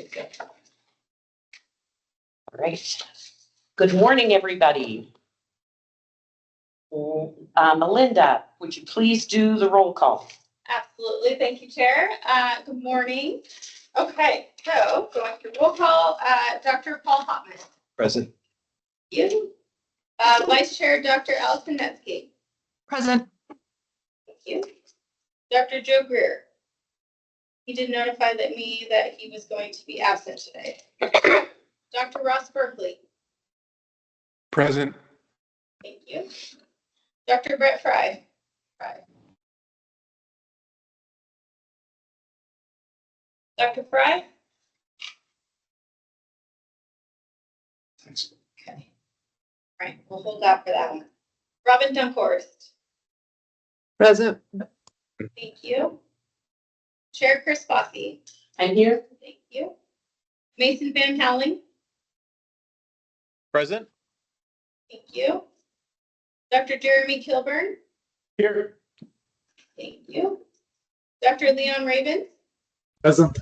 Good. All right. Good morning, everybody. Melinda, would you please do the roll call? Absolutely. Thank you, Chair. Good morning. Okay, so going through roll call, Dr. Paul Hopman. Present. You. Vice Chair Dr. Allison Netsky. Present. Thank you. Dr. Joe Greer. He did notify me that he was going to be absent today. Dr. Ross Berkeley. Present. Thank you. Dr. Brett Fry. Dr. Fry? Thanks. Okay. All right, we'll hold out for that one. Robin Dunkhorst. Present. Thank you. Chair Chris Fossey. I'm here. Thank you. Mason Van Howling. Present. Thank you. Dr. Jeremy Kilburn. Here. Thank you. Dr. Leon Raven. Present.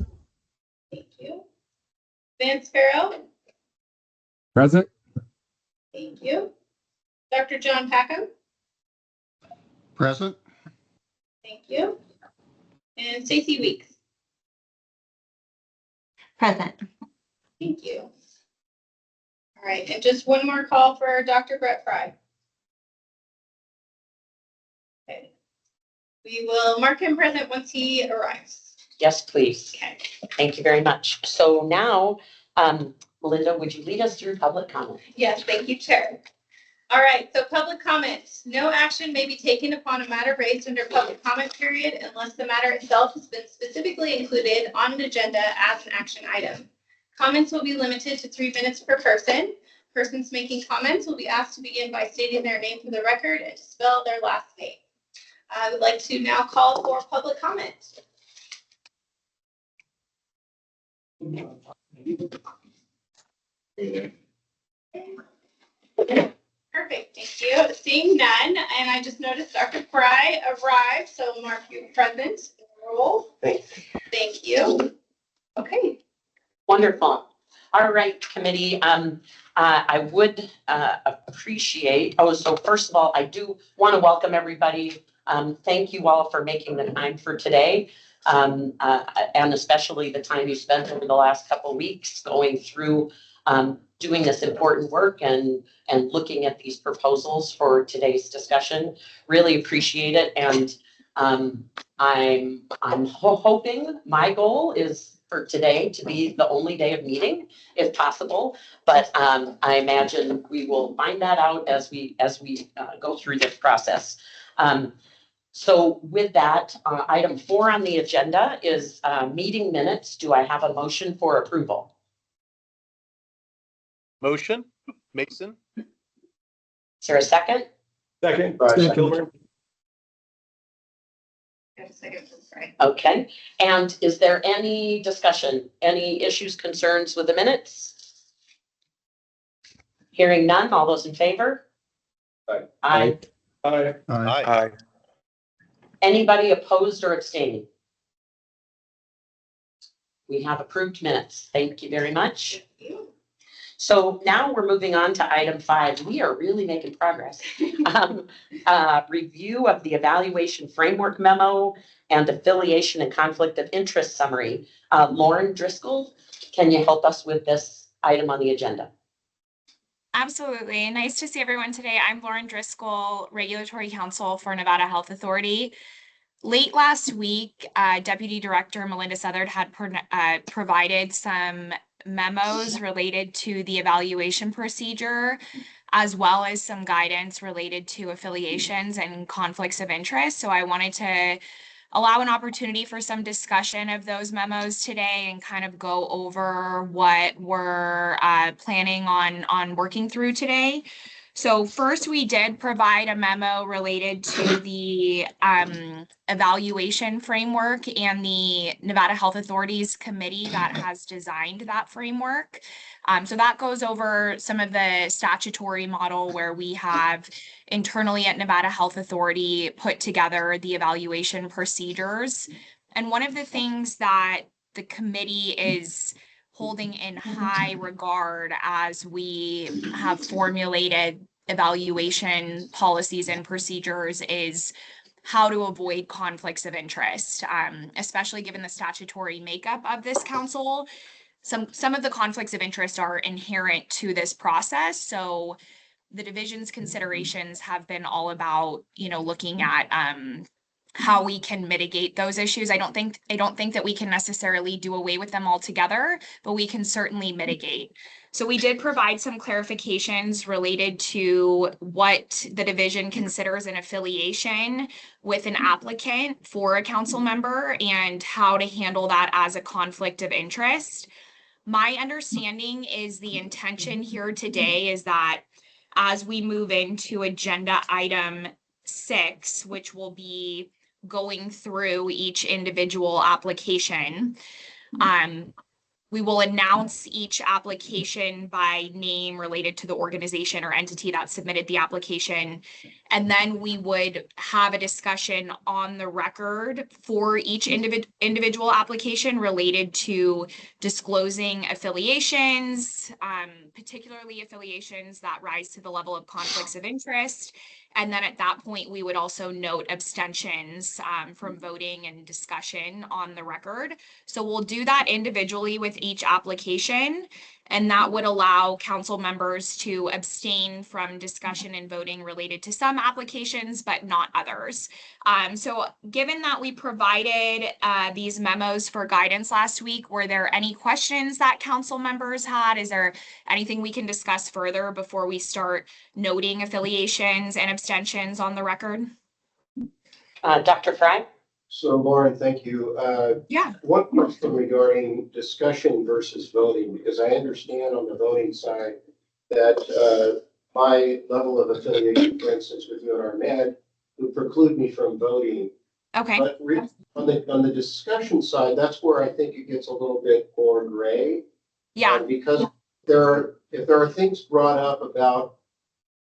Thank you. Vance Farrow. Present. Thank you. Dr. John Packham. Present. Thank you. And Stacy Weeks. Present. Thank you. All right, and just one more call for Dr. Brett Fry. Okay. We will mark him present once he arrives. Yes, please. Okay. Thank you very much. So now, Melinda, would you lead us through public comment? Yes, thank you, Chair. All right, so public comment. No action may be taken upon a matter raised under public comment period unless the matter itself has been specifically included on an agenda as an action item. Comments will be limited to 3 minutes per person. Persons making comments will be asked to begin by stating their name for the record and to spell their last name. I would like to now call for public comment. Perfect, thank you. Seeing none, and I just noticed Dr. Fry arrived, so mark you present. Roll. Thank you. Okay. Wonderful. All right, committee. I would appreciate, so first of all, I do want to welcome everybody. Thank you all for making the time for today. And especially the time you spent over the last couple of weeks going through doing this important work and looking at these proposals for today's discussion. Really appreciate it. And I'm hoping, my goal is for today to be the only day of meeting if possible. But I imagine we will find that out as we go through this process. So with that, item 4 on the agenda is meeting minutes. Do I have a motion for approval? Motion, Mason. Is there a second? Second. Kilburn. Got a second for Fry. Okay. And is there any discussion, any issues, concerns with the minutes? Hearing none, all those in favor? Aye. Aye. Aye. Aye. Anybody opposed or abstaining? We have approved minutes. Thank you very much. Thank you. So now we're moving on to item 5. We are really making progress. Review of the evaluation framework memo and affiliation and conflict of interest summary. Lauren Driscoll, can you help us with this item on the agenda? Absolutely. Nice to see everyone today. I'm Lauren Driscoll, Regulatory Counsel for Nevada Health Authority. Late last week, Deputy Director Melinda Southard had provided some memos related to the evaluation procedure, as well as some guidance related to affiliations and conflicts of interest. So I wanted to allow an opportunity for some discussion of those memos today and kind of go over what we're planning on working through today. So first, we did provide a memo related to the evaluation framework and the Nevada Health Authorities committee that has designed that framework. So that goes over some of the statutory model where we have internally at Nevada Health Authority put together the evaluation procedures. And one of the things that the committee is holding in high regard as we have formulated evaluation policies and procedures is how to avoid conflicts of interest, especially given the statutory makeup of this council. Some of the conflicts of interest are inherent to this process. So the division's considerations have been all about, looking at how we can mitigate those issues. I don't think that we can necessarily do away with them altogether, but we can certainly mitigate. So we did provide some clarifications related to what the division considers an affiliation with an applicant for a council member and how to handle that as a conflict of interest. My understanding is the intention here today is that as we move into agenda item 6, which will be going through each individual application, we will announce each application by name related to the organization or entity that submitted the application. And then we would have a discussion on the record for each individual application related to disclosing affiliations, particularly affiliations that rise to the level of conflicts of interest. And then at that point, we would also note abstentions from voting and discussion on the record. So we'll do that individually with each application, and that would allow council members to abstain from discussion and voting related to some applications, but not others. So given that we provided these memos for guidance last week, were there any questions that council members had? Is there anything we can discuss further before we start noting affiliations and abstentions on the record? Dr. Fry? So Lauren, thank you. Yeah. One question regarding discussion versus voting, because I understand on the voting side that my level of affiliation, for instance, with UNRMed would preclude me from voting. Okay. But on the discussion side, that's where I think it gets a little bit more gray. Yeah. Because if there are things brought up about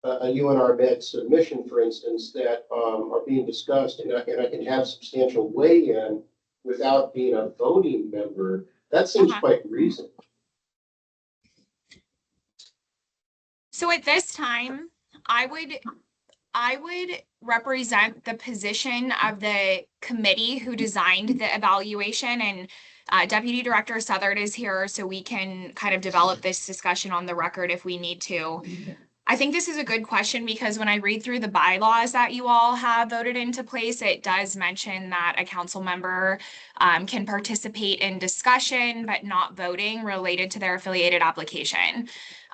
a UNRMed submission, for instance, that are being discussed, and I can have substantial weigh-in without being a voting member, that seems quite reasonable. So at this time, I would represent the position of the committee who designed the evaluation, and Deputy Director Southard is here, so we can kind of develop this discussion on the record if we need to. I think this is a good question because when I read through the bylaws that you all have voted into place, it does mention that a council member can participate in discussion but not voting related to their affiliated application.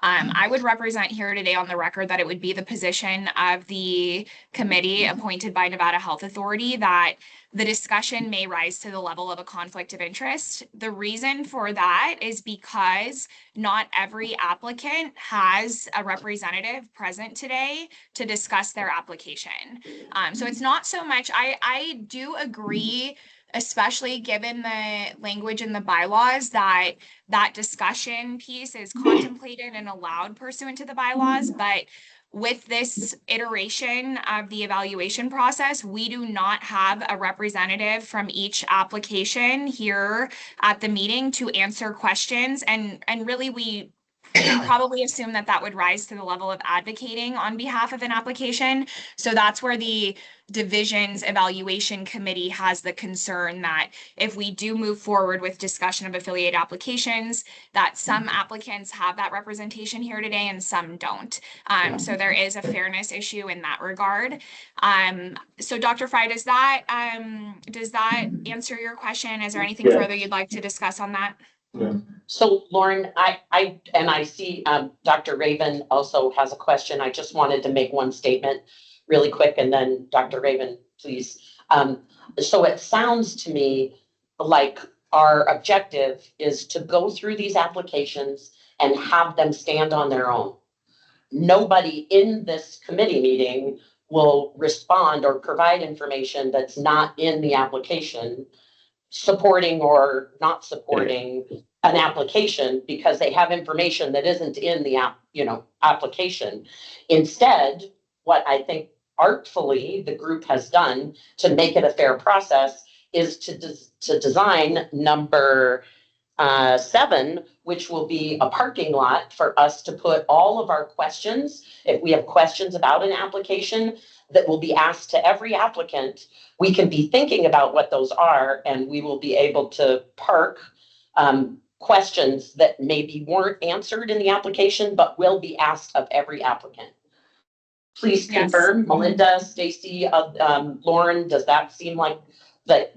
I would represent here today on the record that it would be the position of the committee appointed by Nevada Health Authority that the discussion may rise to the level of a conflict of interest. The reason for that is because not every applicant has a representative present today to discuss their application. So it's not so much, I do agree, especially given the language in the bylaws, that discussion piece is contemplated and allowed pursuant to the bylaws. But with this iteration of the evaluation process, we do not have a representative from each application here at the meeting to answer questions. And really, we can probably assume that would rise to the level of advocating on behalf of an application. So that's where the division's evaluation committee has the concern that if we do move forward with discussion of affiliate applications, that some applicants have that representation here today and some don't. So there is a fairness issue in that regard. So Dr. Fry, does that answer your question? Is there anything further you'd like to discuss on that? Yeah. So Lauren, I see Dr. Raven also has a question. I just wanted to make one statement really quick, and then Dr. Raven, please. So it sounds to me like our objective is to go through these applications and have them stand on their own. Nobody in this committee meeting will respond or provide information that's not in the application, supporting or not supporting an application because they have information that isn't in the application. Instead, what I think artfully the group has done to make it a fair process is to design number 7, which will be a parking lot for us to put all of our questions. If we have questions about an application that will be asked to every applicant, we can be thinking about what those are, and we will be able to park questions that maybe weren't answered in the application, but will be asked of every applicant. Please Yes. confirm, Melinda, Stacy, Lauren, does that seem like the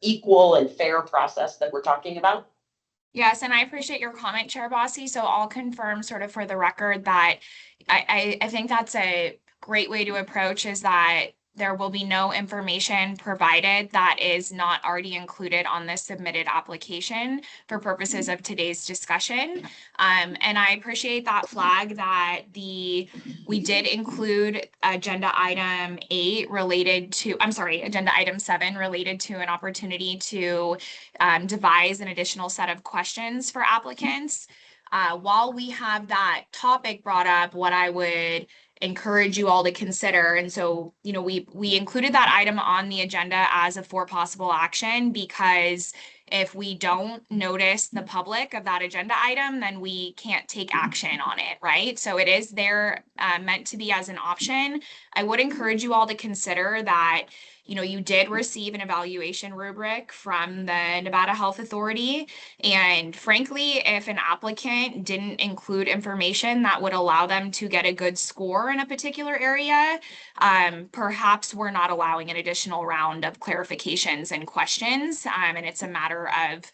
equal and fair process that we're talking about? Yes, and I appreciate your comment, Chair Bossy. So I'll confirm sort of for the record that I think that's a great way to approach, is that there will be no information provided that is not already included on the submitted application for purposes of today's discussion. And I appreciate that flag that we did include agenda item 7 related to an opportunity to devise an additional set of questions for applicants. While we have that topic brought up, what I would encourage you all to consider, and so, we included that item on the agenda as a for possible action, because if we don't notice the public of that agenda item, then we can't take action on it, right? So it is there meant to be as an option. I would encourage you all to consider that you did receive an evaluation rubric from the Nevada Health Authority. And frankly, if an applicant didn't include information that would allow them to get a good score in a particular area, perhaps we're not allowing an additional round of clarifications and questions. And it's a matter of,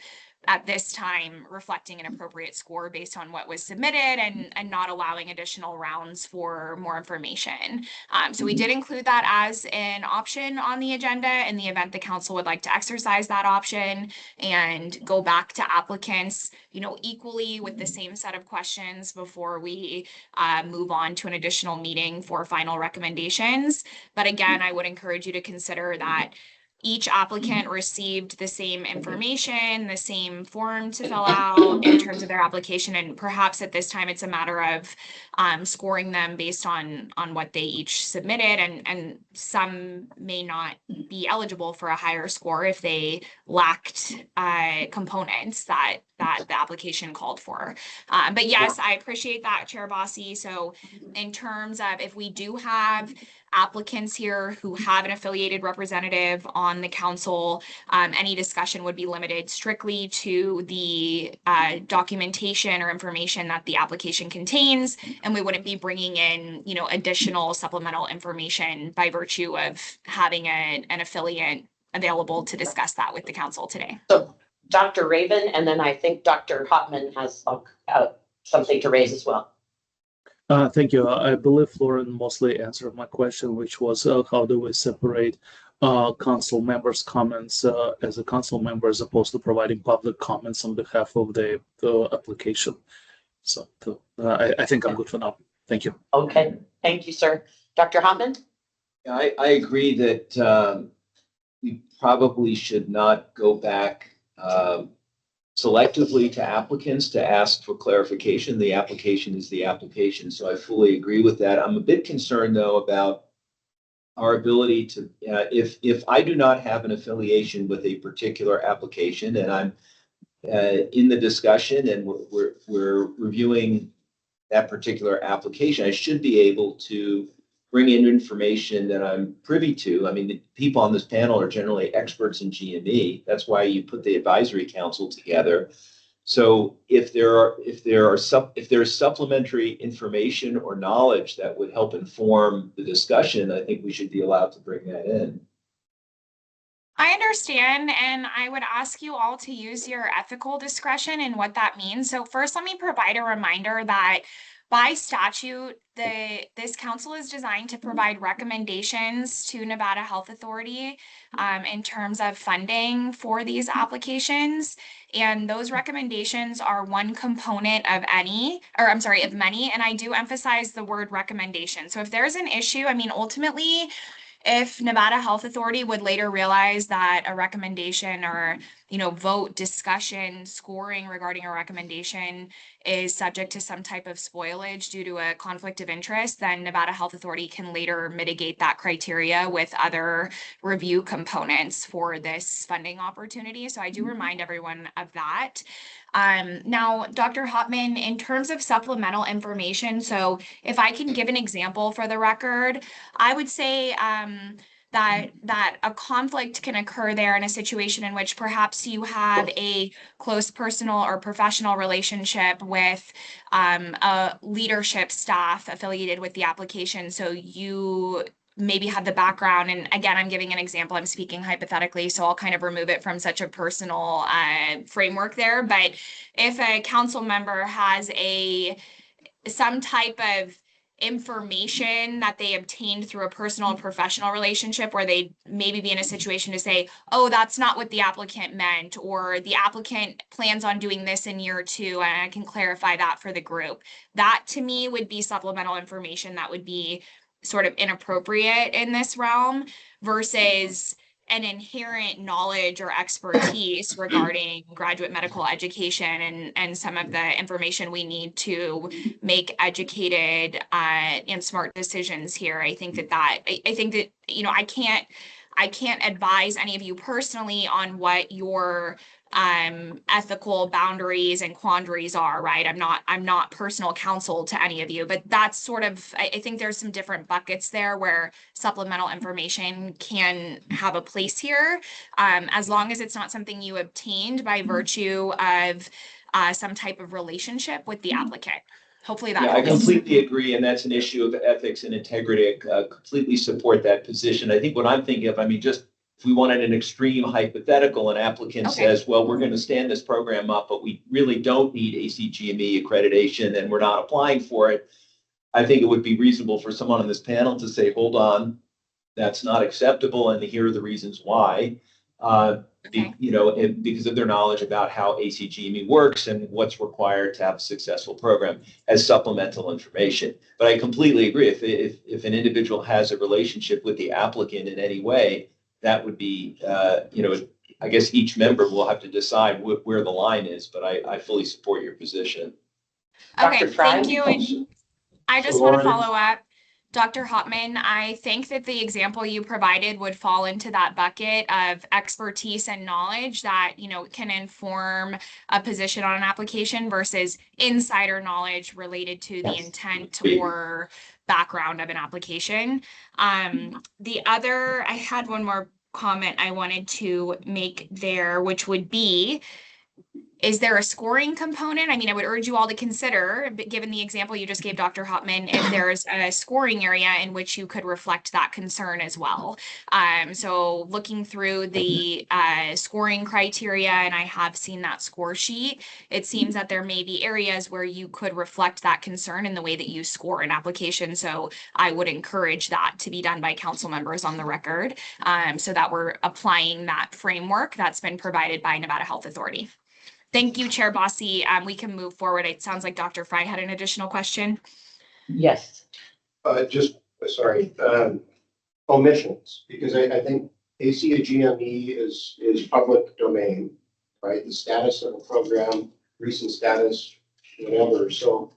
at this time, reflecting an appropriate score based on what was submitted, and not allowing additional rounds for more information. So we did include that as an option on the agenda in the event the council would like to exercise that option and go back to applicants, equally with the same set of questions before we move on to an additional meeting for final recommendations. But again, I would encourage you to consider that each applicant received the same information, the same form to fill out in terms of their application. And perhaps at this time, it's a matter of scoring them based on what they each submitted. And some may not be eligible for a higher score if they lacked components that the application called for. But yes, I appreciate that, Chair Bossy. So in terms of, if we do have applicants here who have an affiliated representative on the council, any discussion would be limited strictly to the documentation or information that the application contains, and we wouldn't be bringing in, additional supplemental information by virtue of having an affiliate available to discuss that with the council today. So Dr. Raven, and then I think Dr. Hopman has something to raise as well. Thank you. I believe Lauren mostly answered my question, which was how do we separate council members' comments as a council member as opposed to providing public comments on behalf of the application. So I think I'm good for now. Thank you. Okay, thank you, sir. Dr. Hopman? I agree that we probably should not go back selectively to applicants to ask for clarification. The application is the application, so I fully agree with that. I'm a bit concerned, though, about our ability to, if I do not have an affiliation with a particular application and I'm in the discussion and we're reviewing that particular application, I should be able to bring in information that I'm privy to. I mean, the people on this panel are generally experts in GME. That's why you put the advisory council together. So if there's supplementary information or knowledge that would help inform the discussion, I think we should be allowed to bring that in. I understand, and I would ask you all to use your ethical discretion in what that means. So first, let me provide a reminder that by statute, this council is designed to provide recommendations to Nevada Health Authority in terms of funding for these applications. And those recommendations are one component of many. And I do emphasize the word recommendation. So if there's an issue, I mean, ultimately, If Nevada Health Authority would later realize that a recommendation or, vote, discussion, scoring regarding a recommendation is subject to some type of spoilage due to a conflict of interest, then Nevada Health Authority can later mitigate that criteria with other review components for this funding opportunity. So I do remind everyone of that. Now, Dr. Hopman, in terms of supplemental information, so if I can give an example for the record, I would say that a conflict can occur there in a situation in which perhaps you have a close personal or professional relationship with a leadership staff affiliated with the application. So you maybe have the background, and again, I'm giving an example, I'm speaking hypothetically, so I'll kind of remove it from such a personal framework there. But if a council member has some type of information that they obtained through a personal and professional relationship where they maybe be in a situation to say, oh, that's not what the applicant meant, or the applicant plans on doing this in year 2, and I can clarify that for the group. That to me would be supplemental information that would be sort of inappropriate in this realm versus an inherent knowledge or expertise regarding graduate medical education and some of the information we need to make educated and smart decisions here. I think that I can't advise any of you personally on what your ethical boundaries and quandaries are, right? I'm not personal counsel to any of you, but that's sort of, I think there's some different buckets there where supplemental information can have a place here, as long as it's not something you obtained by virtue of some type of relationship with the applicant. Hopefully that Yeah, I helps. completely agree, and that's an issue of ethics and integrity. I completely support that position. I think what I'm thinking of, just if we wanted an extreme hypothetical, an applicant Okay. says, well, we're going to stand this program up, but we really don't need ACGME accreditation and we're not applying for it. I think it would be reasonable for someone on this panel to say, hold on, that's not acceptable, and here are the reasons why. Okay. Because of their knowledge about how ACGME works and what's required to have a successful program as supplemental information. But I completely agree. If an individual has a relationship with the applicant in any way, that would be, I guess each member will have to decide where the line is. But I fully support your position. Okay, Dr. Fry? thank you. And I just So want to Lauren- follow up. Dr. Hopman, I think that the example you provided would fall into that bucket of expertise and knowledge that, can inform a position on an application versus insider knowledge related to the Yes. intent or background of an application. I had one more comment I wanted to make there, which would be, is there a scoring component? I would urge you all to consider, given the example you just gave, Dr. Hopman, if there's a scoring area in which you could reflect that concern as well. So looking through the scoring criteria, and I have seen that score sheet, it seems that there may be areas where you could reflect that concern in the way that you score an application. So I would encourage that to be done by council members on the record, so that we're applying that framework that's been provided by Nevada Health Authority. Thank you, Chair Bossy. We can move forward. It sounds like Dr. Fry had an additional question. Yes. Omissions, because I think ACGME is public domain, right? The status of a program, recent status, whatever. So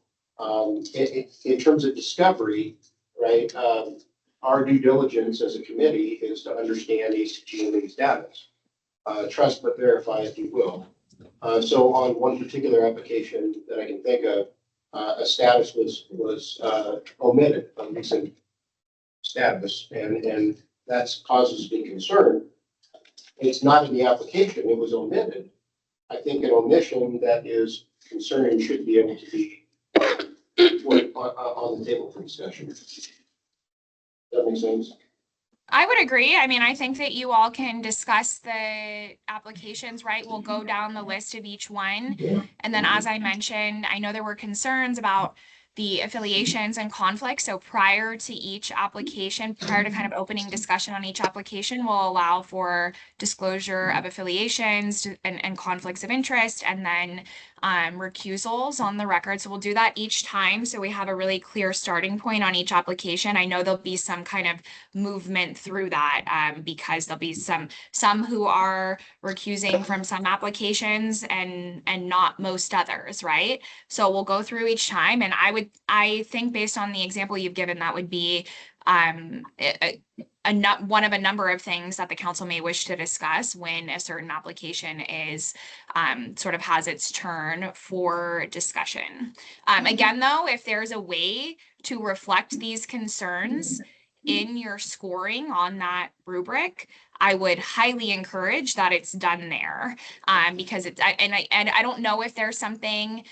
in terms of discovery, right, our due diligence as a committee is to understand ACGME status. Trust but verify, if you will. So on one particular application that I can think of, a status was omitted on recent status, and that's causes me concern. It's not in the application, it was omitted. I think an omission that is concerning should be able to be put on the table for discussion. Does that make sense? I would agree. I think that you all can discuss the applications, right? We'll go down the list of each one. And then, as I mentioned, I know there were concerns about the affiliations and conflicts. So prior to each application, prior to kind of opening discussion on each application, we'll allow for disclosure of affiliations and conflicts of interest, and then recusals on the record. So we'll do that each time. So we have a really clear starting point on each application. I know there'll be some kind of movement through that because there'll be some who are recusing from some applications and not most others, right? So we'll go through each time, and I think based on the example you've given, that would be one of a number of things that the council may wish to discuss when a certain application is sort of has its turn for discussion. Again, though, if there's a way to reflect these concerns in your scoring on that rubric, I would highly encourage that it's done there, because I don't know if there's something,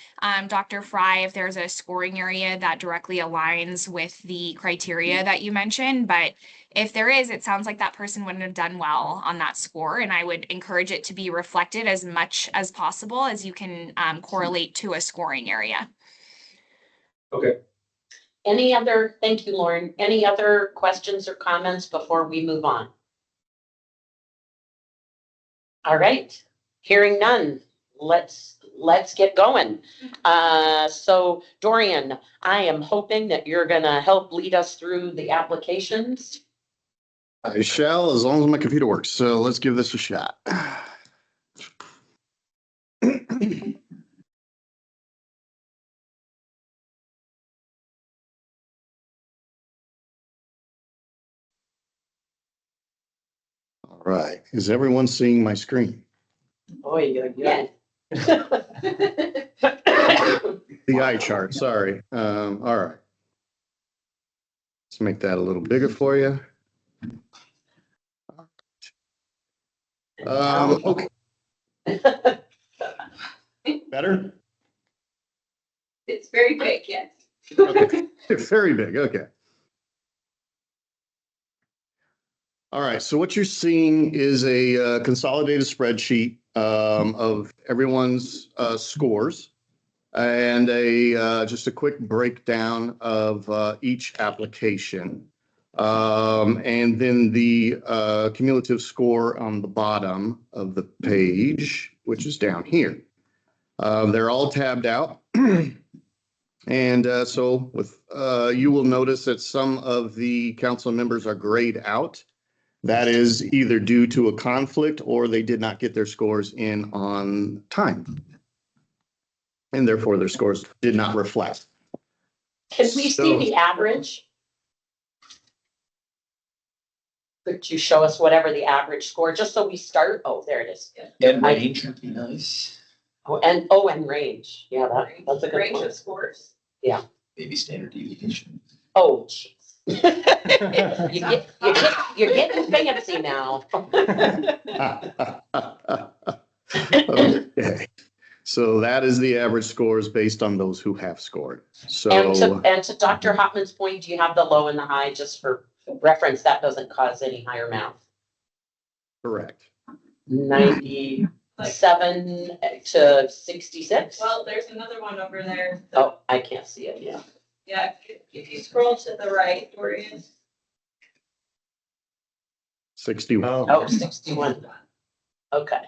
Dr. Fry, if there's a scoring area that directly aligns with the criteria that you mentioned, but if there is, it sounds like that person wouldn't have done well on that score, and I would encourage it to be reflected as much as possible as you can correlate to a scoring area. Okay. Thank you, Lauren. Any other questions or comments before we move on? All right, hearing none, let's get going. So Dorian, I am hoping that you're gonna help lead us through the applications. I shall, as long as my computer works. So let's give this a shot. All right. Is everyone seeing my screen? Oh, yeah. The eye chart, sorry. All right. Let's make that a little bigger for you. Okay. Better? It's very big, yes. Okay. Very big, okay. All right, so what you're seeing is a consolidated spreadsheet of everyone's scores and just a quick breakdown of each application. And then the cumulative score on the bottom of the page, which is down here. They're all tabbed out. And so with you will notice that some of the council members are grayed out. That is either due to a conflict or they did not get their scores in on time. And therefore their scores did not reflect. Can we see the average? Could you show us whatever the average score, just so we start? Oh, there it is. And range would be nice. Oh, and range. Yeah, that's a good Range point. of scores. Yeah. Maybe standard deviation. Oh, jeez. You're getting fancy now. Okay. So that is the average scores based on those who have scored. So And to Dr. Hopman's point, do you have the low and the high just for reference? That doesn't cause any higher math. correct. 97 to 66. Well, there's another one over there. Oh, I can't see it. Yeah. Yeah, if you scroll to the right, Dorian. 61. Oh, 61. Okay.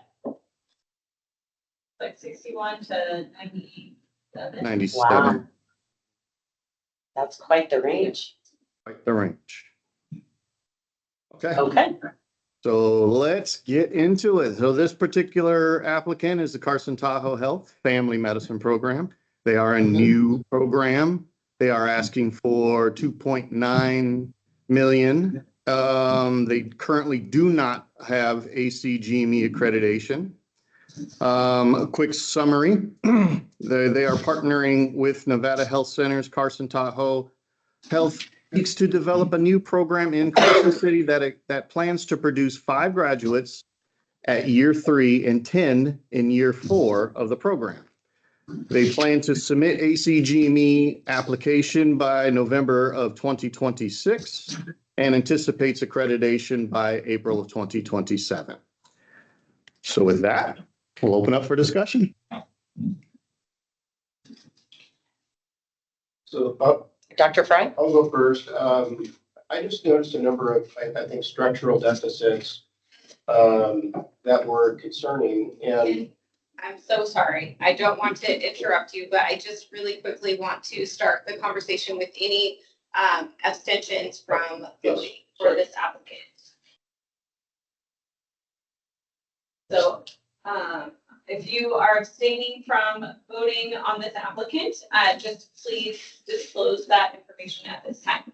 Like 61 to 97. 97. Wow. That's quite the range. Quite the range. Okay. Okay. So let's get into it. So this particular applicant is the Carson Tahoe Health Family Medicine Program. They are a new program. They are asking for 2.9 million. They currently do not have AC GME accreditation. A quick summary. They are partnering with Nevada Health Centers. Carson Tahoe Health seeks to develop a new program in Carson City that plans to produce 5 graduates at year 3 and 10 in year 4 of the program. They plan to submit ACGME application by November of 2026 and anticipates accreditation by April of 2027. So with that, we'll open up for discussion. So Dr. Fry? I'll go first. I just noticed a number of, I think, structural deficits that were concerning. And I'm so sorry. I don't want to interrupt you, but I just really quickly want to start the conversation with any abstentions from voting for this applicant. So, if you are abstaining from voting on this applicant, just please disclose that information at this time.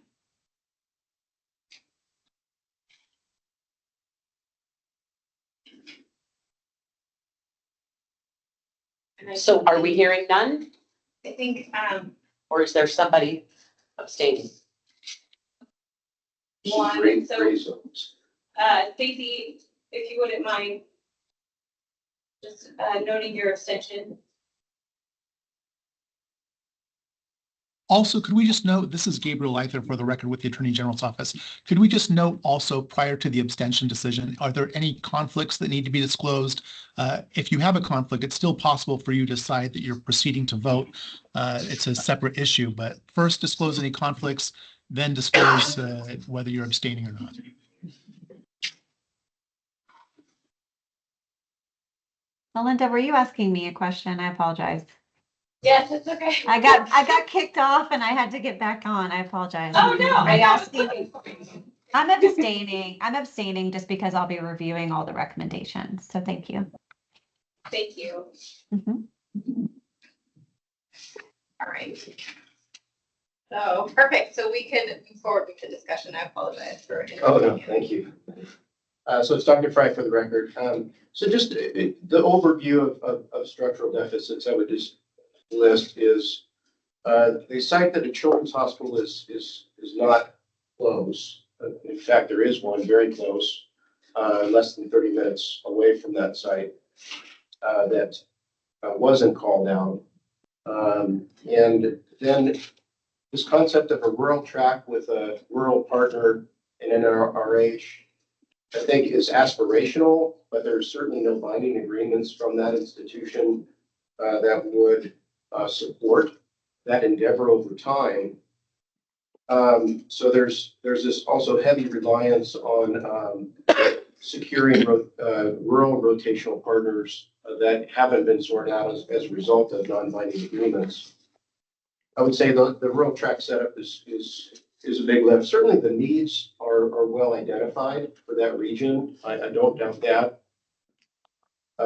So are we hearing none, I think, or is there somebody abstaining? One, gray so- zones. Stacy, if you wouldn't mind just noting your abstention. Also, could we just note, this is Gabriel Leither for the record with the Attorney General's office. Could we just note also prior to the abstention decision, are there any conflicts that need to be disclosed? If you have a conflict, it's still possible for you to decide that you're proceeding to vote. It's a separate issue, but first disclose any conflicts, then disclose whether you're abstaining or not. Melinda, were you asking me a question? I apologize. Yes, it's okay. I got kicked off and I had to get back on. I apologize. Oh, no. Are you I was asking? looking for you. I'm abstaining. I'm abstaining just because I'll be reviewing all the recommendations. So thank you. thank you. Mhm. All right. So, perfect. So we can move forward with the discussion. I apologize for Oh, no, interrupting you. thank you. So it's Dr. Fry for the record. So just the overview of structural deficits I would just list is they cite that a children's hospital is not close. In fact, there is one very close, less than 30 minutes away from that site that wasn't called out. And then this concept of a rural track with a rural partner and NRH, I think is aspirational, but there's certainly no binding agreements from that institution that would support that endeavor over time. So there's this also heavy reliance on securing rural rotational partners that haven't been sorted out as a result of non-binding agreements. I would say the rural track setup is a big lift. Certainly the needs are well identified for that region. I don't doubt that.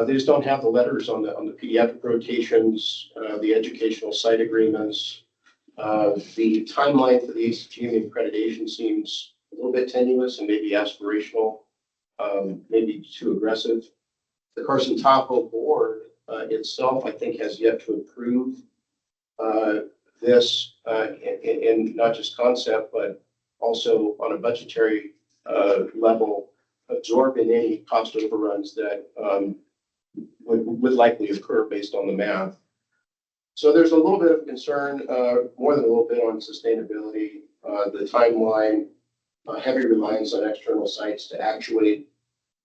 They just don't have the letters on the pediatric rotations, the educational site agreements. The timeline for the GME accreditation seems a little bit tenuous and maybe aspirational, maybe too aggressive. The Carson Tahoe board itself, I think, has yet to approve this in not just concept, but also on a budgetary level, absorbing any cost overruns that would likely occur based on the math. So there's a little bit of concern, more than a little bit, on sustainability, the timeline, heavy reliance on external sites to actuate.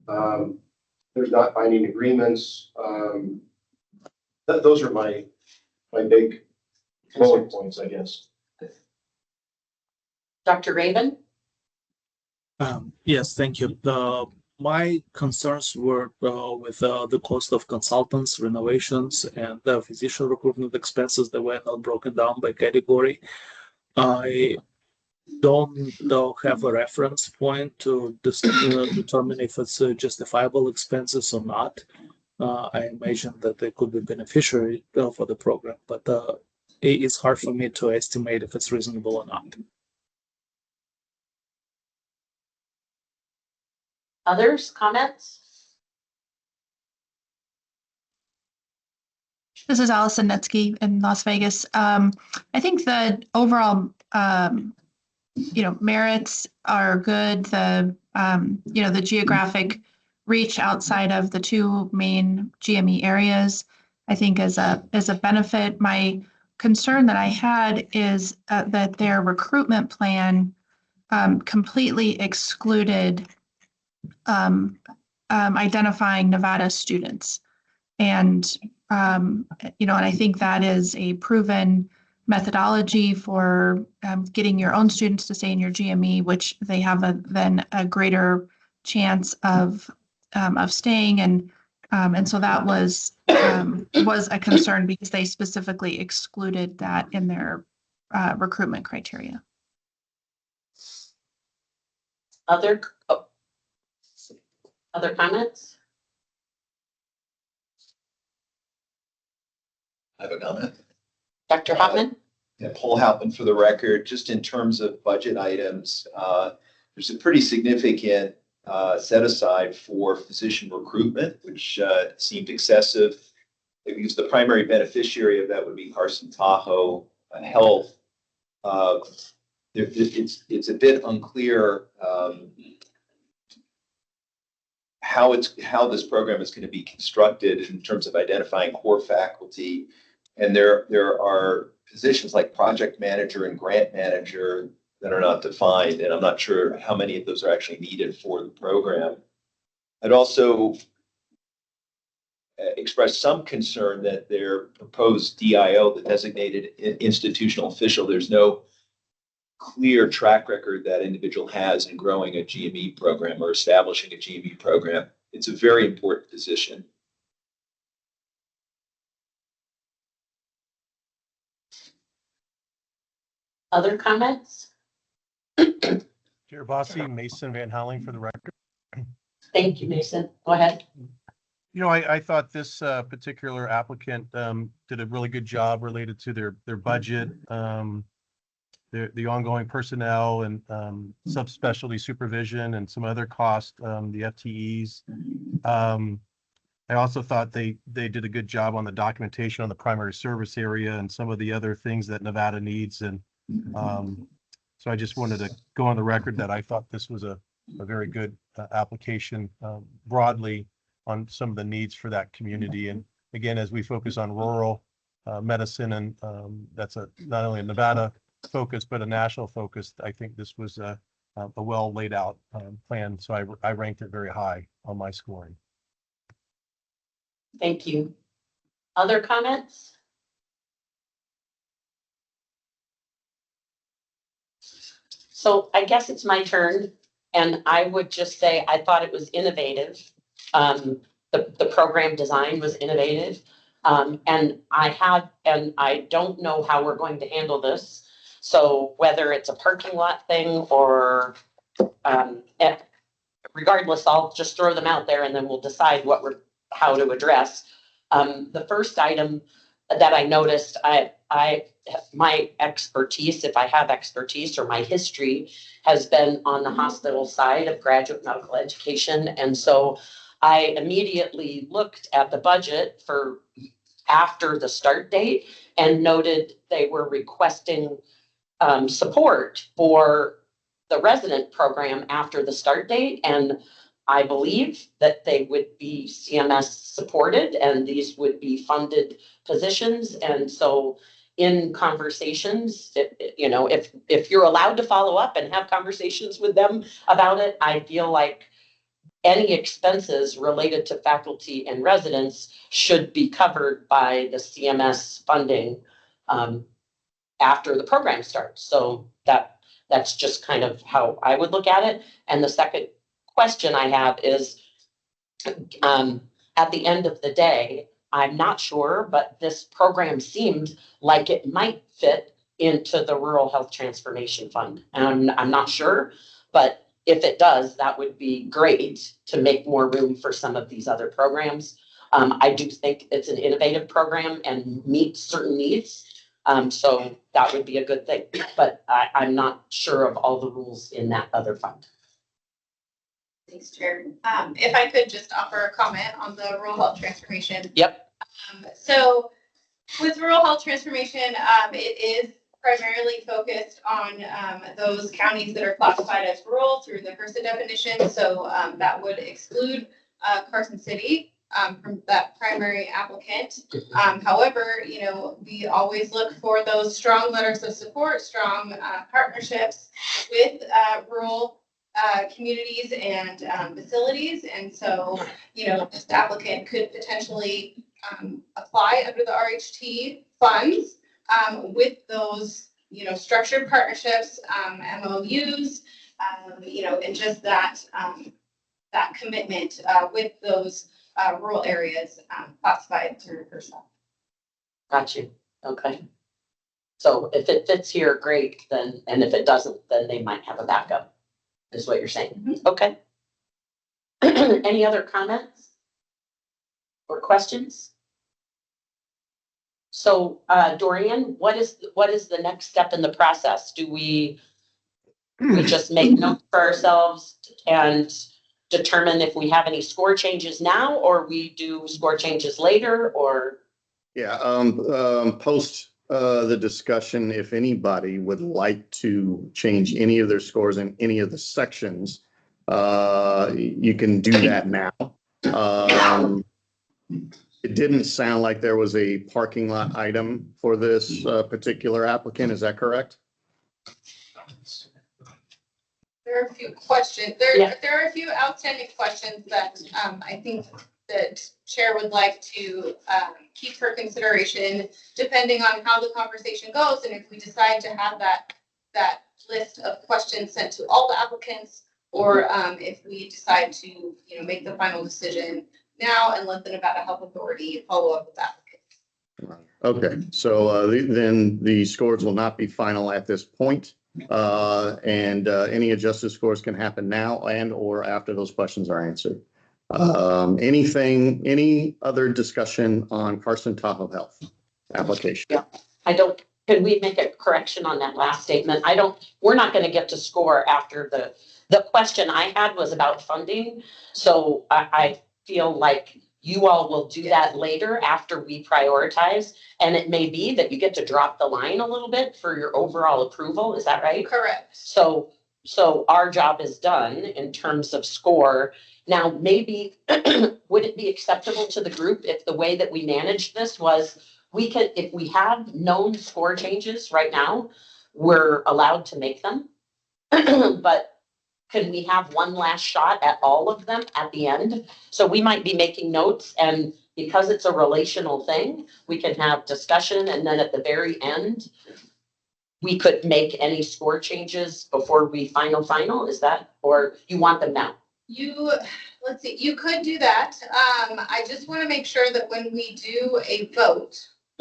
There's not binding agreements. Those are my big bullet points, I guess. Dr. Raven? Yes, thank you. My concerns were with the cost of consultants, renovations, and the physician recruitment expenses that were not broken down by category. I don't have a reference point to determine if it's justifiable expenses or not. I imagine that they could be beneficiary for the program, but it's hard for me to estimate if it's reasonable or not. Others, comments? This is Allison Netsky in Las Vegas. I think the overall, merits are good. The geographic reach outside of the two main GME areas, I think is a benefit. My concern that I had is that their recruitment plan completely excluded identifying Nevada students. And I think that is a proven methodology for getting your own students to stay in your GME, which they have then a greater chance of staying. And so that was a concern because they specifically excluded that in their recruitment criteria. Other comments? I have a comment. Dr. Hoffman? Yeah, Paul Halpin for the record, just in terms of budget items, there's a pretty significant set aside for physician recruitment, which seemed excessive. Because the primary beneficiary of that would be Carson Tahoe Health. It's a bit unclear how this program is going to be constructed in terms of identifying core faculty. And there are positions like project manager and grant manager that are not defined, and I'm not sure how many of those are actually needed for the program. I'd also expressed some concern that their proposed DIO, the designated institutional official, there's no clear track record that individual has in growing a GME program or establishing a GME program. It's a very important position. Other comments? Chair Bossy, Mason Van Howling for the record. Thank you, Mason. Go ahead. You know, I thought this particular applicant did a really good job related to their budget, the ongoing personnel and subspecialty supervision and some other costs, the FTEs. I also thought they did a good job on the documentation on the primary service area and some of the other things that Nevada needs. And so I just wanted to go on the record that I thought this was a very good application broadly on some of the needs for that community. And again, as we focus on rural medicine, and that's not only a Nevada focus, but a national focus, I think this was a well laid out plan. So I ranked it very high on my scoring. Thank you. Other comments? So I guess it's my turn, and I would just say I thought it was innovative. The program design was innovative. And I don't know how we're going to handle this. So whether it's a parking lot thing or regardless, I'll just throw them out there and then we'll decide how to address. The first item that I noticed, my expertise, if I have expertise, or my history has been on the hospital side of graduate medical education. And so I immediately looked at the budget for after the start date and noted they were requesting support for the resident program after the start date. And I believe that they would be CMS supported and these would be funded positions. And so in conversations, if you're allowed to follow up and have conversations with them about it, I feel like any expenses related to faculty and residents should be covered by the CMS funding after the program starts. So that's just kind of how I would look at it. And the second question I have is, at the end of the day, I'm not sure, but this program seemed like it might fit into the Rural Health Transformation Fund. And I'm not sure, but if it does, that would be great to make more room for some of these other programs. I do think it's an innovative program and meets certain needs. So that would be a good thing, but I'm not sure of all the rules in that other fund. Thanks, Chair. If I could just offer a comment on the rural health transformation. Yep. So with rural health transformation, it is primarily focused on those counties that are classified as rural through the HRSA definition. So that would exclude Carson City from that primary applicant. However, we always look for those strong letters of support, strong partnerships with rural communities and facilities. And so, this applicant could potentially apply under the RHT funds with those, structured partnerships, MOUs, and just that, that commitment, with those, rural areas, classified through herself. Got you. Okay. So if it fits here, great, then, and if it doesn't, then they might have a backup, is what you're saying. Okay. Any other comments? Or questions? So, Dorian, what is the next step in the process? Do we just make notes for ourselves and determine if we have any score changes now, or we do score changes later, or? Yeah, post the discussion, if anybody would like to change any of their scores in any of the sections, you can do that now. It didn't sound like there was a parking lot item for this particular applicant. Is that correct? There are a few questions. There are a few outstanding questions that I think that Chair would like to keep for consideration, depending on how the conversation goes, and if we decide to have that list of questions sent to all the applicants, or if we decide to make the final decision now and let the Nevada Health Authority follow up with applicants. Okay, so then the scores will not be final at this point. And any adjusted scores can happen now and or after those questions are answered. Any other discussion on Carson Tahoe Health application? Yeah, can we make a correction on that last statement? We're not going to get to score after the question I had was about funding. So I feel like you all will do that later after we prioritize. And it may be that you get to drop the line a little bit for your overall approval. Is that right? Correct. So our job is done in terms of score. Now, maybe, would it be acceptable to the group if the way that we managed this was if we have known score changes right now, we're allowed to make them. But could we have one last shot at all of them at the end? So we might be making notes, and because it's a relational thing, we can have discussion, and then at the very end, we could make any score changes before we final, is that, or you want them now? Let's see, you could do that. I just want to make sure that when we do a vote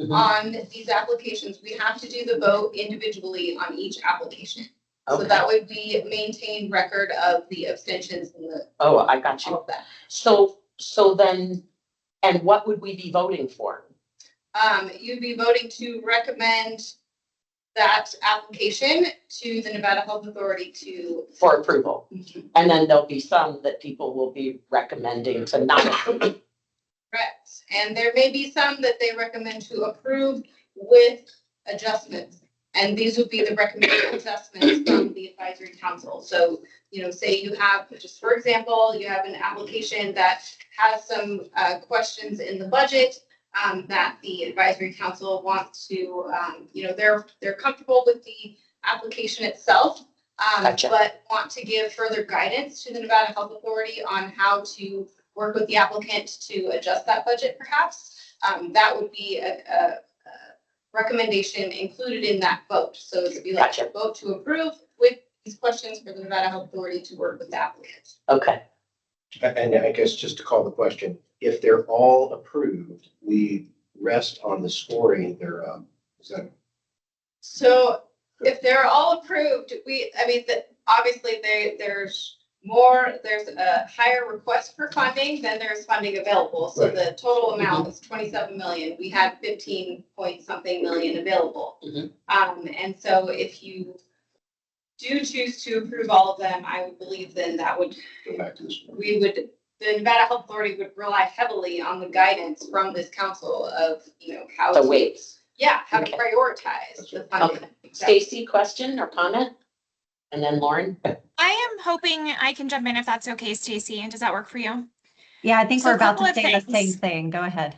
on these applications, we have to do the vote individually on each application. So that way we maintain record of the abstentions and the. Oh, I got you. All of that. So then, and what would we be voting for? You'd be voting to recommend that application to the Nevada Health Authority for approval. And then there'll be some that people will be recommending to not approve. Correct. And there may be some that they recommend to approve with adjustments. And these would be the recommended adjustments from the advisory council. So, say you have, just for example, you have an application that has some questions in the budget that the advisory council wants to, they're comfortable with the application itself, Gotcha. but want to give further guidance to the Nevada Health Authority on how to work with the applicant to adjust that budget, perhaps. That would be a recommendation included in that vote. So it would be like a vote to approve with these questions for the Nevada Health Authority to work with the applicant. Okay. And I guess just to call the question, if they're all approved, we rest on the scoring thereof. So if they're all approved, obviously there's a higher request for funding than there's funding available. So Right. The total amount is 27 million. We had 15 point something million available. And so if you do choose to approve all of them, I would believe then that would, Go back to this. the Nevada Health Authority would rely heavily on the guidance from this council of, how The to, weights. how to prioritize the funding. Stacy, question or comment? And then Lauren. I am hoping I can jump in if that's okay, Stacy. And does that work for you? Yeah, I think So we're a about couple to of say the same things. thing. Go ahead.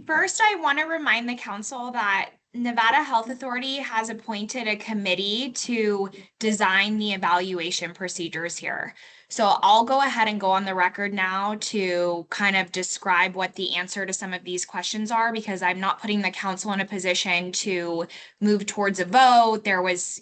First, I want to remind the council that Nevada Health Authority has appointed a committee to design the evaluation procedures here. So I'll go ahead and go on the record now to kind of describe what the answer to some of these questions are, because I'm not putting the council in a position to move towards a vote. There was,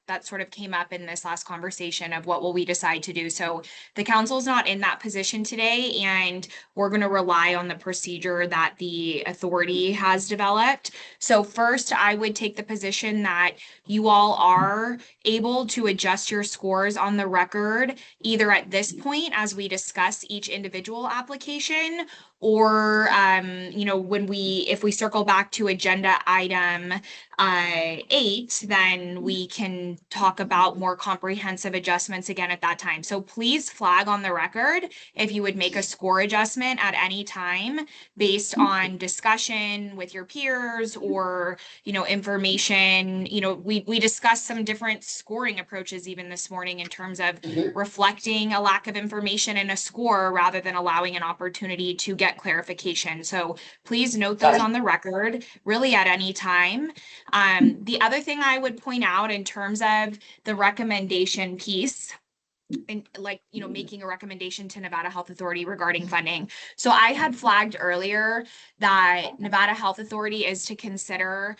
that sort of came up in this last conversation of what will we decide to do. So the council's not in that position today, and we're going to rely on the procedure that the authority has developed. So first, I would take the position that you all are able to adjust your scores on the record, either at this point as we discuss each individual application, or if we circle back to agenda item 8, then we can talk about more comprehensive adjustments again at that time. So please flag on the record if you would make a score adjustment at any time based on discussion with your peers or information. We discussed some different scoring approaches even this morning in terms of reflecting a lack of information in a score rather than allowing an opportunity to get clarification. So please note those on the record really at any time. The other thing I would point out in terms of the recommendation piece, and making a recommendation to Nevada Health Authority regarding funding. So I had flagged earlier that Nevada Health Authority is to consider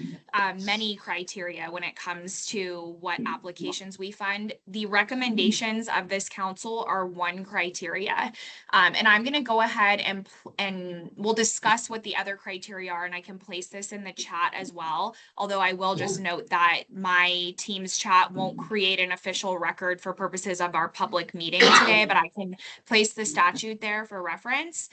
many criteria when it comes to what applications we fund. The recommendations of this council are one criteria. And I'm going to go ahead and we'll discuss what the other criteria are, and I can place this in the chat as well. Although I will just note that my team's chat won't create an official record for purposes of our public meeting today, but I can place the statute there for reference.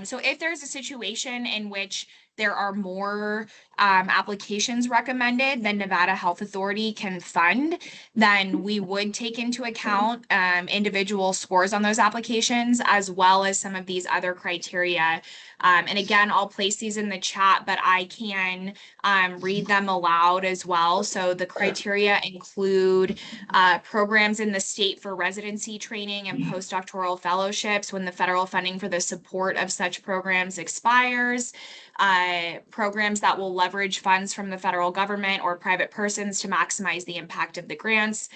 So if there's a situation in which there are more applications recommended than Nevada Health Authority can fund, then we would take into account individual scores on those applications, as well as some of these other criteria. And again, I'll place these in the chat, but I can read them aloud as well. So the criteria include programs in the state for residency training and postdoctoral fellowships when the federal funding for the support of such programs expires, programs that will leverage funds from the federal government or private persons to maximize the impact of the grants,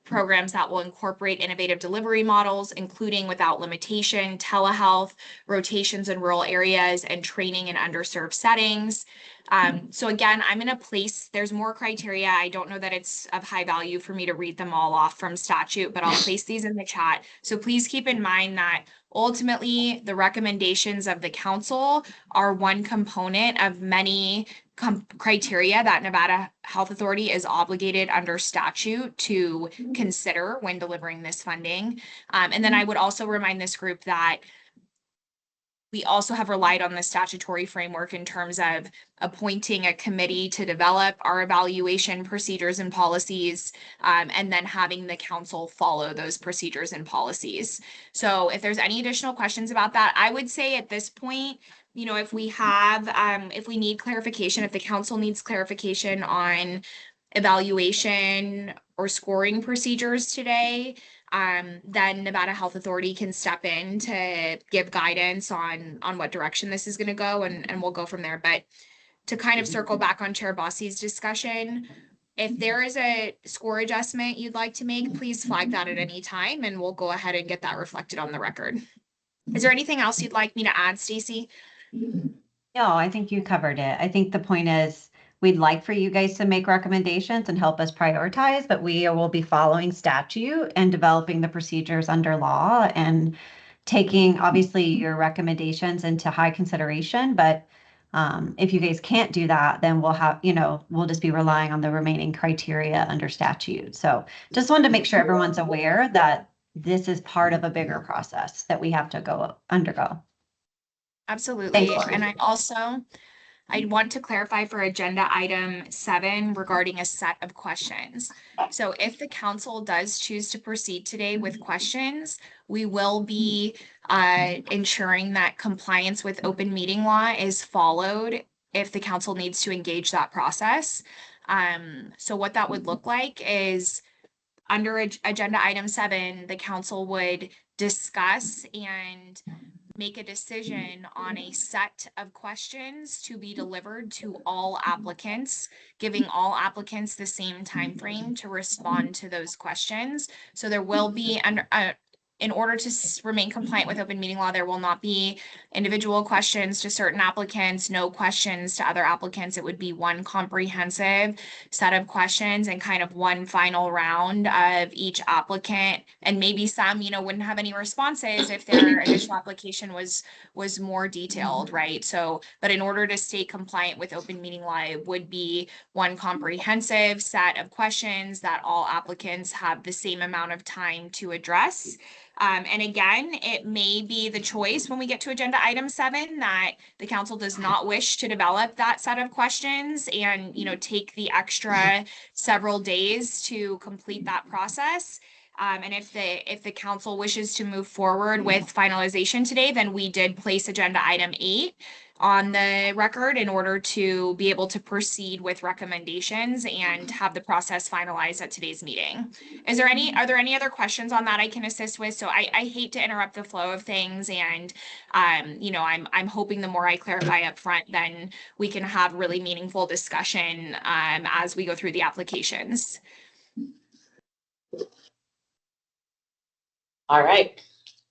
programs that will incorporate innovative delivery models, including without limitation, telehealth, rotations in rural areas, and training in underserved settings. So again, I'm going to place, there's more criteria. I don't know that it's of high value for me to read them all off from statute, but I'll place these in the chat. So please keep in mind that ultimately the recommendations of the council are one component of many criteria that Nevada Health Authority is obligated under statute to consider when delivering this funding. And then I would also remind this group that we also have relied on the statutory framework in terms of appointing a committee to develop our evaluation procedures and policies, and then having the council follow those procedures and policies. So if there's any additional questions about that, I would say at this point, if we have, if we need clarification, if the council needs clarification on evaluation or scoring procedures today, then Nevada Health Authority can step in to give guidance on what direction this is going to go, and we'll go from there. But to kind of circle back on Chair Bossi's discussion, if there is a score adjustment you'd like to make, please flag that at any time, and we'll go ahead and get that reflected on the record. Is there anything else you'd like me to add, Stacy? No, I think you covered it. I think the point is we'd like for you guys to make recommendations and help us prioritize, but we will be following statute and developing the procedures under law and taking obviously your recommendations into high consideration. But if you guys can't do that, then we'll have, we'll just be relying on the remaining criteria under statute. So just wanted to make sure everyone's aware that this is part of a bigger process that we have to undergo. Absolutely. And I want to clarify for agenda item 7 regarding a set of questions. So if the council does choose to proceed today with questions, we will be ensuring that compliance with open meeting law is followed if the council needs to engage that process. So what that would look like is under agenda item 7, the council would discuss and make a decision on a set of questions to be delivered to all applicants, giving all applicants the same time frame to respond to those questions. So there will be in order to remain compliant with open meeting law, there will not be individual questions to certain applicants, no questions to other applicants. It would be one comprehensive set of questions and kind of one final round of each applicant. And maybe some, wouldn't have any responses if their initial application was more detailed, right? So, but in order to stay compliant with open meeting law, it would be one comprehensive set of questions that all applicants have the same amount of time to address. And again, it may be the choice when we get to agenda item 7 that the council does not wish to develop that set of questions and, take the extra several days to complete that process. And if the council wishes to move forward with finalization today, then we did place agenda item 8 on the record in order to be able to proceed with recommendations and have the process finalized at today's meeting. Are there any other questions on that I can assist with? So I hate to interrupt the flow of things, and I'm hoping the more I clarify up front, then we can have really meaningful discussion as we go through the applications. All right,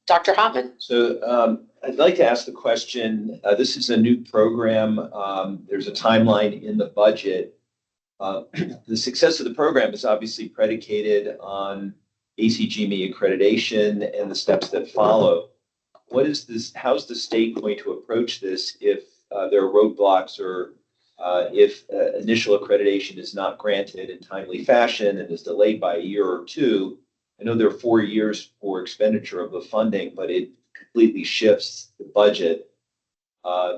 Dr. Hopman. So I'd like to ask the question, this is a new program. There's a timeline in the budget. The success of the program is obviously predicated on AC/GME accreditation and the steps that follow. How's the state going to approach this if there are roadblocks or if initial accreditation is not granted in timely fashion and is delayed by a year or two? I know there are 4 years for expenditure of the funding, but it completely shifts the budget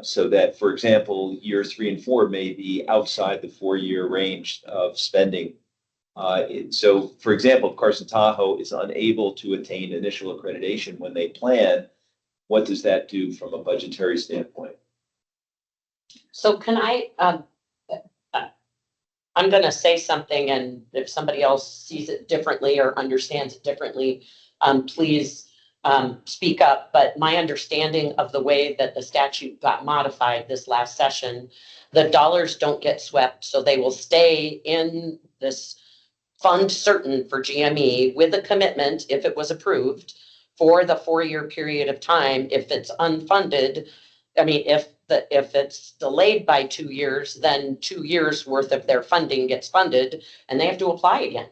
so that, for example, years 3 and 4 may be outside the 4-year range of spending. So, for example, if Carson Tahoe is unable to attain initial accreditation when they plan, what does that do from a budgetary standpoint? So can I'm going to say something, and if somebody else sees it differently or understands it differently, please speak up. But my understanding of the way that the statute got modified this last session, the dollars don't get swept, so they will stay in this fund certain for GME with a commitment, if it was approved, for the 4-year period of time. If it's unfunded, I mean, if it's delayed by 2 years, then 2 years worth of their funding gets funded and they have to apply again.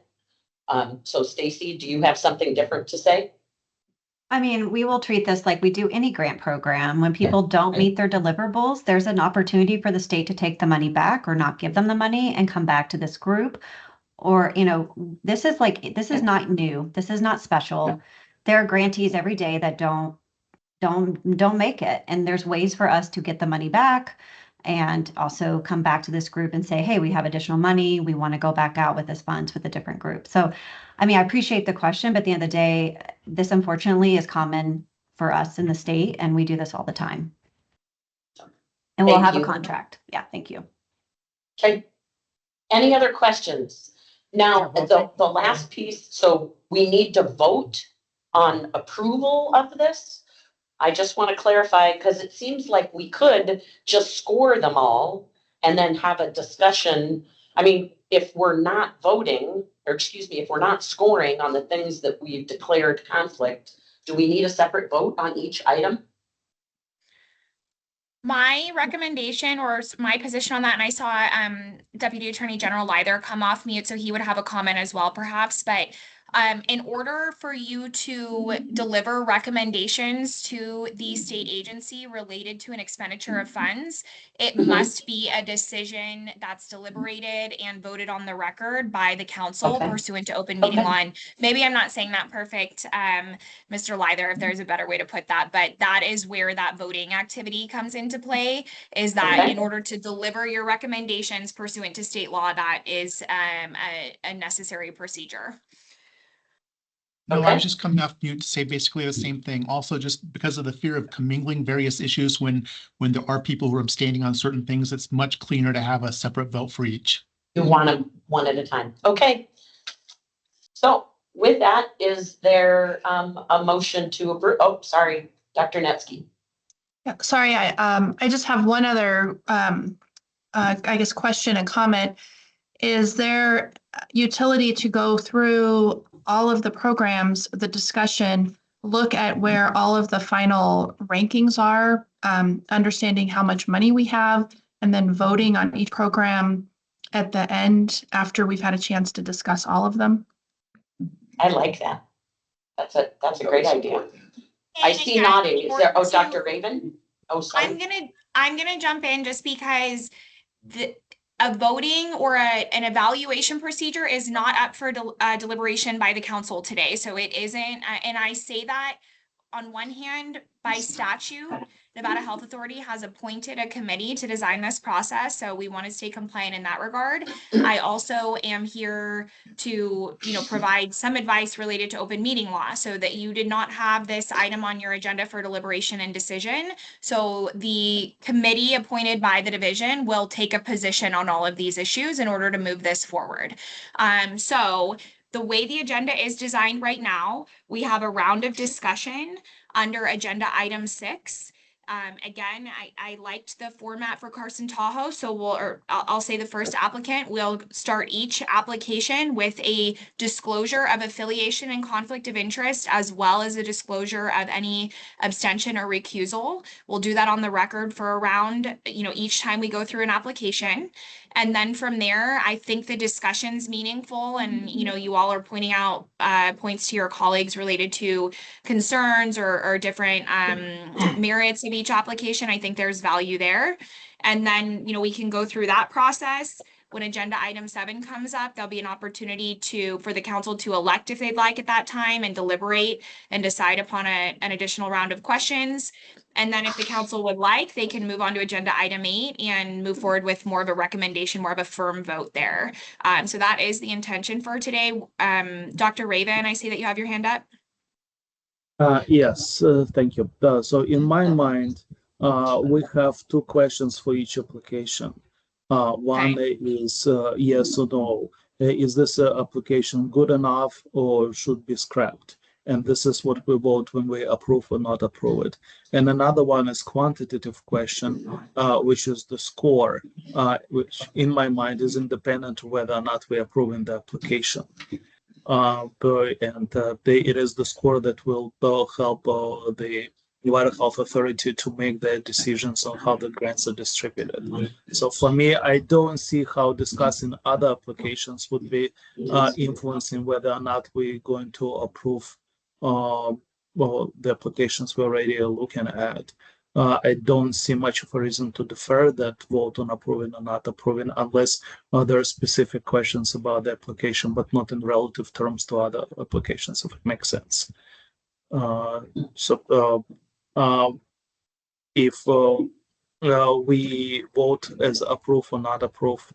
So Stacy, do you have something different to say? I mean, we will treat this like we do any grant program. When people don't meet their deliverables, there's an opportunity for the state to take the money back or not give them the money and come back to this group. Or, this is not new. This is not special. There are grantees every day that don't make it. And there's ways for us to get the money back and also come back to this group and say, hey, we have additional money. We want to go back out with this funds with a different group. So, I mean, I appreciate the question, but at the end of the day, this unfortunately is common for us in the state, and we do this all the time. And we'll have a contract. Yeah, thank you. Okay. Any other questions? Now, the last piece, so we need to vote on approval of this. I just want to clarify, because it seems like we could just score them all and then have a discussion. I mean, if we're not voting, or excuse me, if we're not scoring on the things that we've declared conflict, do we need a separate vote on each item? My recommendation or my position on that, and I saw Deputy Attorney General Leither come off mute, so he would have a comment as well, perhaps, but in order for you to deliver recommendations to the state agency related to an expenditure of funds, it must be a decision that's deliberated and voted on the record by the council pursuant to open meeting law. And maybe I'm not saying that perfect, Mr. Leither, if there's a better way to put that, but that is where that voting activity comes into play, is that in order to deliver your recommendations pursuant to state law, that is a necessary procedure. No, I was just coming off mute to say basically the same thing. Also, just because of the fear of commingling various issues when there are people who are abstaining on certain things, it's much cleaner to have a separate vote for each. You want them one at a time. Okay. So with that, is there a motion to approve? Oh, sorry, Dr. Netsky. Yeah, sorry, I just have one other, I guess, question and comment. Is there utility to go through all of the programs, the discussion look at where all of the final rankings are, understanding how much money we have, and then voting on each program at the end after we've had a chance to discuss all of them. I like that. That's a great idea. I And see again, nodding. Is there, oh, so Dr. Raven? Oh, I'm sorry. gonna jump in just because a voting or an evaluation procedure is not up for deliberation by the council today. So it isn't, and I say that on one hand, by statute, Nevada Health Authority has appointed a committee to design this process, so we want to stay compliant in that regard. I also am here to, provide some advice related to open meeting law, so that you did not have this item on your agenda for deliberation and decision. So the committee appointed by the division will take a position on all of these issues in order to move this forward. So the way the agenda is designed right now, we have a round of discussion under agenda item 6. Again, I liked the format for Carson Tahoe, so I'll say the first applicant. We'll start each application with a disclosure of affiliation and conflict of interest, as well as a disclosure of any abstention or recusal. We'll do that on the record for around, each time we go through an application. And then from there, I think the discussion's meaningful, and you all are pointing out points to your colleagues related to concerns or different merits of each application. I think there's value there. And then, we can go through that process. When agenda item 7 comes up, there'll be an opportunity for the council to elect if they'd like at that time and deliberate and decide upon an additional round of questions. And then if the council would like, they can move on to agenda item 8 and move forward with more of a recommendation, more of a firm vote there. So that is the intention for today. Dr. Raven, I see that you have your hand up. Yes, thank you. So in my mind, we have 2 questions for each application. One is yes or no. Is this application good enough or should be scrapped? And this is what we vote when we approve or not approve it. And another one is quantitative question, which is the score, which in my mind is independent of whether or not we approve in the application. It is the score that will help the Nevada Health Authority to make their decisions on how the grants are distributed. So for me, I don't see how discussing other applications would be influencing whether or not we're going to approve the applications we're already looking at. I don't see much of a reason to defer that vote on approving or not approving unless there are specific questions about the application, but not in relative terms to other applications, if it makes sense. If we vote as approve or not approve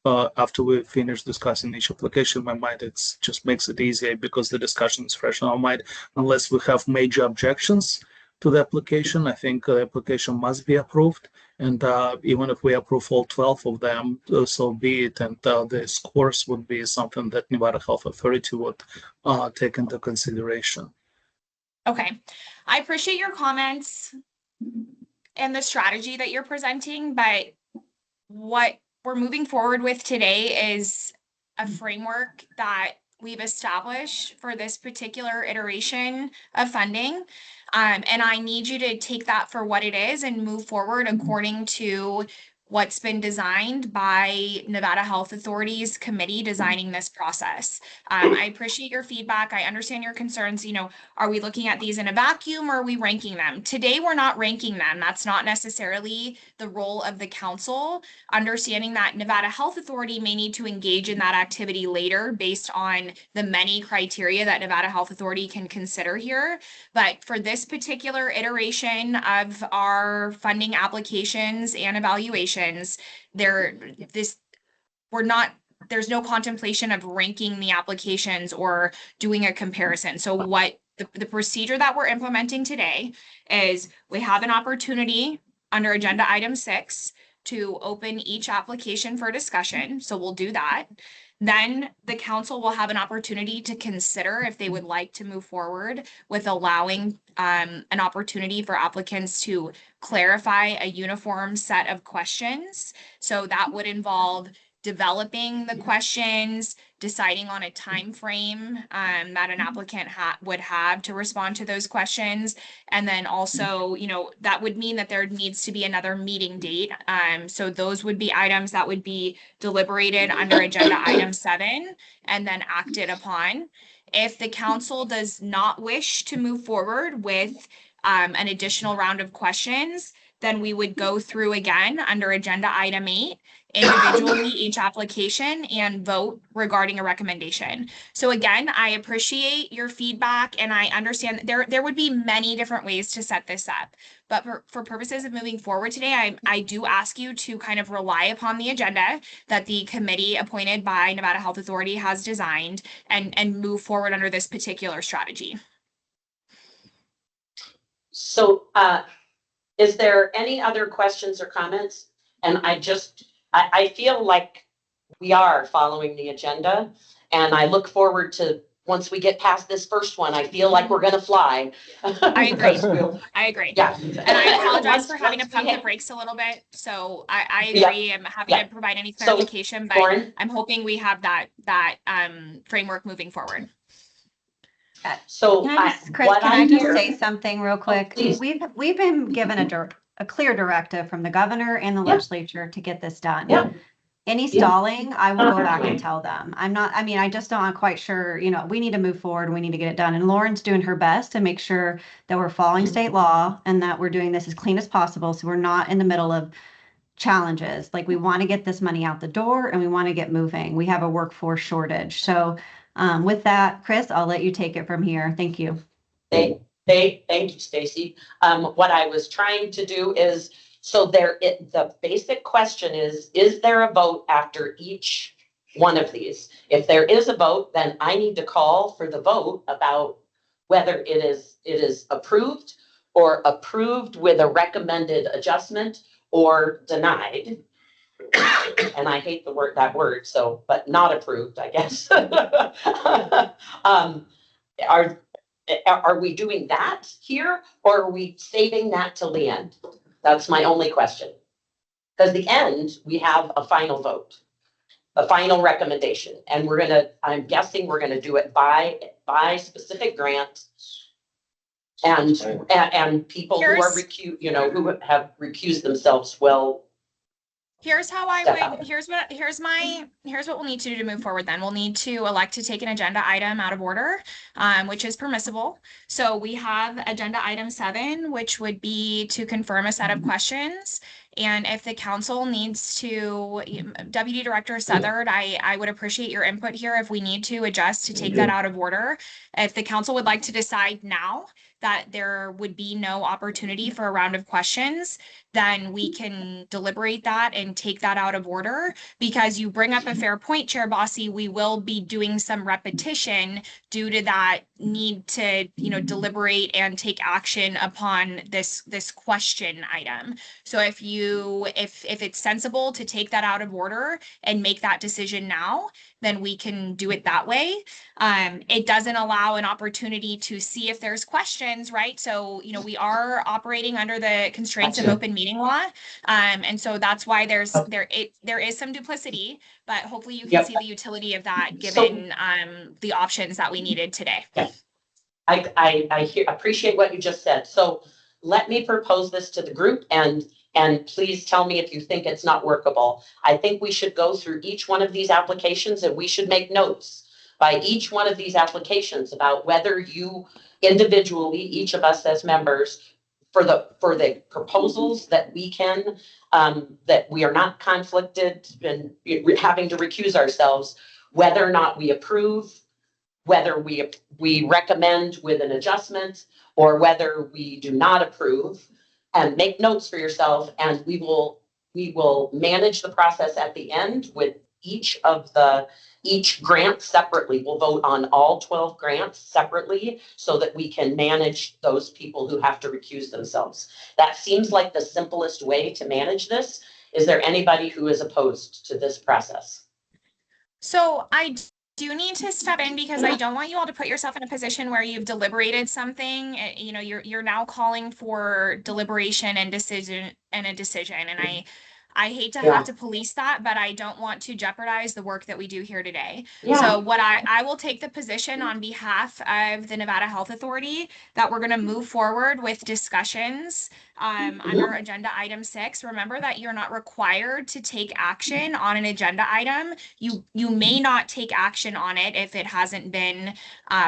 after we finish discussing each application, in my mind, it just makes it easier because the discussion is fresh in our mind. Unless we have major objections to the application, I think the application must be approved. And even if we approve all 12 of them, so be it. And the scores would be something that Nevada Health Authority would take into consideration. Okay, I appreciate your comments and the strategy that you're presenting, but what we're moving forward with today is a framework that we've established for this particular iteration of funding. And I need you to take that for what it is and move forward according to what's been designed by Nevada Health Authority's committee designing this process. I appreciate your feedback. I understand your concerns. Are we looking at these in a vacuum or are we ranking them? Today, we're not ranking them. That's not necessarily the role of the council. Understanding that Nevada Health Authority may need to engage in that activity later based on the many criteria that Nevada Health Authority can consider here. But for this particular iteration of our funding applications and evaluations, there's no contemplation of ranking the applications or doing a comparison. So what the procedure that we're implementing today is we have an opportunity under agenda item 6 to open each application for discussion. So we'll do that. Then the council will have an opportunity to consider if they would like to move forward with allowing an opportunity for applicants to clarify a uniform set of questions. So that would involve developing the questions, deciding on a time frame that an applicant would have to respond to those questions. And then also, that would mean that there needs to be another meeting date. So those would be items that would be deliberated under agenda item 7 and then acted upon. If the council does not wish to move forward with an additional round of questions, then we would go through again under agenda item 8, individually each application, and vote regarding a recommendation. So again, I appreciate your feedback, and I understand there would be many different ways to set this up. But for purposes of moving forward today, I do ask you to kind of rely upon the agenda that the committee appointed by Nevada Health Authority has designed and move forward under this particular strategy. So, is there any other questions or comments? And I feel like we are following the agenda, and I look forward to, once we get past this first one, I feel like we're gonna fly. I agree. I agree. Yeah. And I apologize for having to Once pump we the have- brakes a little bit. So I Yeah. agree. I'm happy to provide any So, clarification, but Lauren? I'm hoping we have that framework moving forward. So Can I just, Chris, what can I just hear- say something real quick? please. We've been given a clear directive from the governor and the Yeah. legislature to get this done. Yeah. Any Yeah. stalling, I will go back and tell them. I just don't, I'm quite sure, we need to move forward. We need to get it done. And Lauren's doing her best to make sure that we're following state law and that we're doing this as clean as possible. So we're not in the middle of challenges. Like, we want to get this money out the door and we want to get moving. We have a workforce shortage. So with that, Chris, I'll let you take it from here. Thank you. Thank you, Stacy. What I was trying to do is, the basic question is there a vote after each one of these? If there is a vote, then I need to call for the vote about whether it is approved or approved with a recommended adjustment or denied. And I hate that word, so, but not approved, I guess. Are we doing that here, or are we saving that till the end? That's my only question. Because the end, we have a final vote, a final recommendation, and I'm guessing we're gonna do it by specific grant. And people who are who have recused themselves will. Here's how here's what we'll need to do to move forward then. We'll need to elect to take an agenda item out of order, which is permissible. So we have agenda item 7, which would be to confirm a set of questions. And if the council needs to, Deputy Director Southard, I would appreciate your input here if we need to adjust to take that out of order. If the council would like to decide now that there would be no opportunity for a round of questions, then we can deliberate that and take that out of order. Because you bring up a fair point, Chair Bossy, we will be doing some repetition due to that need to, deliberate and take action upon this question item. So if it's sensible to take that out of order and make that decision now, then we can do it that way. It doesn't allow an opportunity to see if there's questions, right? So, we are operating under the constraints of open meeting law. And so that's why there is some duplicity, but hopefully you can see the utility of that given the options that we needed today. I appreciate what you just said. So let me propose this to the group, and please tell me if you think it's not workable. I think we should go through each one of these applications, and we should make notes by each one of these applications about whether you individually, each of us as members, for the proposals that we can, that we are not conflicted and having to recuse ourselves, whether or not we approve, whether we recommend with an adjustment, or whether we do not approve, and make notes for yourself. And we will manage the process at the end with each grant separately. We'll vote on all 12 grants separately so that we can manage those people who have to recuse themselves. That seems like the simplest way to manage this. Is there anybody who is opposed to this process? So I do need to step in because I don't want you all to put yourself in a position where you've deliberated something. You're now calling for deliberation and decision. And I hate to Yeah. have to police that, but I don't want to jeopardize the work that we do here today. Yeah. So what I will take the position on behalf of the Nevada Health Authority that we're going to move forward with discussions under agenda item 6. Remember that you're not required to take action on an agenda item. You may not take action on it if it hasn't been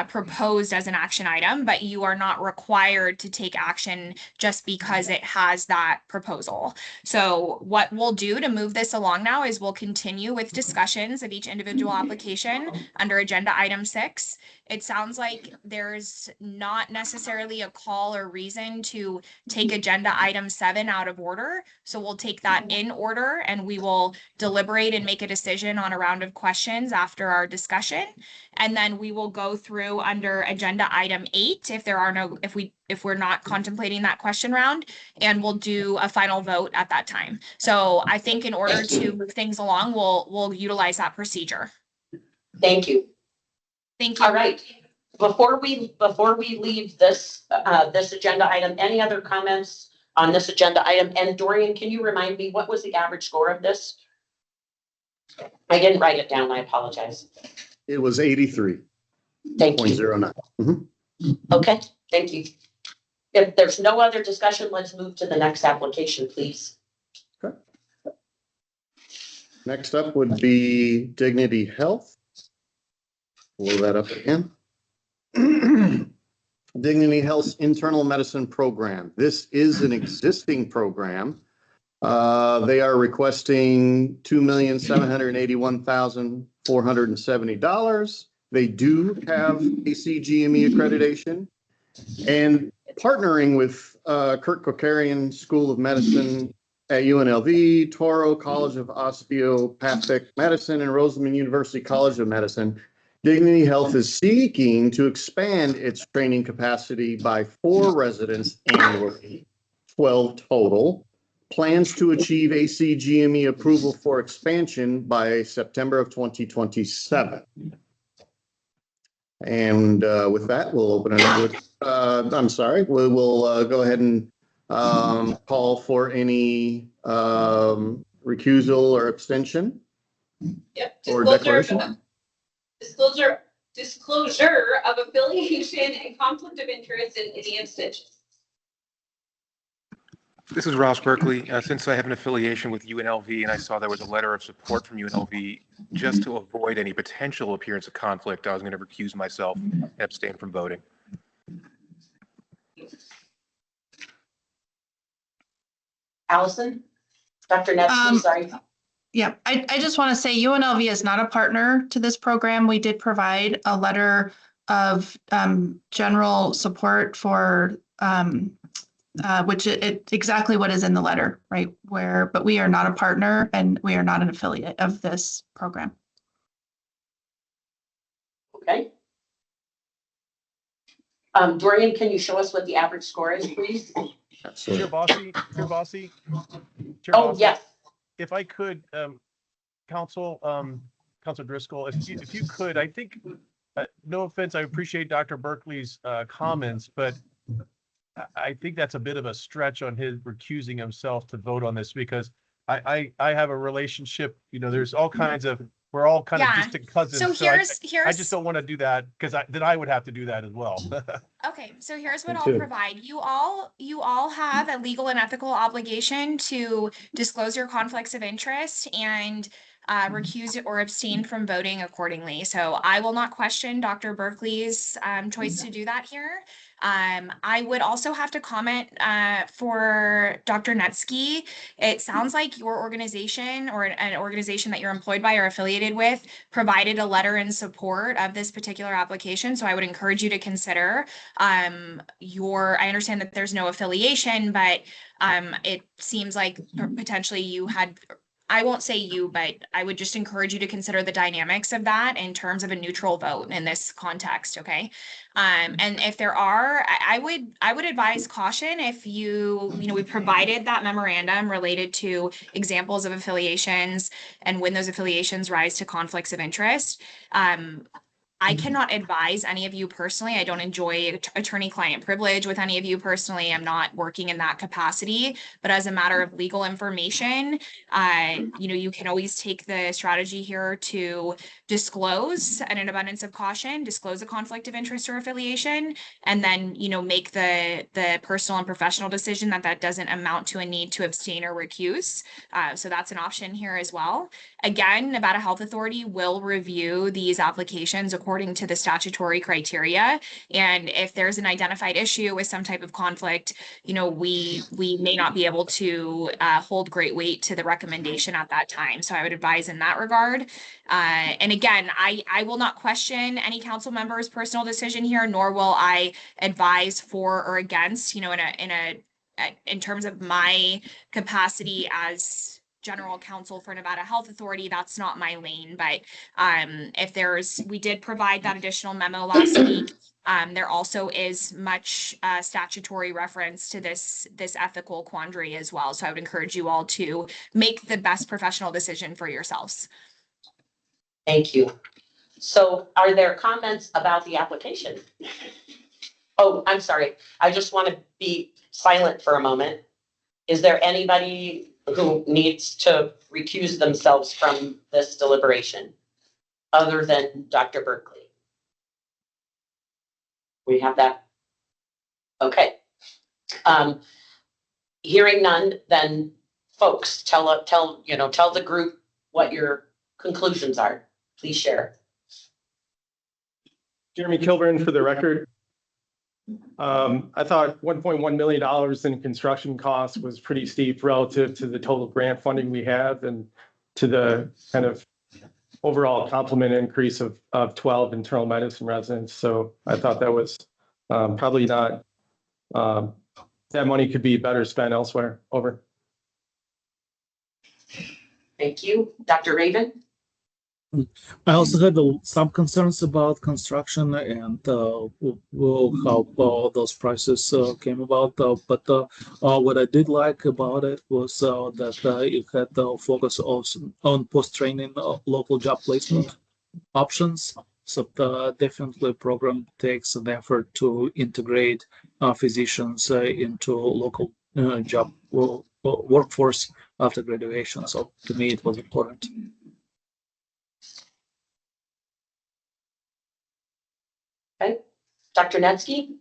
proposed as an action item, but you are not required to take action just because it has that proposal. So what we'll do to move this along now is we'll continue with discussions of each individual application under agenda item 6. It sounds like there's not necessarily a call or reason to take agenda item 7 out of order. So we'll take that in order and we will deliberate and make a decision on a round of questions after our discussion. And then we will go through under agenda item 8 if we're not contemplating that question round, and we'll do a final vote at that time. So I think in order to move things along, we'll utilize that procedure. Thank you. Thank you. All right. Before we leave this this agenda item, any other comments on this agenda item? And Dorian, can you remind me what was the average score of this? I didn't write it down. I apologize. It was 83.09. Thank you. Okay, thank you. If there's no other discussion, let's move to the next application, please. Okay. Next up would be Dignity Health. Pull that up again. Dignity Health's internal medicine program. This is an existing program. They are requesting $2,781,470. They do have AC GME accreditation, and partnering with Kurt Kokarian School of Medicine at UNLV, Toro College of Osteopathic Medicine, and Roseman University College of Medicine, Dignity Health is seeking to expand its training capacity by 4 residents annually, 12 total. Plans to achieve AC GME approval for expansion by September of 2027. And with that, we'll open it up with, we'll go ahead and call for any recusal or abstention. Yep. Or declaration. Disclosure of affiliation and conflict of interest in any abstentions. This is Ross Berkeley. Since I have an affiliation with UNLV and I saw there was a letter of support from UNLV, just to avoid any potential appearance of conflict, I was going to recuse myself and abstain from voting. Allison? Dr. Nevsky, sorry. Yeah, I just want to say UNLV is not a partner to this program. We did provide a letter of general support for which it exactly what is in the letter, right? But we are not a partner and we are not an affiliate of this program. Okay. Dorian, can you show us what the average score is, please? Chair Bossy. Oh, yes. If I could, Council Driscoll, if you could, I think, no offense, I appreciate Dr. Berkeley's comments, but I think that's a bit of a stretch on his recusing himself to vote on this, because I have a relationship, there's all kinds of, we're all kind of distant cousins. So I just don't want to do that, because then I would have to do that as well. Okay, so here's what I'll provide. You all have a legal and ethical obligation to disclose your conflicts of interest and recuse or abstain from voting accordingly. So I will not question Dr. Berkeley's choice to do that here. I would also have to comment for Dr. Nevsky. It sounds like your organization or an organization that you're employed by or affiliated with provided a letter in support of this particular application. So I would encourage you to consider I understand that there's no affiliation, but it seems like potentially you had, I won't say you, but I would just encourage you to consider the dynamics of that in terms of a neutral vote in this context, okay? And if there are, I would advise caution if we provided that memorandum related to examples of affiliations and when those affiliations rise to conflicts of interest. I cannot advise any of you personally. I don't enjoy attorney-client privilege with any of you personally. I'm not working in that capacity. But as a matter of legal information, you can always take the strategy here to disclose at an abundance of caution, disclose a conflict of interest or affiliation, and then, make the personal and professional decision that doesn't amount to a need to abstain or recuse. So that's an option here as well. Again, Nevada Health Authority will review these applications according to the statutory criteria. And if there's an identified issue with some type of conflict, we may not be able to hold great weight to the recommendation at that time. So I would advise in that regard. And again, I will not question any council member's personal decision here, nor will I advise for or against, in terms of my capacity as general counsel for Nevada Health Authority. That's not my lane, but we did provide that additional memo last week. There also is much statutory reference to this ethical quandary as well. So I would encourage you all to make the best professional decision for yourselves. Thank you. So are there comments about the application? Oh, I'm sorry. I just want to be silent for a moment. Is there anybody who needs to recuse themselves from this deliberation other than Dr. Berkeley? We have that. Okay. Hearing none, then folks, tell the group what your conclusions are. Please share. Jeremy Kilburn for the record. I thought $1.1 million in construction costs was pretty steep relative to the total grant funding we have and to the kind of overall complement increase of 12 internal medicine residents. So I thought that was probably not, that money could be better spent elsewhere. Over. Thank you. Dr. Raven? I also had some concerns about construction and how those prices came about. But what I did like about it was that it had the focus also on post-training local job placement options. So definitely program takes an effort to integrate physicians into local job workforce after graduation. So to me, it was important. Okay. Dr. Netsky?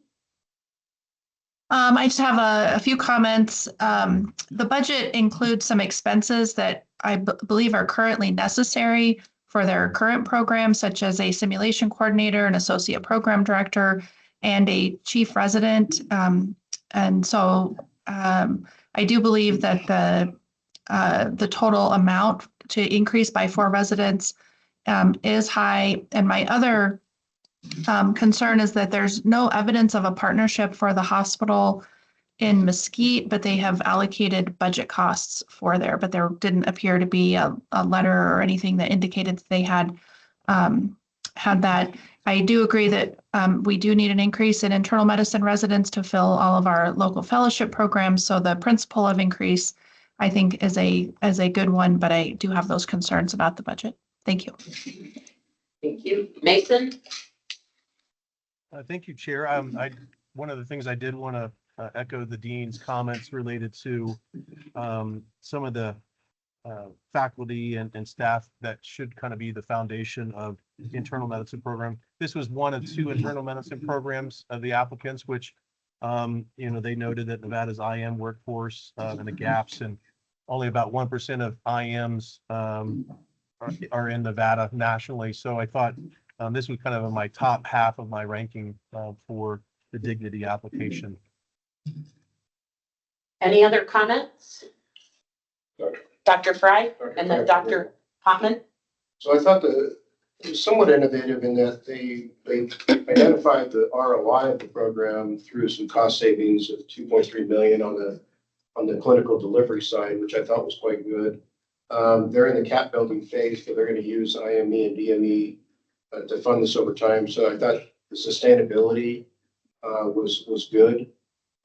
I just have a few comments. The budget includes some expenses that I believe are currently necessary for their current program, such as a simulation coordinator, an associate program director, and a chief resident. And so I do believe that the total amount to increase by 4 residents is high. And my other concern is that there's no evidence of a partnership for the hospital in Mesquite, but they have allocated budget costs for there. But there didn't appear to be a letter or anything that indicated that they had that. I do agree that we do need an increase in internal medicine residents to fill all of our local fellowship programs. So the principle of increase, I think, is a good one, but I do have those concerns about the budget. Thank you. Thank you. Mason? Thank you, Chair. One of the things I did want to echo the dean's comments related to some of the faculty and staff that should kind of be the foundation of the internal medicine program. This was one of 2 internal medicine programs of the applicants, which they noted that Nevada's IM workforce and the gaps, and only about 1% of IMs are in Nevada nationally. So I thought this was kind of in my top half of my ranking for the dignity application. Any other comments? Dr. Fry and then Dr. Hoffman? So I thought that it was somewhat innovative in that they identified the ROI of the program through some cost savings of 2.3 million on the clinical delivery side, which I thought was quite good. They're in the cap building phase, so they're going to use IME and DME to fund this over time. So I thought the sustainability was good.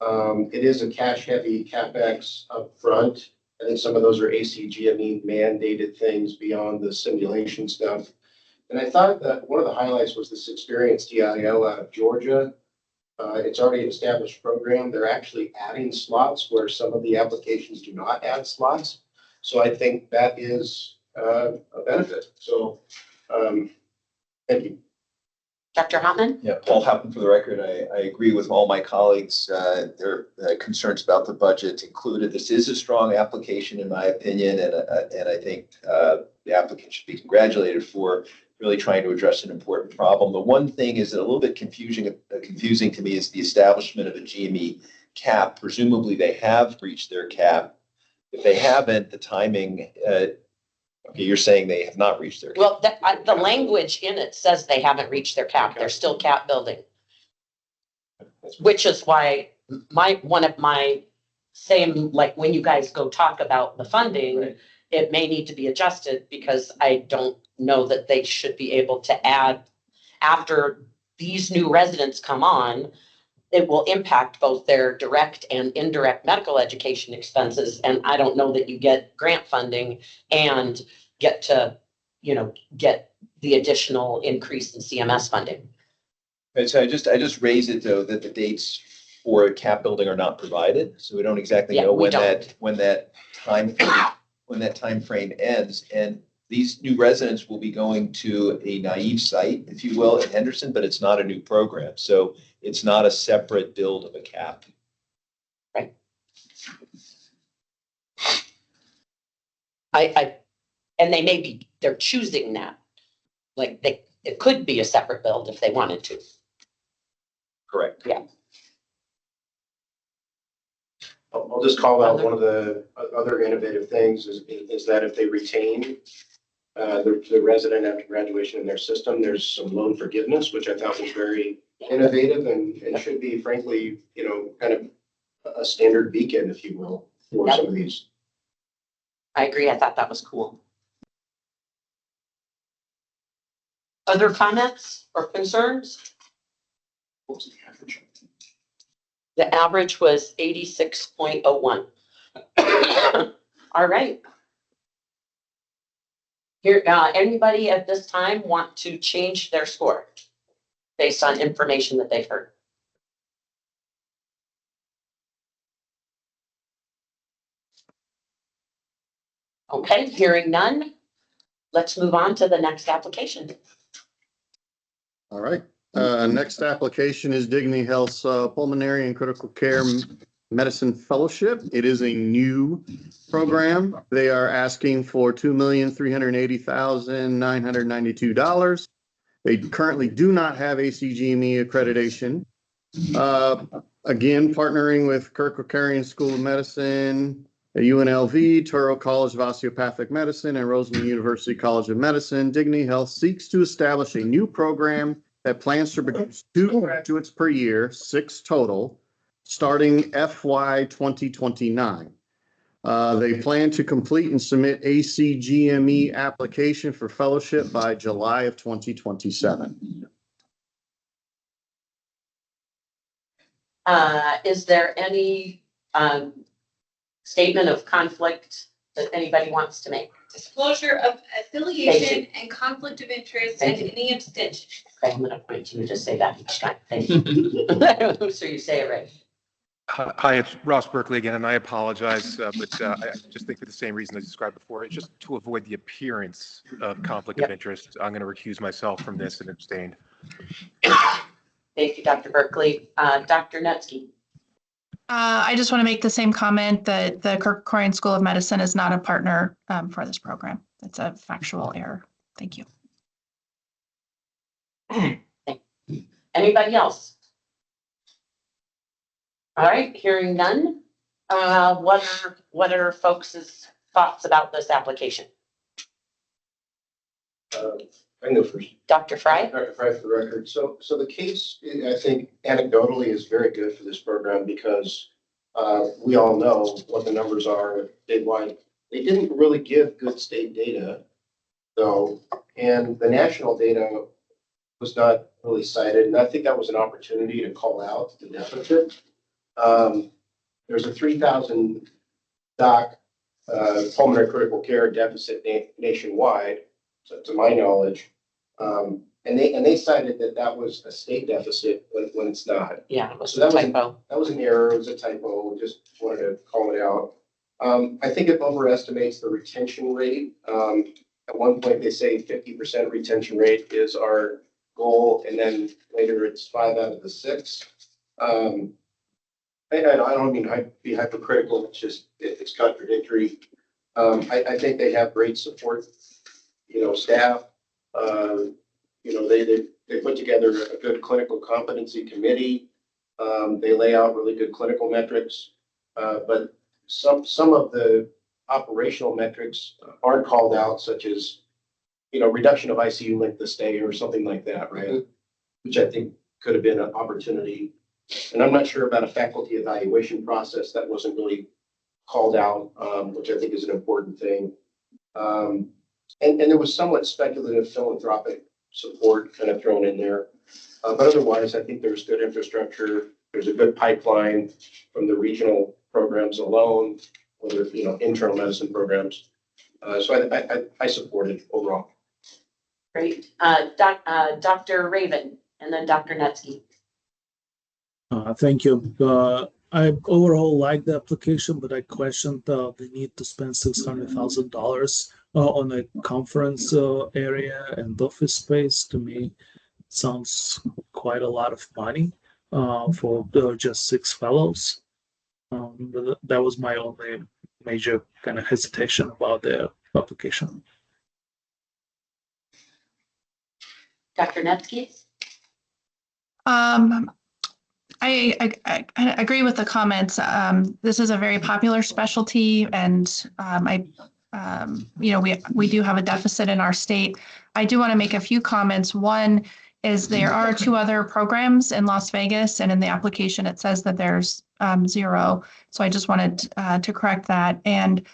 It is a cash heavy CapEx up front. I think some of those are GME mandated things beyond the simulation stuff. And I thought that one of the highlights was this experienced DIO out of Georgia. It's already an established program. They're actually adding slots where some of the applications do not add slots. So I think that is a benefit. So thank you. Dr. Hotman? Yeah, Paul Houghton for the record. I agree with all my colleagues. Their concerns about the budget included. This is a strong application, in my opinion, and I think the applicant should be congratulated for really trying to address an important problem. The one thing is that a little bit confusing to me is the establishment of a GME cap. Presumably, they have reached their cap. If they haven't, the timing. Okay, you're saying they have not reached their cap. Well, the language in it says they haven't reached their cap. They're still cap building. Which is why one of my same, like when you guys go talk about the funding, Right. It may need to be adjusted because I don't know that they should be able to add after these new residents come on. It will impact both their direct and indirect medical education expenses. And I don't know that you get grant funding and get to, get the additional increase in CMS funding. Right, so I just raise it though, that the dates for cap building are not provided. So we don't exactly Yeah, know we when that time frame ends. And these new residents will be going to a naive site, if you will, in Henderson, but it's not a new program. So it's not a separate build of a cap. Right. And they're choosing that. Like it could be a separate build if they wanted to. Correct. Yeah. I'll just call out one of the other innovative things is that if they retain the resident after graduation in their system, there's some loan forgiveness, which I thought was very innovative and should be frankly, kind of a standard beacon, if you will, for some of these. I agree. I thought that was cool. Other comments or concerns? What was the average? The average was 86.01. All right. Here, anybody at this time want to change their score based on information that they've heard? Okay, hearing none. Let's move on to the next application. All right. Next application is Dignity Health's Pulmonary and Critical Care Medicine Fellowship. It is a new program. They are asking for $2,380,992. They currently do not have ACGME accreditation. Again, partnering with Kirk Ricarian School of Medicine, UNLV, Touro College of Osteopathic Medicine, and Roseman University College of Medicine, Dignity Health seeks to establish a new program that plans to produce 2 graduates per year, 6 total, starting FY 2029. They plan to complete and submit ACGME application for fellowship by July of 2027. Is there any statement of conflict that anybody wants to make? Disclosure of affiliation and conflict of interest and any abstention. Okay, I'm going to point to you to say that each time. Thank you. So you say it right. Hi, it's Ross Berkeley again, and I apologize, but I just think for the same reason I described before, it's just to avoid the appearance of conflict of interest. I'm going to recuse myself from this and abstain. Thank you, Dr. Berkeley. Dr. Nutsky. I just want to make the same comment that the Kirk Ricarian School of Medicine is not a partner for this program. It's a factual error. Thank you. Anybody else? All right, hearing none. What are folks' thoughts about this application? I can go first. Dr. Fry? Dr. Fry for the record. So the case, I think anecdotally is very good for this program because we all know what the numbers are statewide. They didn't really give good state data though, and the national data was not really cited. And I think that was an opportunity to call out the deficit. There's a 3,000 doc pulmonary critical care deficit nationwide, so to my knowledge. And they cited that that was a state deficit when it's not. Yeah, it was So a that was, typo. that was an error, it was a typo, just wanted to call it out. I think it overestimates the retention rate. At one point, they say 50% retention rate is our goal, and then later it's 5 out of the 6. I don't mean to be hypercritical, it's just, it's contradictory. I think they have great support, staff. They put together a good clinical competency committee. They lay out really good clinical metrics, but some of the operational metrics aren't called out, such as, reduction of ICU length of stay or something like that, right? Which I think could have been an opportunity. And I'm not sure about a faculty evaluation process that wasn't really called out, which I think is an important thing. And there was somewhat speculative philanthropic support kind of thrown in there. But otherwise, I think there's good infrastructure. There's a good pipeline from the regional programs alone, whether it's, internal medicine programs. So I support it overall. Great. Dr. Raven and then Dr. Netsky. Thank you. I overall like the application, but I questioned the need to spend $600,000 on a conference area and office space. To me, sounds quite a lot of money for just 6 fellows. But that was my only major kind of hesitation about the application. Dr. Netsky? I agree with the comments. This is a very popular specialty, and we do have a deficit in our state. I do want to make a few comments. One is there are 2 other programs in Las Vegas, and in the application it says that there's 0. So I just wanted to correct that. And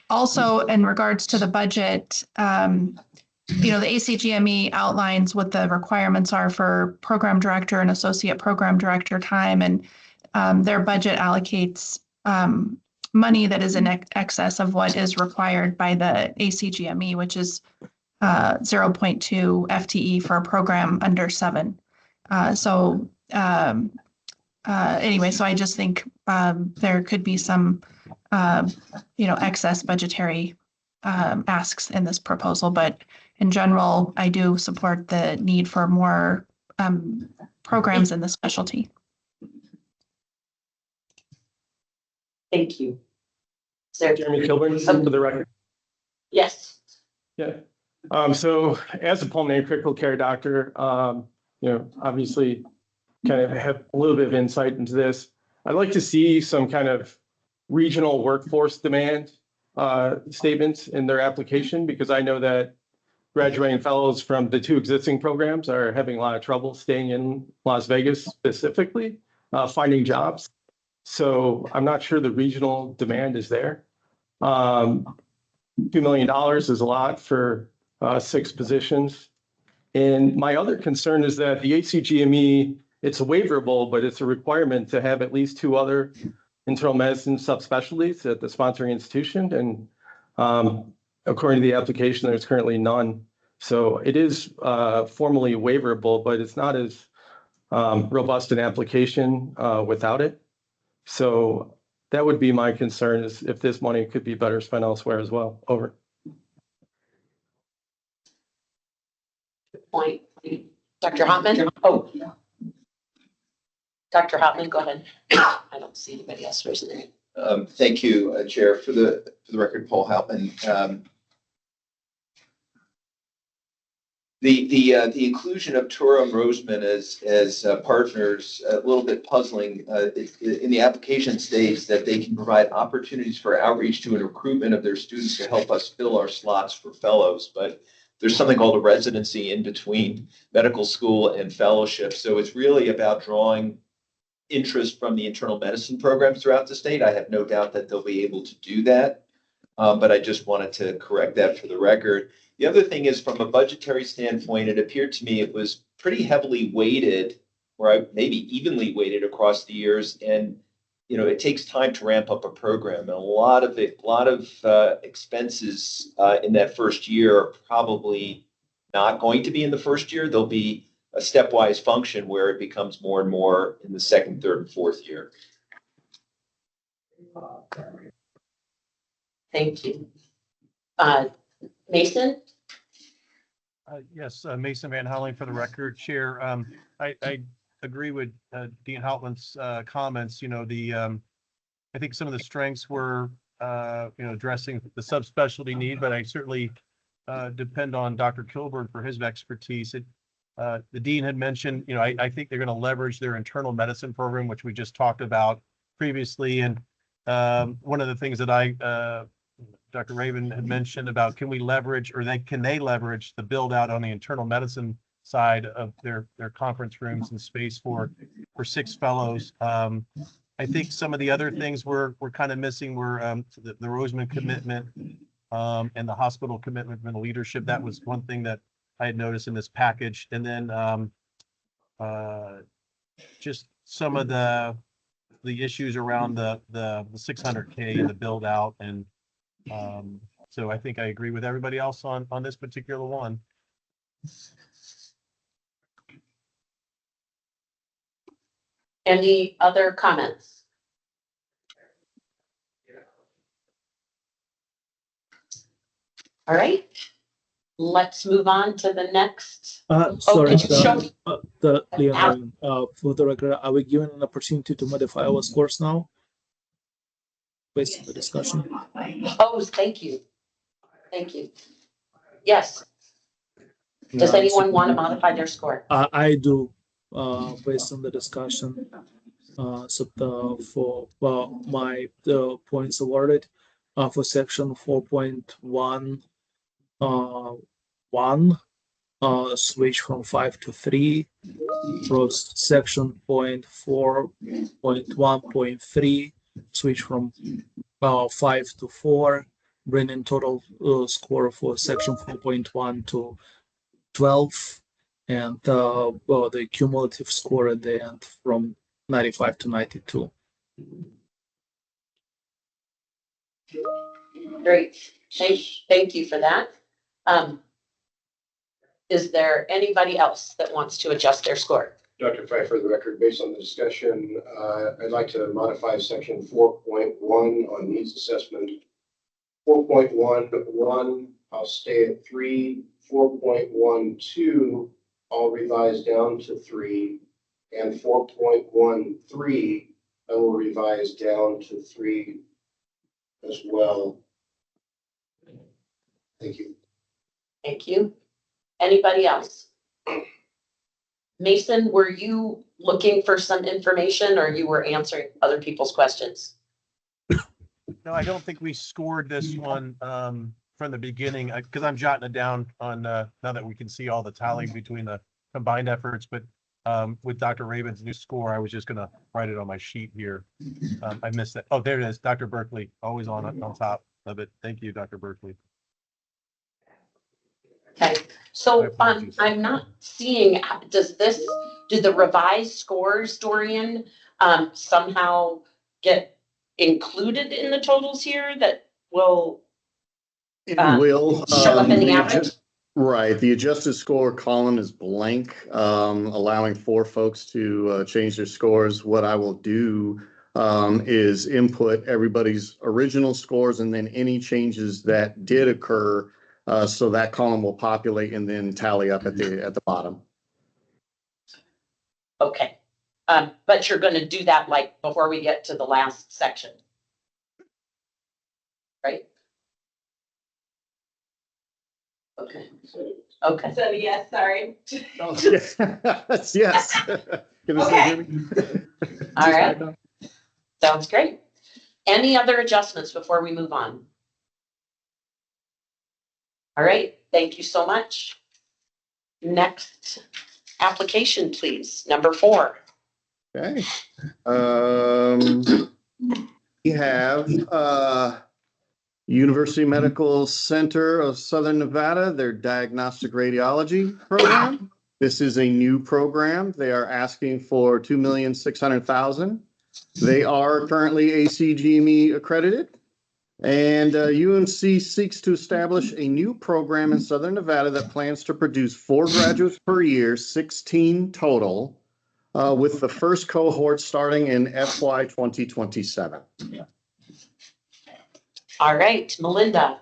also in regards to the budget, the ACGME outlines what the requirements are for program director and associate program director time, and their budget allocates money that is in excess of what is required by the ACGME, which is 0.2 FTE for a program under 7. Anyway, so I just think there could be some, excess budgetary asks in this proposal, but in general, I do support the need for more programs in the specialty. Thank you. Sir. Jeremy Kilburn, for the record. Yes. Yeah. So as a pulmonary critical care doctor, obviously kind of have a little bit of insight into this. I'd like to see some kind of regional workforce demand statements in their application, because I know that graduating fellows from the 2 existing programs are having a lot of trouble staying in Las Vegas specifically, finding jobs. So I'm not sure the regional demand is there. $2 million is a lot for 6 positions. And my other concern is that the ACGME, it's waiverable, but it's a requirement to have at least 2 other internal medicine subspecialties at the sponsoring institution. And according to the application, there's currently none. So it is formally waiverable, but it's not as robust an application without it. So that would be my concern, is if this money could be better spent elsewhere as well. Over. Good point. Dr. Hopman? Oh. Dr. Hopman, go ahead. I don't see anybody else raising their hand. Thank you, Chair. For the record, Paul Halpman. The inclusion of Turo and Roseman as partners, a little bit puzzling. In the application states that they can provide opportunities for outreach to and recruitment of their students to help us fill our slots for fellows. But there's something called a residency in between medical school and fellowship. So it's really about drawing interest from the internal medicine programs throughout the state. I have no doubt that they'll be able to do that. But I just wanted to correct that for the record. The other thing is, from a budgetary standpoint, it appeared to me it was pretty heavily weighted, or maybe evenly weighted across the years. And, it takes time to ramp up a program. And a lot of expenses in that first year are probably not going to be in the first year. There'll be a stepwise function where it becomes more and more in the second, third, and fourth year. Thank you. Mason? Yes, Mason Van Houweling for the record, Chair. I agree with Dean Houtman's comments. You know, I think some of the strengths were, addressing the subspecialty need, but I certainly depend on Dr. Kilburn for his expertise. The Dean had mentioned, I think they're going to leverage their internal medicine program, which we just talked about previously. And one of the things that Dr. Raven had mentioned about can we leverage, or can they leverage the build out on the internal medicine side of their conference rooms and space for 6 fellows. I think some of the other things we're kind of missing were the Roseman commitment and the hospital commitment and the leadership. That was one thing that I had noticed in this package. And then just some of the issues around the 600K and the build out. And so I think I agree with everybody else on this particular one. Any other comments? All right, let's move on to the next. Sorry, could you show me? Leon, for the record, are we given an opportunity to modify our scores now? Based on the discussion. Oh, thank you. Thank you. Yes. Does anyone want to modify their score? I do, based on the discussion. For my points awarded for section 4.1, switch from 5 to 3. For section 4.1.3, switch from 5 to 4, bringing total score for section 4.1 to 12, and the cumulative score at the end from 95 to 92. Great. Thank you for that. Is there anybody else that wants to adjust their score? Dr. Frey, for the record, based on the discussion, I'd like to modify section 4.1 on needs assessment. 4.11, I'll stay at 3. 4.12, I'll revise down to 3. And 4.13, I will revise down to 3 as well. Thank you. Thank you. Anybody else? Mason, were you looking for some information or you were answering other people's questions? No, I don't think we scored this one from the beginning because I'm jotting it down on now that we can see all the tallying between the combined efforts. But with Dr. Raven's new score, I was just going to write it on my sheet here. I missed that. Oh, there it is. Dr. Berkeley, always on top of it. Thank you, Dr. Berkeley. Okay, so I'm not seeing, do the revised scores, Dorian, somehow get included in the totals here that will It will show up in the average? Right. The adjusted score column is blank, allowing 4 folks to change their scores. What I will do is input everybody's original scores and then any changes that did occur. So that column will populate and then tally up at the bottom. Okay, but you're going to do that like before we get to the last section, right? Okay. Okay. So yes, sorry. Oh, yes. Yes. Okay. All right. Sounds great. Any other adjustments before we move on? All right, thank you so much. Next application, please, number 4. Okay. We have University Medical Center of Southern Nevada, their diagnostic radiology program. This is a new program. They are asking for $2,600,000. They are currently ACGME accredited. And UMC seeks to establish a new program in Southern Nevada that plans to produce 4 graduates per year, 16 total, with the first cohort starting in FY 2027. All right, Melinda.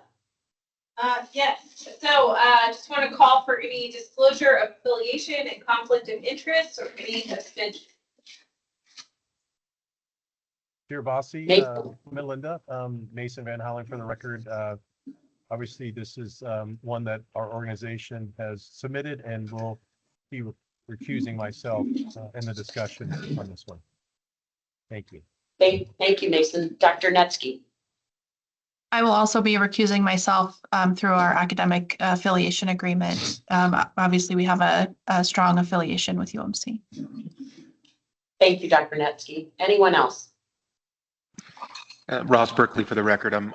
Yes, so just want to call for any disclosure of affiliation and conflict of interest or any abstention. Dear Bossy, Mason. Melinda, Mason Van Halen for the record. Obviously, this is one that our organization has submitted and will be recusing myself in the discussion on this one. Thank you. Thank you, Mason. Dr. Netsky. I will also be recusing myself through our academic affiliation agreement. Obviously, we have a strong affiliation with UMC. Thank you, Dr. Netsky. Anyone else? Ross Berkeley for the record. I'm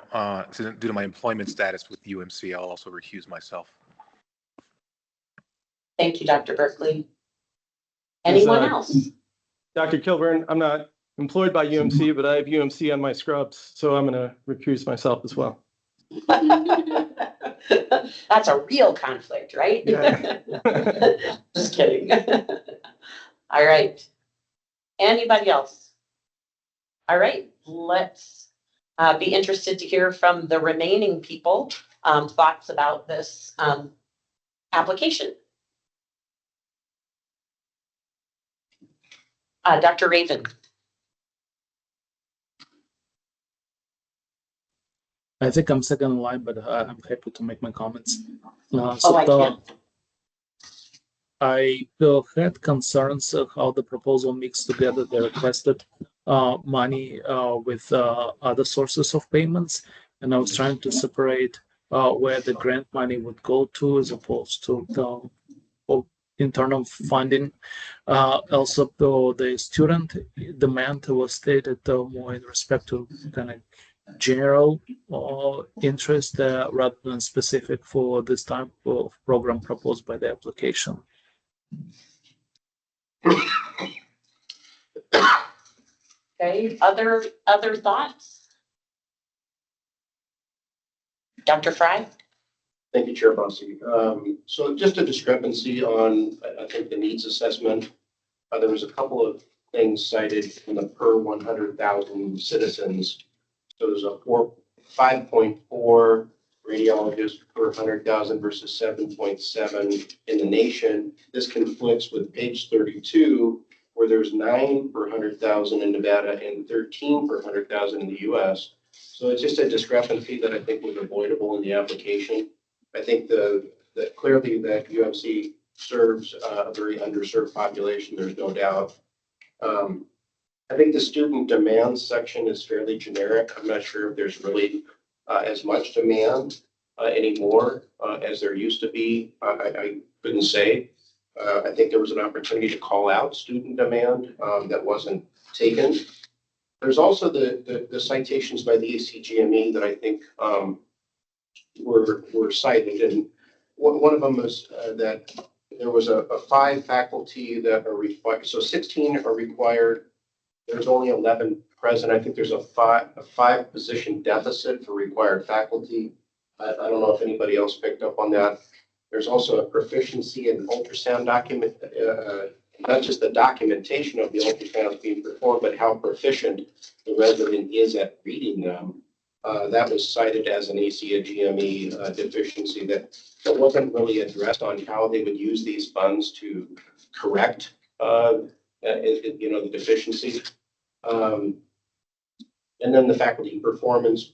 due to my employment status with UMC, I'll also recuse myself. Thank you, Dr. Berkeley. Anyone else? Dr. Kilburn, I'm not employed by UMC, but I have UMC on my scrubs, so I'm going to recuse myself as well. That's a real conflict, right? Yeah. Just kidding. All right. Anybody else? All right, let's be interested to hear from the remaining people, thoughts about this application. Dr. Raven. I think I'm second in line, but I'm happy to make my comments. I had concerns of how the proposal mixed together the requested money with other sources of payments, and I was trying to separate where the grant money would go to as opposed to the internal funding. Also, though the student demand was stated more in respect to kind of general interest rather than specific for this type of program proposed by the application. Okay, other thoughts? Dr. Fry? Thank you, Chair Bossy. So just a discrepancy on, I think, the needs assessment. There was a couple of things cited in the per 100,000 citizens. So there's a 5.4 radiologists per 100,000 versus 7.7 in the nation. This conflicts with page 32, where there's 9 per 100,000 in Nevada and 13 per 100,000 in the US. So it's just a discrepancy that I think was avoidable in the application. I think that clearly that UMC serves a very underserved population, there's no doubt. I think the student demand section is fairly generic. I'm not sure if there's really as much demand anymore as there used to be. I couldn't say. I think there was an opportunity to call out student demand that wasn't taken. There's also the citations by the GME that I think were cited, and one of them was that there was a 5 faculty that are required. So 16 are required. There's only 11 present. I think there's a 5 position deficit for required faculty. I don't know if anybody else picked up on that. There's also a proficiency in ultrasound document, not just the documentation of the ultrasounds being performed, but how proficient the resident is at reading them. That was cited as an ACA GME deficiency that wasn't really addressed on how they would use these funds to correct the deficiency. And then the faculty performance,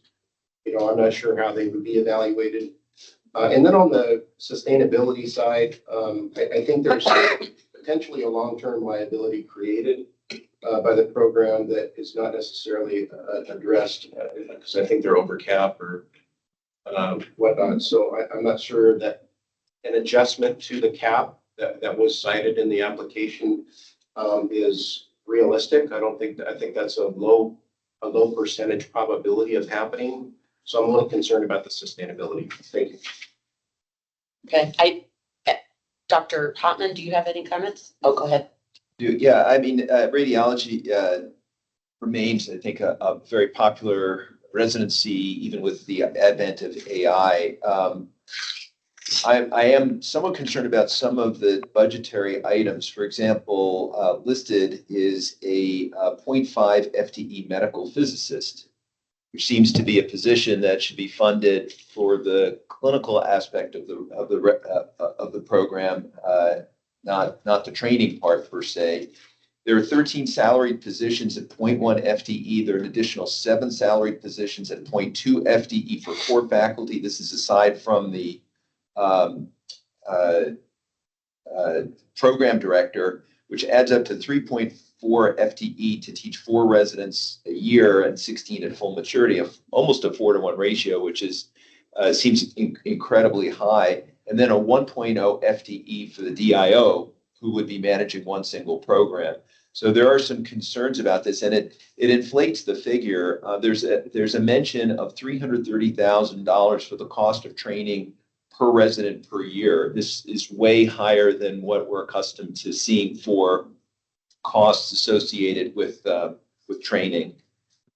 I'm not sure how they would be evaluated. And then on the sustainability side, I think there's potentially a long-term liability created by the program that is not necessarily addressed because I think they're over cap or whatnot. So I'm not sure that an adjustment to the cap that was cited in the application is realistic. I think that's a low percentage probability of happening. So I'm a little concerned about the sustainability. Thank you. Okay, Dr. Hotman, do you have any comments? Oh, go ahead. Yeah, I mean, radiology remains, I think, a very popular residency, even with the advent of AI. I am somewhat concerned about some of the budgetary items. For example, listed is a 0.5 FTE medical physicist, which seems to be a position that should be funded for the clinical aspect of the program, not the training part per se. There are 13 salaried positions at 0.1 FTE. There are an additional 7 salaried positions at 0.2 FTE for core faculty. This is aside from the program director, which adds up to 3.4 FTE to teach 4 residents a year and 16 at full maturity, of almost a 4-to-1 ratio, which is seems incredibly high. And then a 1.0 FTE for the DIO, who would be managing one single program. So there are some concerns about this, and it inflates the figure. There's a mention of $330,000 for the cost of training per resident per year. This is way higher than what we're accustomed to seeing for costs associated with training.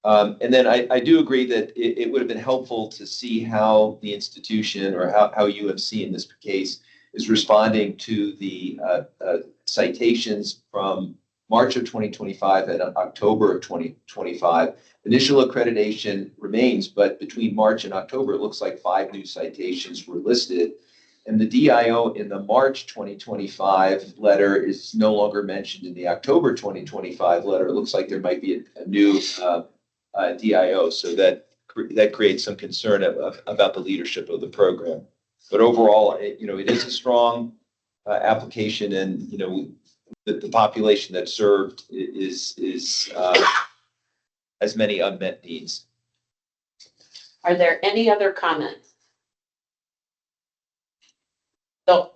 And then I do agree that it would have been helpful to see how the institution, or how UMC in this case, is responding to the citations from March of 2025 and October of 2025. Initial accreditation remains, but between March and October, it looks like 5 new citations were listed. And the DIO in the March 2025 letter is no longer mentioned in the October 2025 letter. It looks like there might be a new DIO, so that creates some concern about the leadership of the program. But overall, it is a strong application, and the population that's served is has many unmet needs. Are there any other comments? So,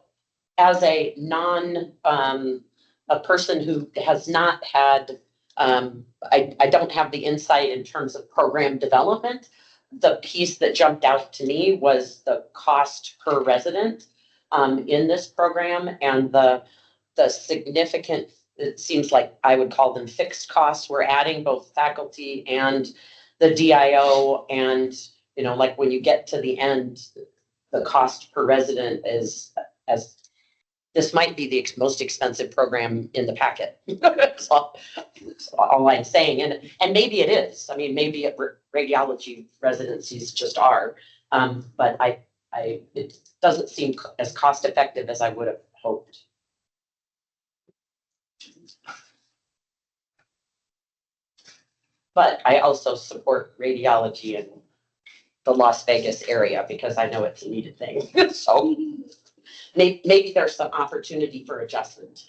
as a person who has not had, I don't have the insight in terms of program development. The piece that jumped out to me was the cost per resident in this program, and the significant, it seems like I would call them fixed costs. We're adding both faculty and the DIO, and like when you get to the end, the cost per resident is, as this might be the most expensive program in the packet. That's all I'm saying, and maybe it is. I mean, maybe radiology residencies just are, but it doesn't seem as cost effective as I would have hoped. But I also support radiology in the Las Vegas area because I know it's a needed thing. So maybe there's some opportunity for adjustment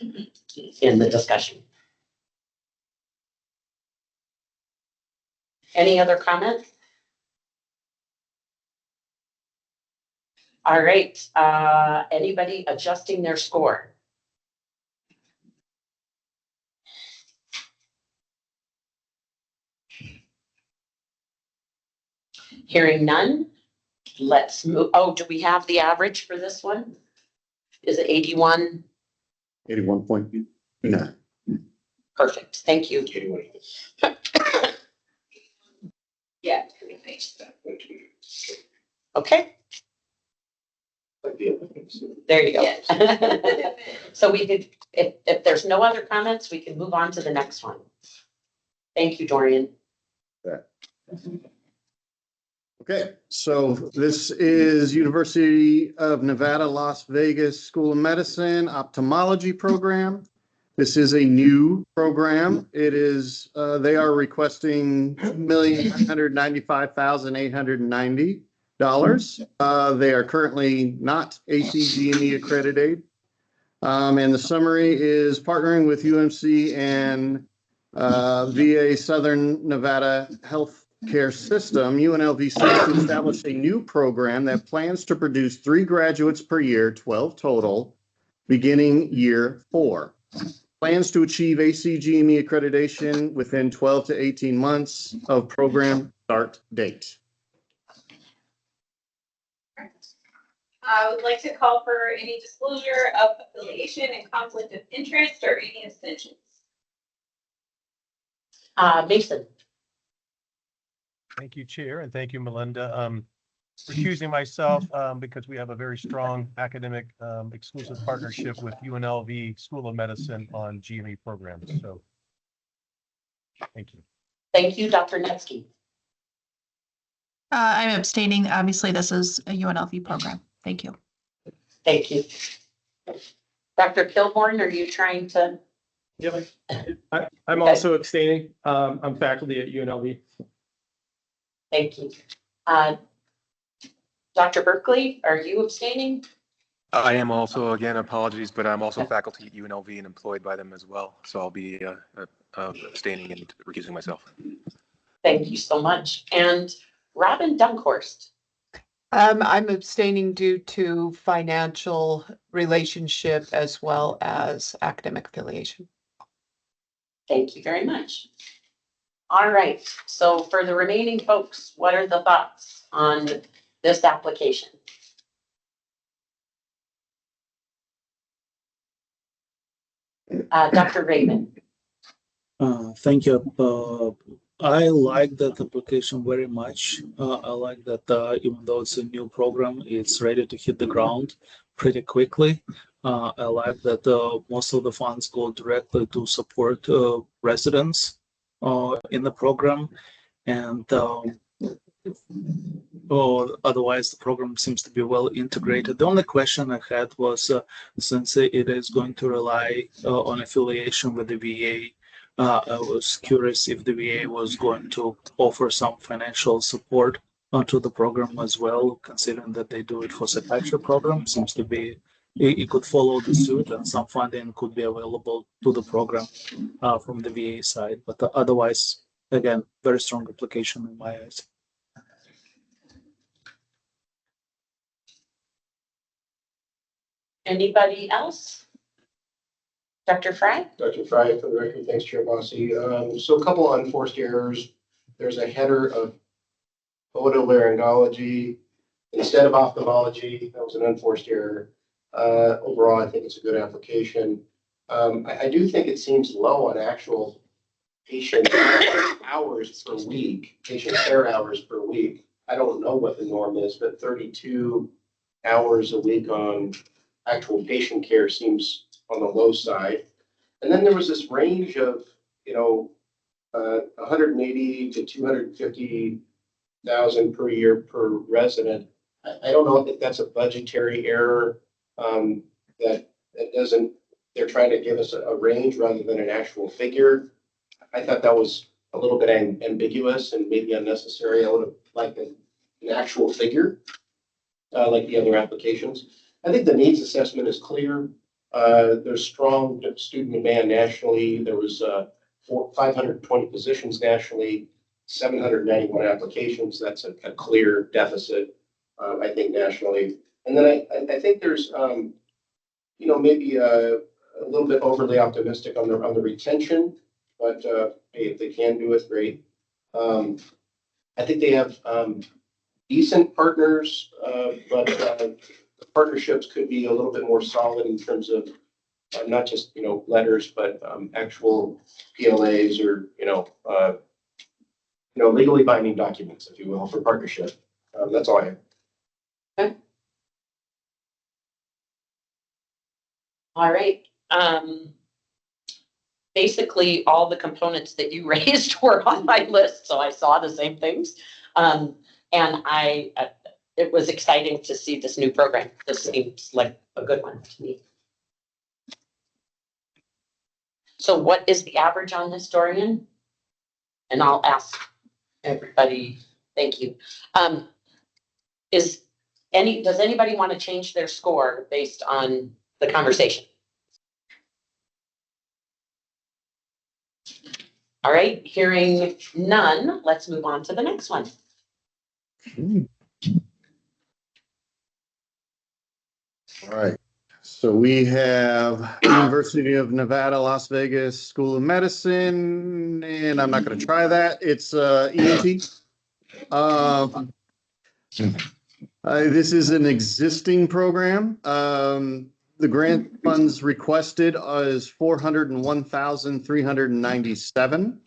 in the discussion. Any other comments? All right. Anybody adjusting their score? Hearing none, let's move. Oh, do we have the average for this one? Is it 81? 81.9. Perfect. Thank you. Yeah. Okay. There you go. So we could, if there's no other comments, we can move on to the next one. Thank you, Dorian. Okay, so this is University of Nevada, Las Vegas School of Medicine Ophthalmology Program. This is a new program. It is, they are requesting $1,995,890. They are currently not ACGME accredited. And the summary is partnering with UMC and VA Southern Nevada Health Care System, UNLV seeks to establish a new program that plans to produce 3 graduates per year, 12 total, beginning year 4. Plans to achieve ACGME accreditation within 12 to 18 months of program start date. I would like to call for any disclosure of affiliation and conflict of interest or any abstentions. Mason. Thank you, Chair, and thank you, Melinda. Recusing myself because we have a very strong academic exclusive partnership with UNLV School of Medicine on GME programs. So thank you. Thank you, Dr. Netsky. I'm abstaining. Obviously, this is a UNLV program. Thank you. Thank you. Dr. Kilborn, are you trying to? Yep. I'm also abstaining. I'm faculty at UNLV. Thank you. Dr. Berkeley, are you abstaining? I am also, again, apologies, but I'm also faculty at UNLV and employed by them as well. So I'll be abstaining and recusing myself. Thank you so much. And Robin Dunkhorst. I'm abstaining due to financial relationship as well as academic affiliation. Thank you very much. All right, so for the remaining folks, what are the thoughts on this application? Dr. Raven. Thank you. I like that application very much. I like that even though it's a new program, it's ready to hit the ground pretty quickly. I like that most of the funds go directly to support residents in the program, and otherwise the program seems to be well integrated. The only question I had was since it is going to rely on affiliation with the VA, I was curious if the VA was going to offer some financial support onto the program as well, considering that they do it for psychiatry program. Seems to be it could follow the suit, and some funding could be available to the program from the VA side. But otherwise, again, very strong application in my eyes. Anybody else? Dr. Fry? Dr. Fry, for the record, thanks, Chair Bossy. So a couple unforced errors. There's a header of otolaryngology instead of ophthalmology. That was an unforced error. Overall, I think it's a good application. I do think it seems low on actual patient hours per week, patient care hours per week. I don't know what the norm is, but 32 hours a week on actual patient care seems on the low side. And then there was this range of, 180 to 250,000 per year per resident. I don't know if that's a budgetary error that doesn't, they're trying to give us a range rather than an actual figure. I thought that was a little bit ambiguous and maybe unnecessary. I would have liked an actual figure like the other applications. I think the needs assessment is clear. There's strong student demand nationally. There was 520 positions nationally, 791 applications. That's a clear deficit, I think, nationally. And then I think there's, maybe a little bit overly optimistic on the retention, but hey, if they can do it, great. I think they have decent partners, but the partnerships could be a little bit more solid in terms of not just letters, but actual PLAs or legally binding documents, if you will, for partnership. That's all I have. Okay. All right. Basically, all the components that you raised were on my list, so I saw the same things. And it was exciting to see this new program. This seems like a good one to me. So what is the average on this, Dorian? And I'll ask everybody, thank you. Does anybody want to change their score based on the conversation? All right, hearing none, let's move on to the next one. All right. So we have University of Nevada, Las Vegas School of Medicine, and I'm not going to try that. It's ENT. This is an existing program. The grant funds requested is $401,397.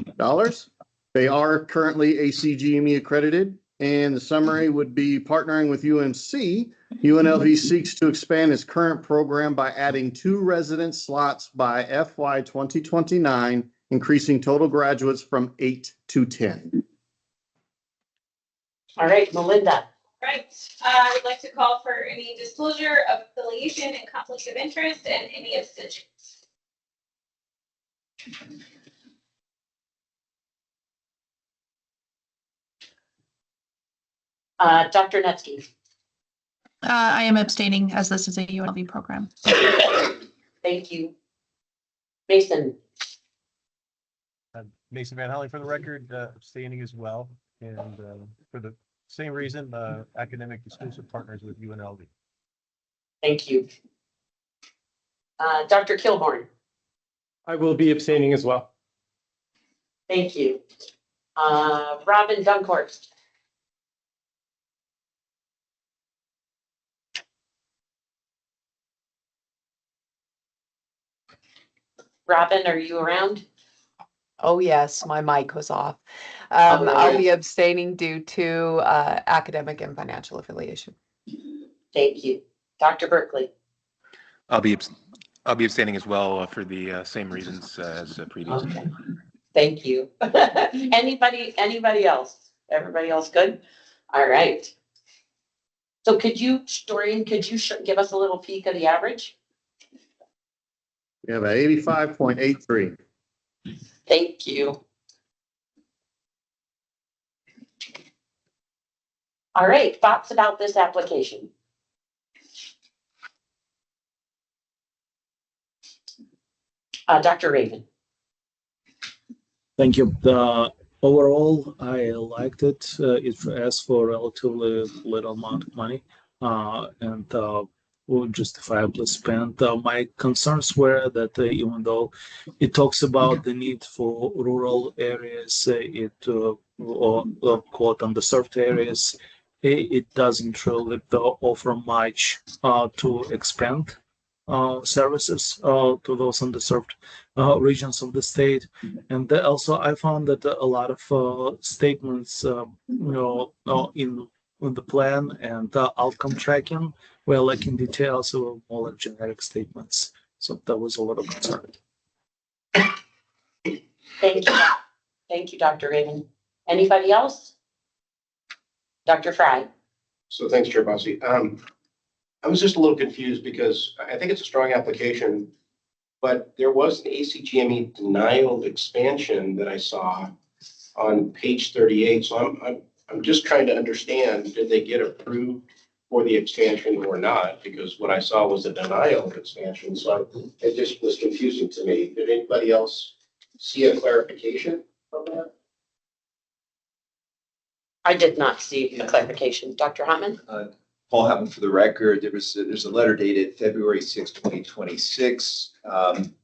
They are currently ACGME accredited, and the summary would be partnering with UMC. UNLV seeks to expand its current program by adding 2 resident slots by FY 2029, increasing total graduates from 8 to 10. All right, Melinda. Right, I would like to call for any disclosure of affiliation and conflict of interest and any abstentions. Dr. Netsky. I am abstaining as this is a UNLV program. Thank you. Mason. Mason Van Holly for the record, abstaining as well. And for the same reason, academic exclusive partners with UNLV. Thank you. Dr. Kilborn. I will be abstaining as well. Thank you. Robin Dunkhorst. Robin, are you around? Oh, yes, my mic was off. Oh, I'll be abstaining due to academic and financial affiliation. Thank you. Dr. Berkeley. I'll be abstaining as well for the same reasons as previous. Okay. Thank you. Anybody else? Everybody else good? All right. So Dorian, could you give us a little peek of the average? We have an 85.83. Thank you. All right, thoughts about this application? Dr. Raven. Thank you. Overall, I liked it. It asked for relatively little amount of money and will justifiably spent. My concerns were that even though it talks about the need for rural areas, or quote underserved areas, it doesn't really offer much to expand services to those underserved regions of the state. And also, I found that a lot of statements, in the plan and outcome tracking were lacking details or more like generic statements. So that was a little concern. Thank you. Thank you, Dr. Raven. Anybody else? Dr. Fry. So thanks, Chair Bossy. I was just a little confused because I think it's a strong application, but there was an ACGME denial of expansion that I saw on page 38. So I'm just trying to understand, did they get approved for the expansion or not? Because what I saw was a denial of expansion. So it just was confusing to me. Did anybody else see a clarification from that? I did not see a clarification. Dr. Hartman? Paul Hapman for the record. There's a letter dated February 6, 2026.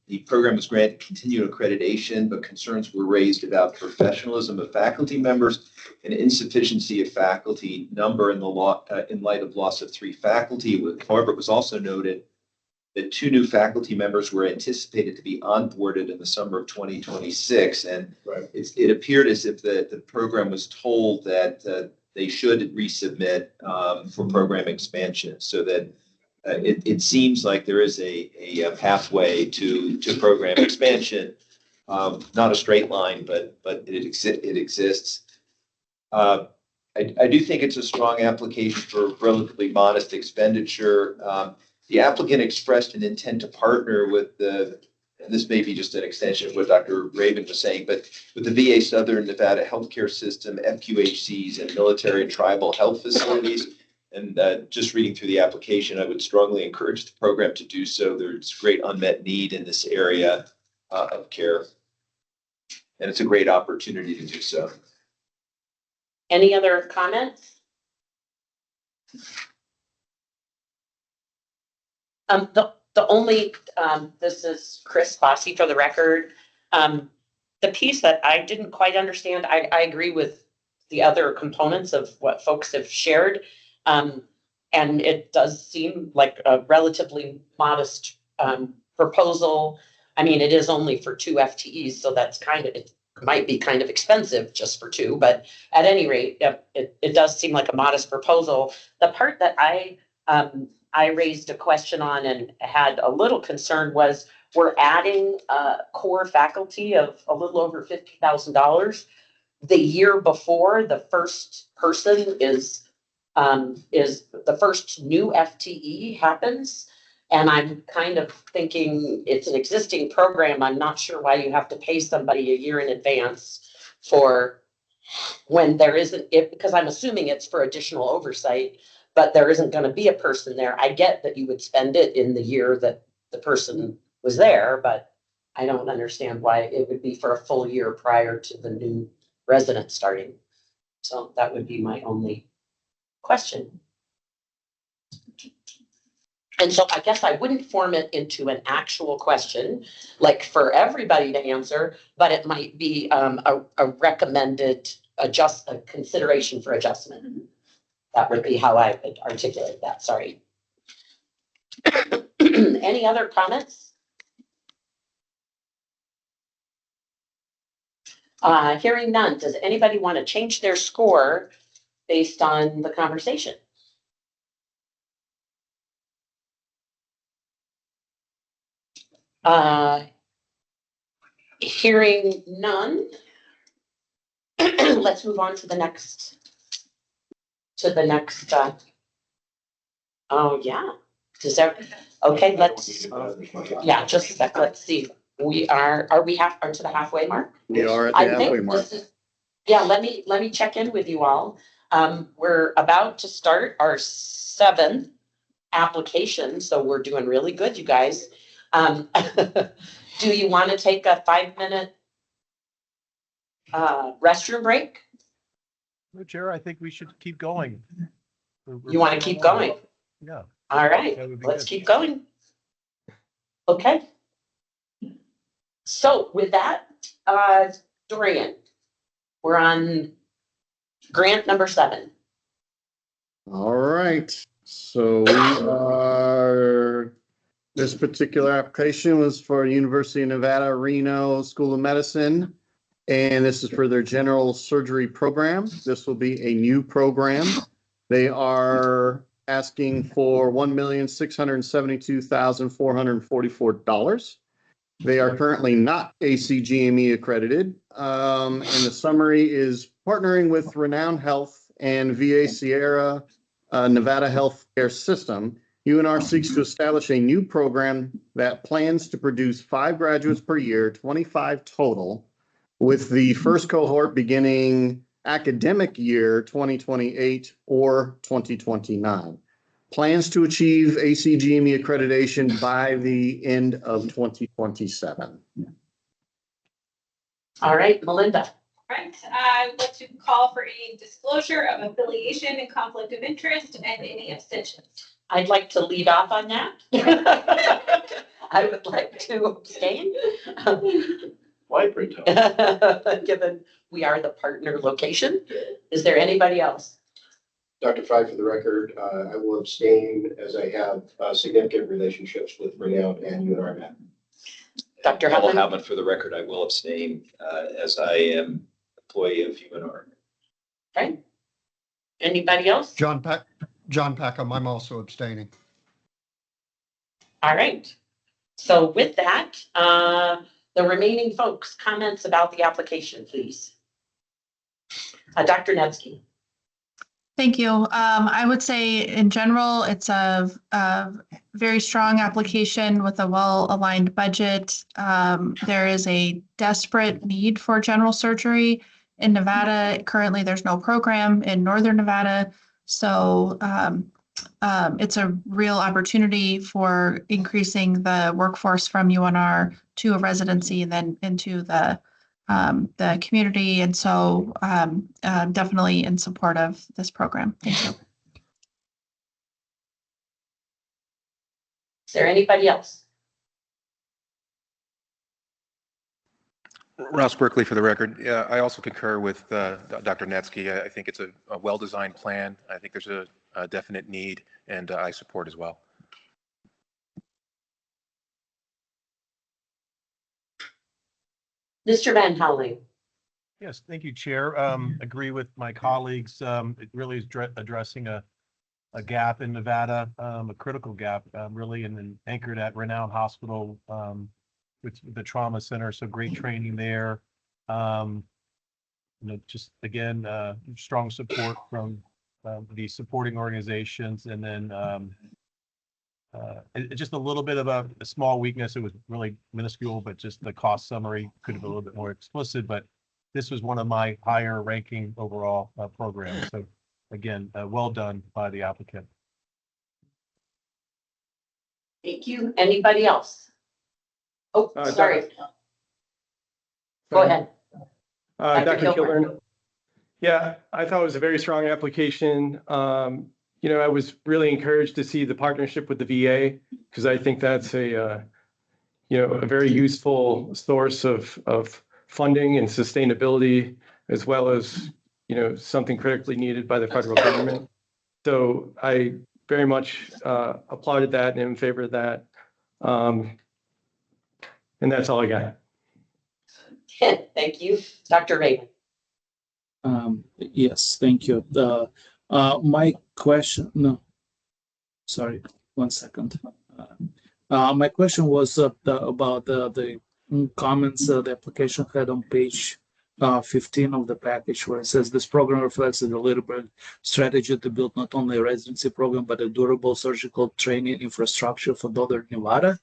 The program was granted continued accreditation, but concerns were raised about professionalism of faculty members and insufficiency of faculty number in light of loss of 3 faculty. However, it was also noted that 2 new faculty members were anticipated to be onboarded in the summer of 2026. And it appeared as if the program was told that they should resubmit for program expansion, so that it seems like there is a pathway to program expansion, not a straight line, but it exists. I do think it's a strong application for relatively modest expenditure. The applicant expressed an intent to partner with and this may be just an extension of what Dr. Raven was saying, but with the VA Southern Nevada Healthcare System, FQHCs, and military and tribal health facilities. And just reading through the application, I would strongly encourage the program to do so. There's great unmet need in this area of care, and it's a great opportunity to do so. Any other comments? The only, this is Chris Bossy for the record. The piece that I didn't quite understand, I agree with the other components of what folks have shared. And it does seem like a relatively modest proposal. I mean, it is only for 2 FTEs, so that's kind of, it's might be kind of expensive just for two, but at any rate, it does seem like a modest proposal. The part that I raised a question on and had a little concern was we're adding core faculty of a little over $50,000. The year before, the first person is the first new FTE happens. And I'm kind of thinking it's an existing program. I'm not sure why you have to pay somebody a year in advance for when there isn't, because I'm assuming it's for additional oversight, but there isn't going to be a person there. I get that you would spend it in the year that the person was there, but I don't understand why it would be for a full year prior to the new resident starting. So that would be my only question. And so I guess I wouldn't form it into an actual question, like for everybody to answer, but it might be a recommended a consideration for adjustment. That would be how I would articulate that, sorry. Any other comments? Hearing none, does anybody want to change their score based on the conversation? Hearing none, let's move on to the next. Oh yeah, does that? Okay, let's. Yeah, just a sec. Let's see. Are we to the halfway mark? We are at the I halfway think mark. this is. Yeah, let me check in with you all. We're about to start our 7th application, so we're doing really good, you guys. Do you want to take a 5-minute restroom break? Chair, I think we should keep going. You want to keep going? Yeah. All right, That would be let's good. keep going. Okay. So with that, Dorian, we're on grant number 7. All right, so this particular application was for University of Nevada, Reno School of Medicine. And this is for their general surgery program. This will be a new program. They are asking for $1,672,444. They are currently not ACGME accredited. And the summary is partnering with Renown Health and VA Sierra Nevada Healthcare System. UNR seeks to establish a new program that plans to produce 5 graduates per year, 25 total, with the first cohort beginning academic year 2028 or 2029. Plans to achieve ACGME accreditation by the end of 2027. All right, Melinda. Right, I'd like to call for a disclosure of affiliation and conflict of interest and any abstentions. I'd like to lead off on that. I would like to abstain. Why, Brito? Given we are the partner location. Is there anybody else? Dr. Fry, for the record, I will abstain as I have significant relationships with Renown and UNR. Dr. Paul Hutland? Howman, for the record, I will abstain as I am employee of UNR. Okay. Anybody else? John Peckham, I'm also abstaining. All right. So with that, the remaining folks, comments about the application, please. Dr. Nevsky. Thank you. I would say in general, it's a very strong application with a well-aligned budget. There is a desperate need for general surgery in Nevada. Currently, there's no program in Northern Nevada. So it's a real opportunity for increasing the workforce from UNR to a residency and then into the community. And so definitely in support of this program. Thank you. Is there anybody else? Ross Berkeley for the record. Yeah, I also concur with Dr. Netsky. I think it's a well-designed plan. I think there's a definite need, and I support as well. Mr. Van Houweling. Yes, thank you, Chair. Agree with my colleagues. It really is addressing a gap in Nevada, a critical gap, really, and anchored at Renown Hospital, with the trauma center. So great training there. Just again, strong support from the supporting organizations, and then just a little bit of a small weakness. It was really minuscule, but just the cost summary could have been a little bit more explicit. But this was one of my higher ranking overall programs. So again, well done by the applicant. Thank you. Anybody else? Oh, sorry. Go ahead. Dr. Kilburn. Yeah, I thought it was a very strong application. I was really encouraged to see the partnership with the VA, because I think that's a very useful source of funding and sustainability, as well as, something critically needed by the federal government. So I very much applauded that and in favor of that. And that's all I got. Thank you. Dr. Raven. Yes, thank you. My question, no, sorry, 1 second. My question was about the comments the application had on page 15 of the package, where it says this program reflects a deliberate strategy to build not only a residency program, but a durable surgical training infrastructure for Northern Nevada.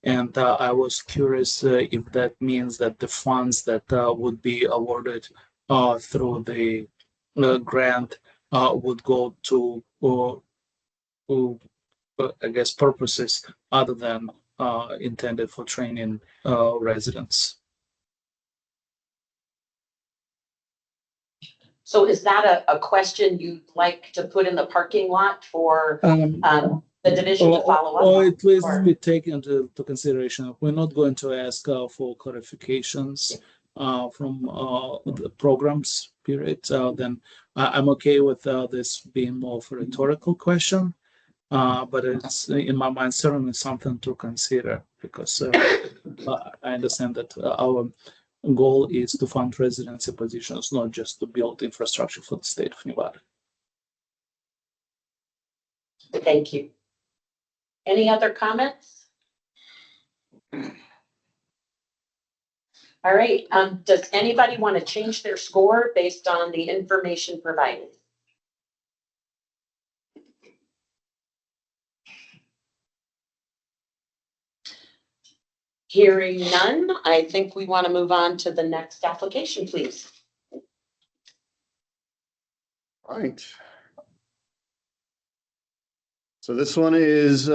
And I was curious if that means that the funds that would be awarded through the grant would go to I guess, purposes other than intended for training residents. So is that a question you'd like to put in the parking lot for the division to follow up? Or at least be taken into consideration. We're not going to ask for clarifications from the programs period. Then I'm okay with this being more of a rhetorical question. But it's in my mind certainly something to consider, because I understand that our goal is to fund residency positions, not just to build infrastructure for the state of Nevada. Thank you. Any other comments? All right. Does anybody want to change their score based on the information provided? Hearing none, I think we want to move on to the next application, please. All right. So this one is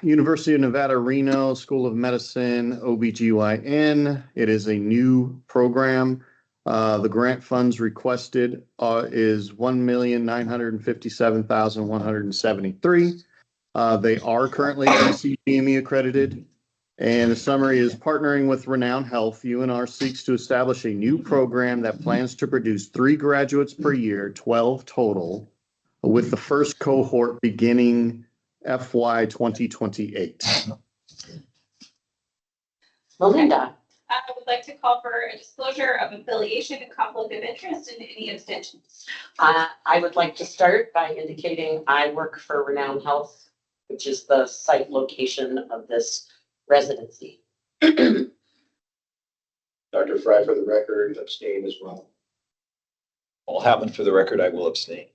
University of Nevada, Reno School of Medicine, OBGYN. It is a new program. The grant funds requested is $1,957,173. They are currently GME accredited. And the summary is: partnering with Renown Health, UNR seeks to establish a new program that plans to produce 3 graduates per year, 12 total, with the first cohort beginning FY 2028. Melinda. I would like to call for a disclosure of affiliation and conflict of interest and any abstentions. I would like to start by indicating I work for Renown Health, which is the site location of this residency. Dr. Fry, for the record, abstain as well. Paul Hatman, for the record, I will abstain.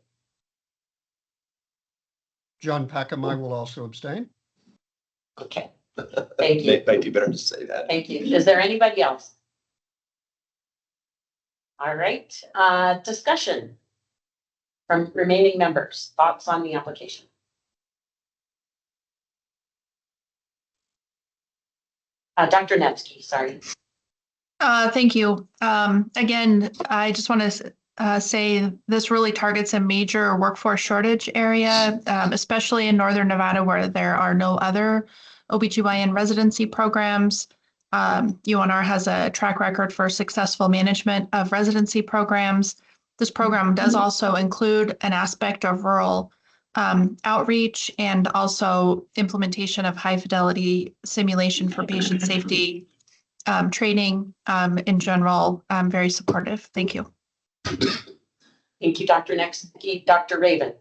John Packham, I will also abstain. Okay, thank you. Might be better to say that. Thank you. Is there anybody else? All right, discussion from remaining members. Thoughts on the application? Dr. Nevsky, sorry. Thank you. Again, I just want to say this really targets a major workforce shortage area, especially in Northern Nevada, where there are no other OBGYN residency programs. UNR has a track record for successful management of residency programs. This program does also include an aspect of rural outreach and also implementation of high fidelity simulation for patient safety training in general, very supportive. Thank you. Thank you, Dr. Nexke. Dr. Raven.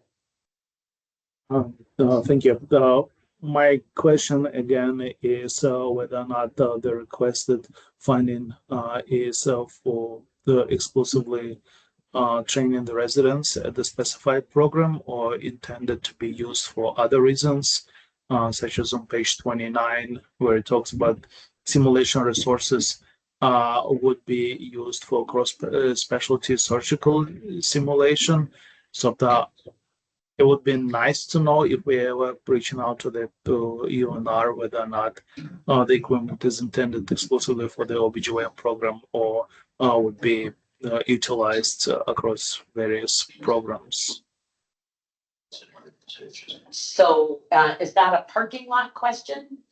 Thank you. My question again is whether or not the requested funding is for the exclusively training the residents at the specified program or intended to be used for other reasons, such as on page 29, where it talks about simulation resources would be used for cross specialty surgical simulation. So it would be nice to know if we were reaching out to the UNR whether or not the equipment is intended exclusively for the OBGYN program or would be utilized across various programs. So is that a parking lot question?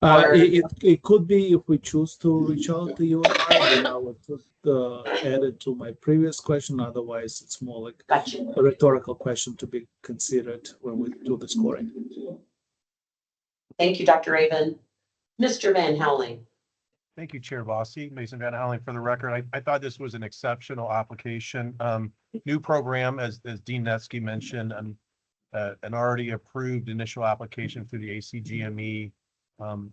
It could be if we choose to reach out to UNR, then I would add it to my previous question. Otherwise, it's more like a rhetorical question to be considered when we do the scoring. Thank you, Dr. Raven. Mr. Van Houweling. Thank you, Chair Bossy. Mason Van Houweling for the record. I thought this was an exceptional application. New program, as Dean Netsky mentioned, an already approved initial application through the ACGME.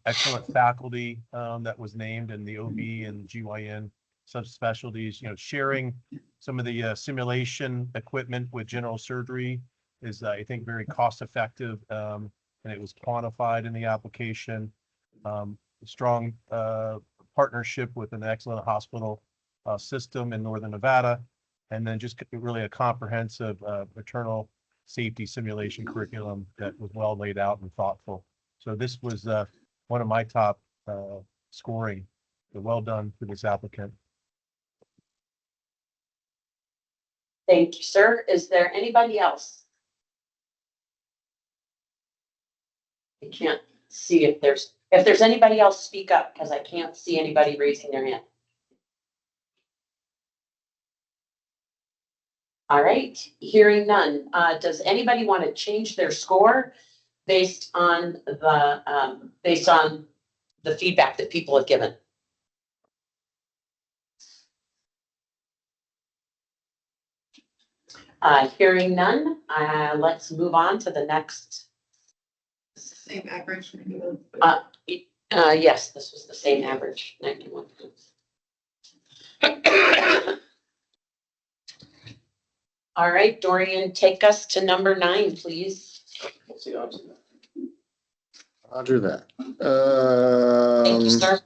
Excellent faculty that was named in the OB and GYN subspecialties. Sharing some of the simulation equipment with general surgery is, I think, very cost effective, and it was quantified in the application. Strong partnership with an excellent hospital system in Northern Nevada, and then just really a comprehensive maternal safety simulation curriculum that was well laid out and thoughtful. So this was one of my top scoring. So well done to this applicant. Thank you, sir. Is there anybody else? I can't see if there's anybody else, speak up because I can't see anybody raising their hand. All right, hearing none. Does anybody want to change their score based on the feedback that people have given? Hearing none, let's move on to the next. Same average. Yes, this was the same average, 91. All right, Dorian, take us to number 9, please. Roger that. Thank you, sir.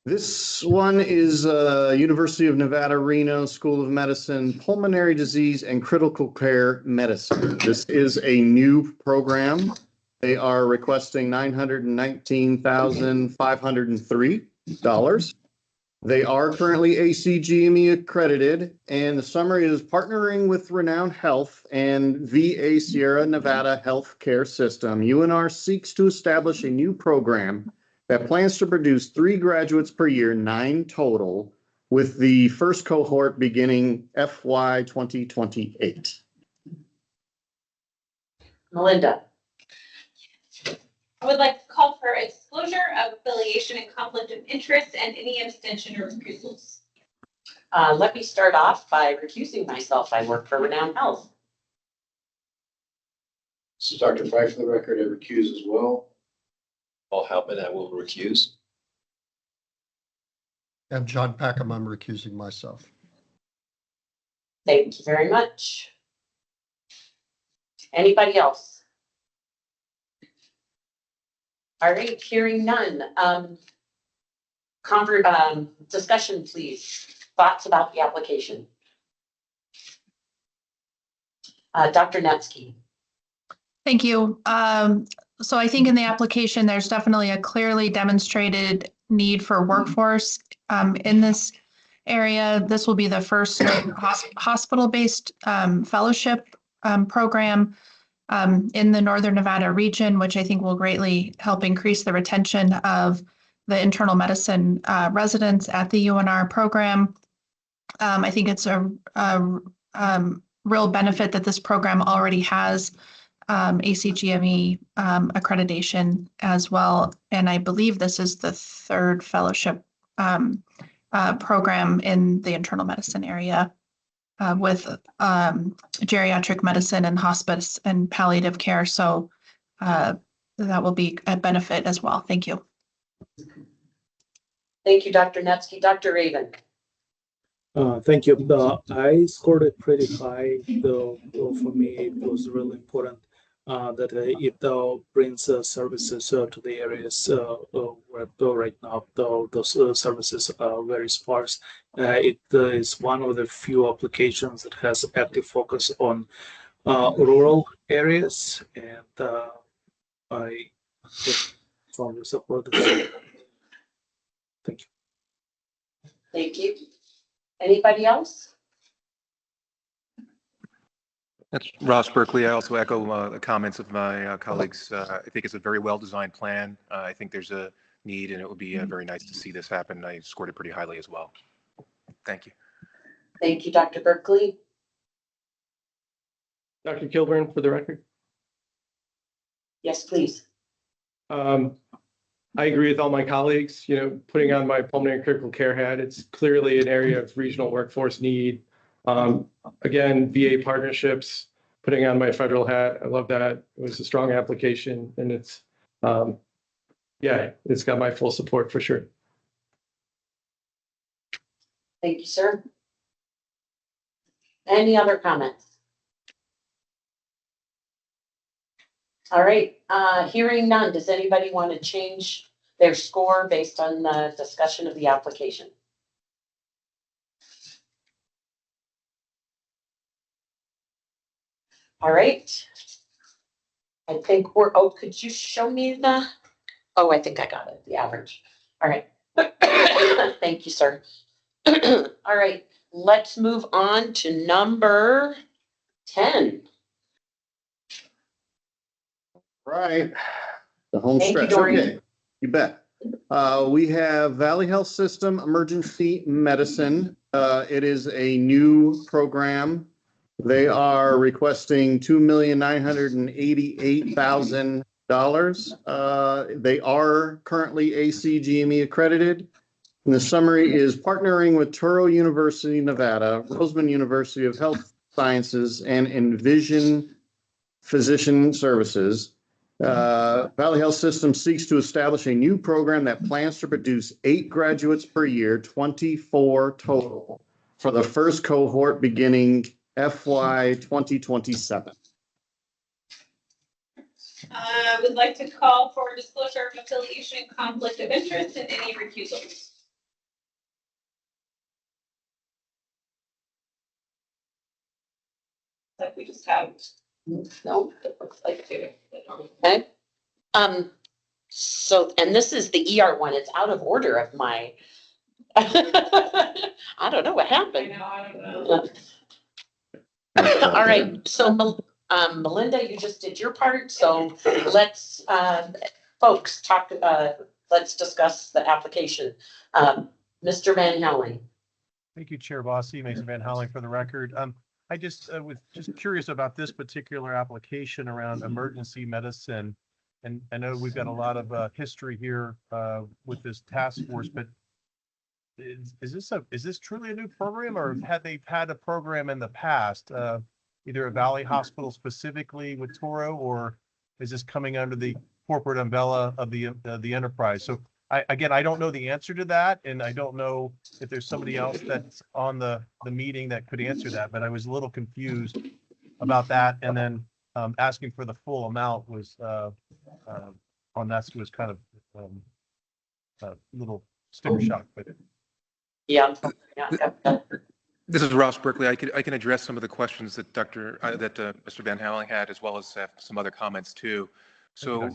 This one is University of Nevada, Reno School of Medicine, Pulmonary Disease and Critical Care Medicine. This is a new program. They are requesting $919,503. They are currently ACGME accredited, and the summary is partnering with Renown Health and VA Sierra Nevada Healthcare System. UNR seeks to establish a new program that plans to produce 3 graduates per year, 9 total, with the first cohort beginning FY 2028. Melinda. I would like to call for a disclosure of affiliation and conflict of interest and any abstention or recusals. Let me start off by recusing myself. I work for Renown Health. This is Dr. Fife for the record. I recuse as well. Paul Hauptman, I will recuse. And John Packham, I'm recusing myself. Thank you very much. Anybody else? All right, hearing none. Discussion, please. Thoughts about the application? Dr. Netsky. Thank you. So I think in the application, there's definitely a clearly demonstrated need for workforce in this area. This will be the first hospital-based fellowship program in the Northern Nevada region, which I think will greatly help increase the retention of the internal medicine residents at the UNR program. I think it's a real benefit that this program already has ACGME accreditation as well. And I believe this is the third fellowship program in the internal medicine area with geriatric medicine and hospice and palliative care. So that will be a benefit as well. Thank you. Thank you, Dr. Netsky. Dr. Raven. Thank you. I scored it pretty high, though. For me, it was really important that it brings services to the areas where right now those services are very sparse. It is one of the few applications that has active focus on rural areas, and I strongly support this. Thank you. Thank you. Anybody else? That's Ross Berkeley. I also echo the comments of my colleagues. I think it's a very well-designed plan. I think there's a need, and it would be very nice to see this happen. I scored it pretty highly as well. Thank you. Thank you, Dr. Berkeley. Dr. Kilburn, for the record. Yes, please. I agree with all my colleagues, putting on my pulmonary critical care hat, it's clearly an area of regional workforce need. Again, VA partnerships, putting on my federal hat, I love that. It was a strong application, and it's got my full support for sure. Thank you, sir. Any other comments? All right, hearing none, does anybody want to change their score based on the discussion of the application? All right. I think could you show me I think I got it, the average. All right. Thank you, sir. All right, let's move on to number 10. Right. The home Thank you, stretch. Dorian. Okay, you bet. We have Valley Health System Emergency Medicine. It is a new program. They are requesting $2,988,000. They are currently ACGME accredited. And the summary is partnering with Touro University, Nevada, Roseman University of Health Sciences, and Envision Physician Services. Valley Health System seeks to establish a new program that plans to produce 8 graduates per year, 24 total, for the first cohort beginning FY 2027. Would like to call for disclosure of affiliation and conflict of interest and any recusals. Like we just have. No, It looks like two. okay. So, and this is the ER one. It's out of order of my. I don't know what happened. I don't know. All right, so Melinda, you just did your part, so let's, folks, let's discuss the application. Mr. Van Helling. Thank you, Chair Bossy, Mason Van Howling for the record. I just was just curious about this particular application around emergency medicine. And I know we've got a lot of history here with this task force, but is this truly a new program, or had they had a program in the past, either a Valley Hospital specifically with Touro, or is this coming under the corporate umbrella of the enterprise? So I don't know the answer to that, and I don't know if there's somebody else that's on the meeting that could answer that, but I was a little confused about that. And then asking for the full amount was on that was kind of a little sticker shock with it. Yeah. This is Ross Berkeley. I can address some of the questions that Mr. Van Howling had, as well as some other comments too. So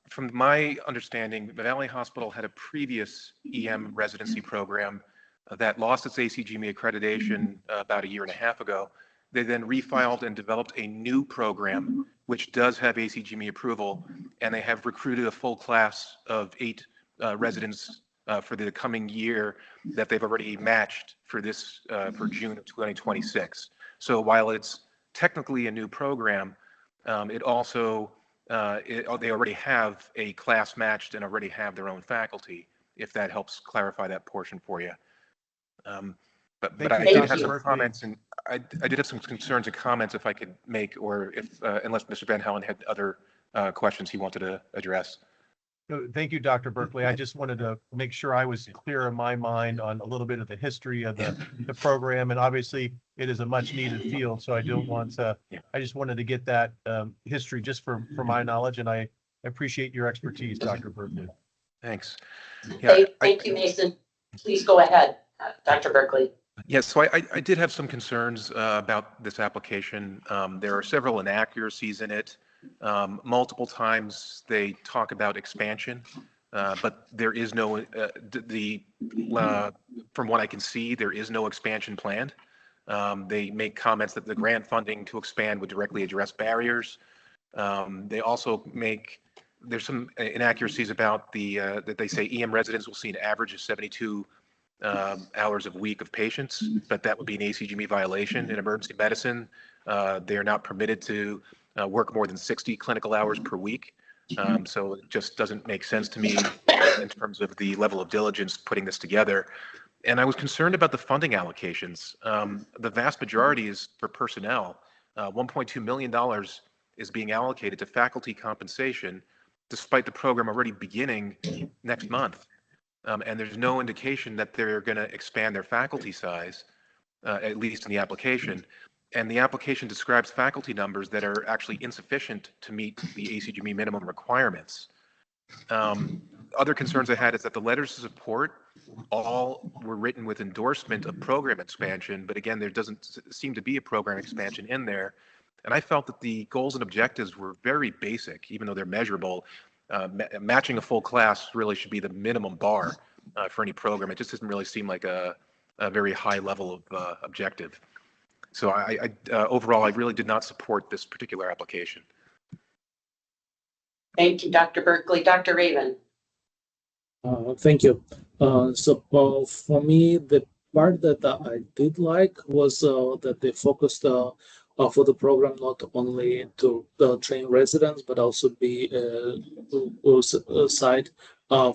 from my understanding, the Valley Hospital had a previous EM residency program that lost its ACGME accreditation about 1.5 years ago. They then refiled and developed a new program, which does have ACGME approval, and they have recruited a full class of 8 residents for the coming year that they've already matched for this for June of 2026. So while it's technically a new program, It also, they already have a class matched and already have their own faculty, if that helps clarify that portion for you. But I did have some comments, and I did have some concerns and comments if I could make, or if, unless Mr. Van Halen had other questions he wanted to address. Thank you, Dr. Berkeley. I just wanted to make sure I was clear in my mind on a little bit of the history of the program. And obviously it is a much needed field. So I don't want to, I just wanted to get that history just for my knowledge. And I appreciate your expertise, Dr. Berkeley. Thanks. Yeah, Thank you, Mason. Please go ahead, Dr. Berkeley. Yes, so I did have some concerns about this application. There are several inaccuracies in it. Multiple times they talk about expansion, but there is no, from what I can see, there is no expansion planned. They make comments that the grant funding to expand would directly address barriers. They also make, there's some inaccuracies about that they say EM residents will see an average of 72 hours a week of patients, but that would be an ACGME violation. In emergency medicine, they are not permitted to work more than 60 clinical hours per week. So it just doesn't make sense to me in terms of the level of diligence putting this together. And I was concerned about the funding allocations. The vast majority is for personnel. $1.2 million is being allocated to faculty compensation, despite the program already beginning next month. And there's no indication that they're going to expand their faculty size, at least in the application. And the application describes faculty numbers that are actually insufficient to meet the ACGME minimum requirements. Other concerns I had is that the letters of support all were written with endorsement of program expansion, but again, there doesn't seem to be a program expansion in there. And I felt that the goals and objectives were very basic, even though they're measurable. Matching a full class really should be the minimum bar for any program. It just doesn't really seem like a very high level of objective. So overall, I really did not support this particular application. Thank you, Dr. Berkeley. Dr. Raven. Thank you. For me, the part that I did like was that they focused for the program not only to train residents, but also be a site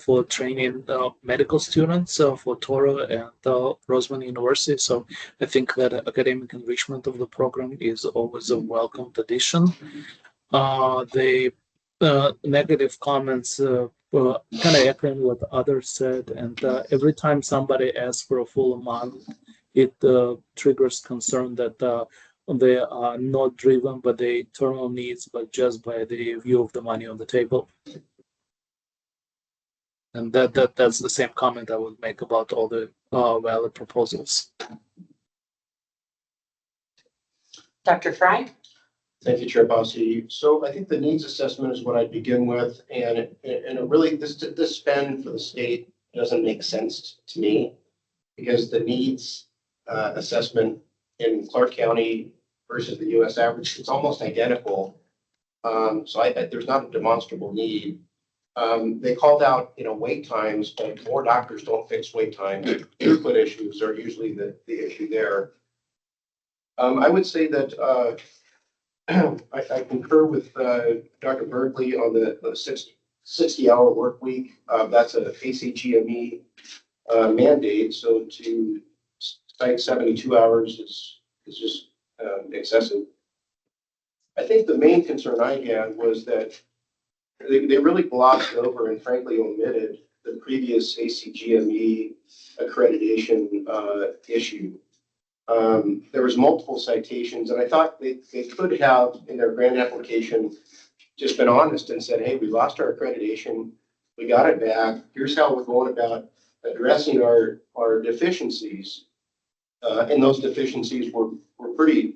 for training medical students for Toro and Roseman University. So I think that academic enrichment of the program is always a welcomed addition. The negative comments kind of echoing what others said, and every time somebody asks for a full amount, it triggers concern that they are not driven by the internal needs, but just by the view of the money on the table. And that's the same comment I would make about all the valid proposals. Dr. Fry? Thank you, Chair Bossy. So I think the needs assessment is what I'd begin with, and it really, this spend for the state doesn't make sense to me, because the needs assessment in Clark County versus the U.S. average, it's almost identical. So there's not a demonstrable need. They called out, wait times, but more doctors don't fix wait times. Throughput issues are usually the issue there. I would say that I concur with Dr. Berkeley on the 60-hour work week. That's a ACGME mandate. So to cite 72 hours is just excessive. I think the main concern I had was that they really glossed over and frankly omitted the previous ACGME accreditation issue. There was multiple citations, and I thought they could have, in their grant application, just been honest and said, hey, we lost our accreditation, we got it back, here's how we're going about addressing our deficiencies. And those deficiencies were pretty,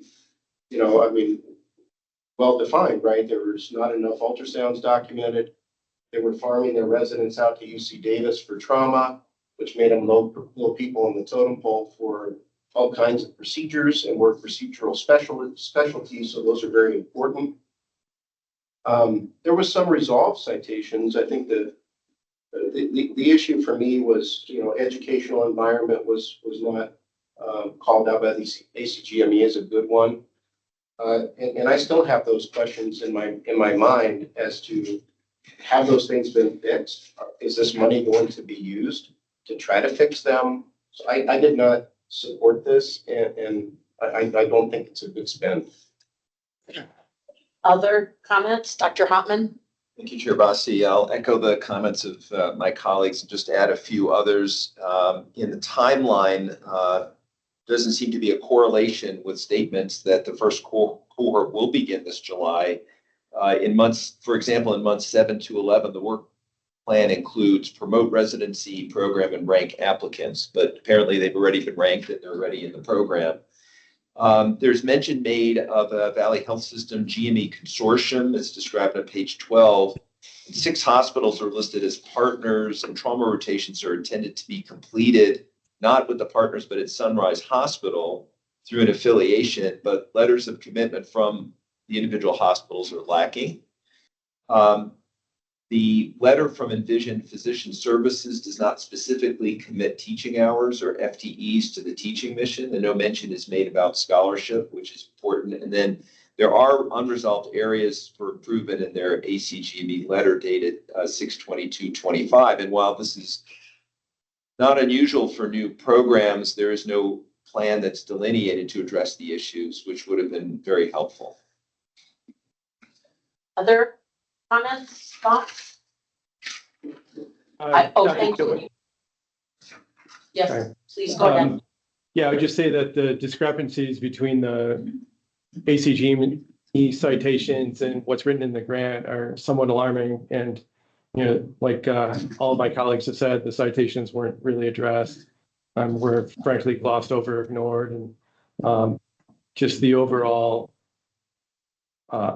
well defined, right? There was not enough ultrasounds documented. They were farming their residents out to UC Davis for trauma, which made them low people on the totem pole for all kinds of procedures, and were procedural specialties, so those are very important. There was some resolved citations. I think the issue for me was, educational environment was not called out by the ACGME as a good one. And I still have those questions in my mind as to, have those things been fixed? Is this money going to be used to try to fix them? So I did not support this, and I don't think it's a good spend. Other comments, Dr. Hopman? Thank you, Chair Bassi. I'll echo the comments of my colleagues and just add a few others. In the timeline, doesn't seem to be a correlation with statements that the first cohort will begin this July. In months, for example, in months 7 to 11, the work plan includes promote residency program and rank applicants, but apparently they've already been ranked and they're already in the program. There's mention made of a Valley Health System GME consortium. It's described on page 12. 6 hospitals are listed as partners, and trauma rotations are intended to be completed, not with the partners, but at Sunrise Hospital through an affiliation, but letters of commitment from the individual hospitals are lacking. The letter from Envision Physician Services does not specifically commit teaching hours or FTEs to the teaching mission, and no mention is made about scholarship, which is important. And then there are unresolved areas for improvement in their ACGME letter dated 6/22/25. And while this is not unusual for new programs, there is no plan that's delineated to address the issues, which would have been very helpful. Other comments, thoughts? Thank you. Yes, Sorry. please go ahead. Yeah, I would just say that the discrepancies between the ACGME citations and what's written in the grant are somewhat alarming. And, you know, like all of my colleagues have said, the citations weren't really addressed. Were frankly glossed over, ignored, and just the overall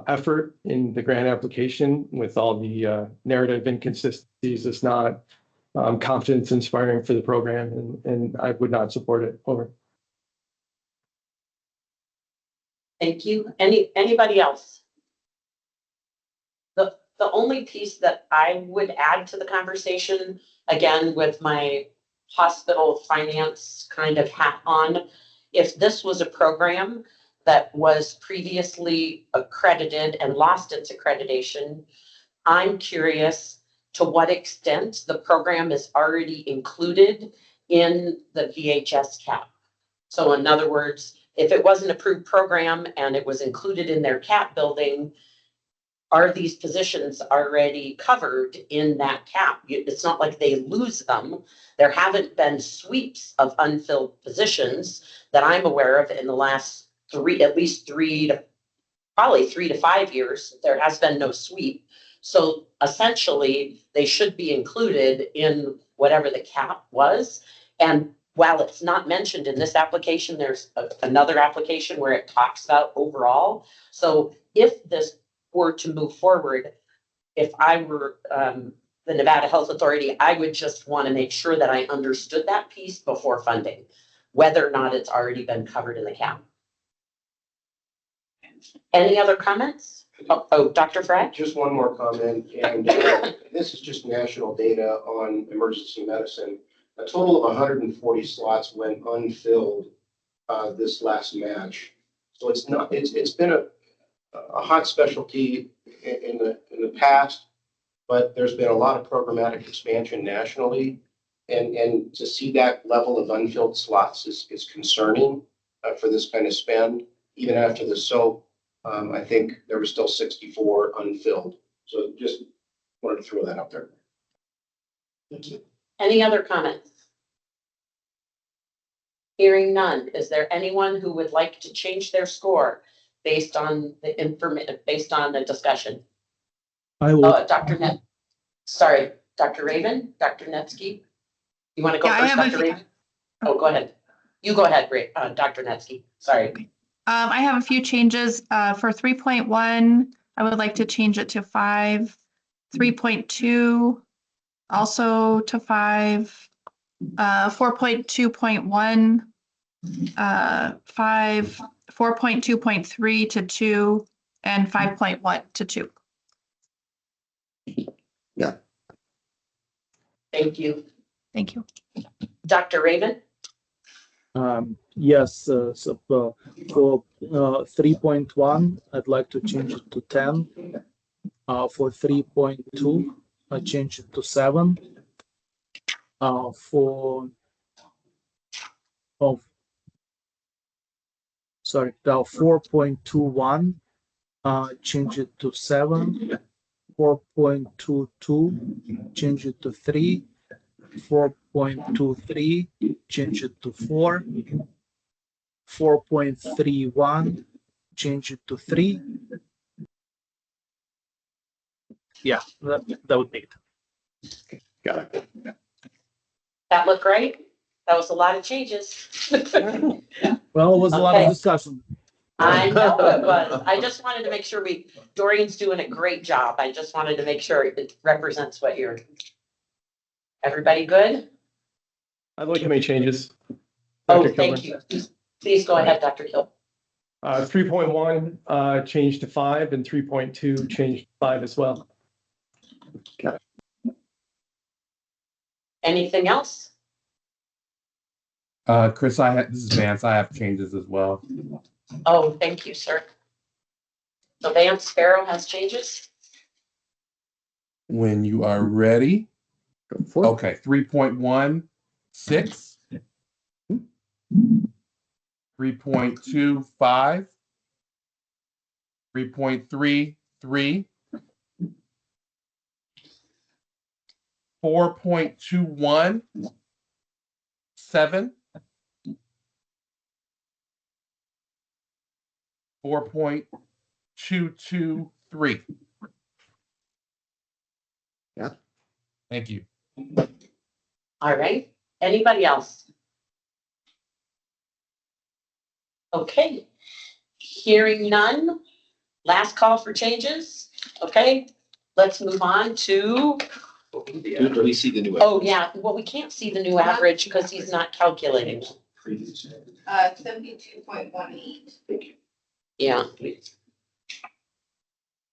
effort in the grant application with all the narrative inconsistencies is not confidence inspiring for the program, and I would not support it. Over. Thank you. Anybody else? The only piece that I would add to the conversation, again, with my hospital finance kind of hat on, if this was a program that was previously accredited and lost its accreditation, I'm curious to what extent the program is already included in the VHS cap. So in other words, if it was an approved program and it was included in their cap building, are these positions already covered in that cap? It's not like they lose them. There haven't been sweeps of unfilled positions that I'm aware of in the last at least 3 to 5 years. There has been no sweep. So essentially, they should be included in whatever the cap was. And while it's not mentioned in this application, there's another application where it talks about overall. So if this were to move forward, if I were the Nevada Health Authority, I would just want to make sure that I understood that piece before funding, whether or not it's already been covered in the cap. Any other comments? Oh, Dr. Frey? Just one more comment, and this is just national data on emergency medicine. A total of 140 slots went unfilled this last match. So it's been a hot specialty in the past, but there's been a lot of programmatic expansion nationally. And to see that level of unfilled slots is concerning for this kind of spend, even after the SOAP. I think there were still 64 unfilled. So just wanted to throw that out there. Thank you. Any other comments? Hearing none, is there anyone who would like to change their score based on the based on the discussion? I will. Dr. Net. Sorry, Dr. Raven, Dr. Netsky. You want to go first, Dr. Raven? Oh, go ahead. You go ahead, Dr. Netsky. Sorry. I have a few changes for 3.1. I would like to change it to 5. 3.2 also to 5. 4.2.1, 5, 4.2.3 to 2, and 5.1 to 2. Yeah. Thank you. Thank you. Dr. Raven? Yes, so for 3.1, I'd like to change it to 10. For 3.2, I change it to 7. For oh, sorry, 4.21, change it to 7. 4.22, change it to 3. 4.23, change it to 4. 4.31, change it to 3. Yeah, that would be it. Got it. That look right? That was a lot of changes. Well, it was a lot of Okay. discussion. I know it was. I just wanted to make sure Dorian's doing a great job. I just wanted to make sure it represents what you're. Everybody good? I'd like to make changes. Oh, Dr. thank Kilmer. you. Please go ahead, Dr. Kill. 3.1 changed to 5 and 3.2 changed to 5 as well. Anything else? Chris, this is Vance. I have changes as well. Oh, thank you, sir. So Vance Sparrow has changes? When you are ready. Okay, 3.16. 3.25. 3.33. 4.21. 7. 4.223. Yeah. Thank you. All right. Anybody else? Okay. Hearing none. Last call for changes. Okay. Let's move on to. Do we see the new? Oh, yeah. Well, we can't see the new average because he's not calculating. 72.18. Yeah.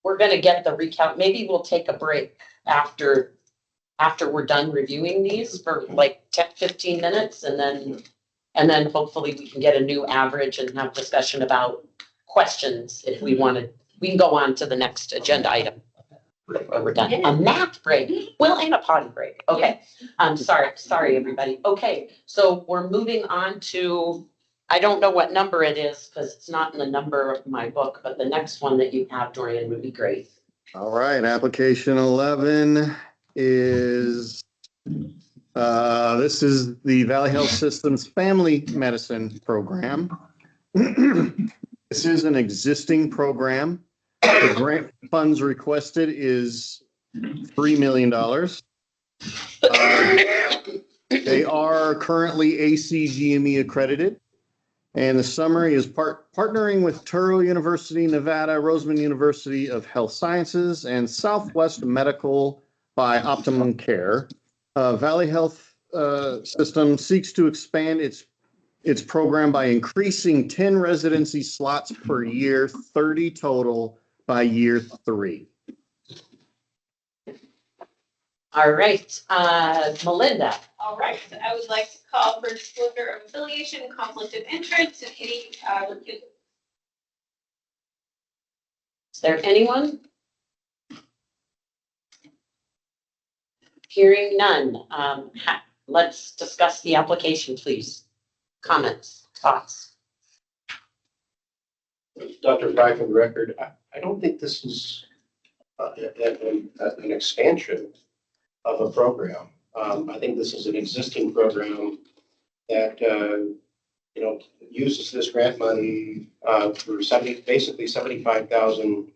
We're gonna get the recount. Maybe we'll take a break after we're done reviewing these for like 10, 15 minutes and then hopefully we can get a new average and have discussion about questions if we wanted. We can go on to the next agenda item. We're done. A math break. Well, and a potty break. Okay. I'm sorry, everybody. Okay, so we're moving on to, I don't know what number it is because it's not in the number of my book, but the next one that you have, Dorian, would be great. All right, application 11 is, this is the Valley Health System's Family Medicine Program. This is an existing program. The grant funds requested is $3 million. They are currently GME accredited. And the summary is partnering with Touro University, Nevada, Roseman University of Health Sciences, and Southwest Medical by Optimum Care. Valley Health System seeks to expand its program by increasing 10 residency slots per year, 30 total by year 3. All right, Melinda. All right, so I would like to call for disclosure of affiliation, conflict of interest, and any recusal. Is there anyone? Hearing none. Let's discuss the application, please. Comments, thoughts? Dr. Fry, for the record, I don't think this is an expansion of a program. I think this is an existing program that, uses this grant money for basically 75,000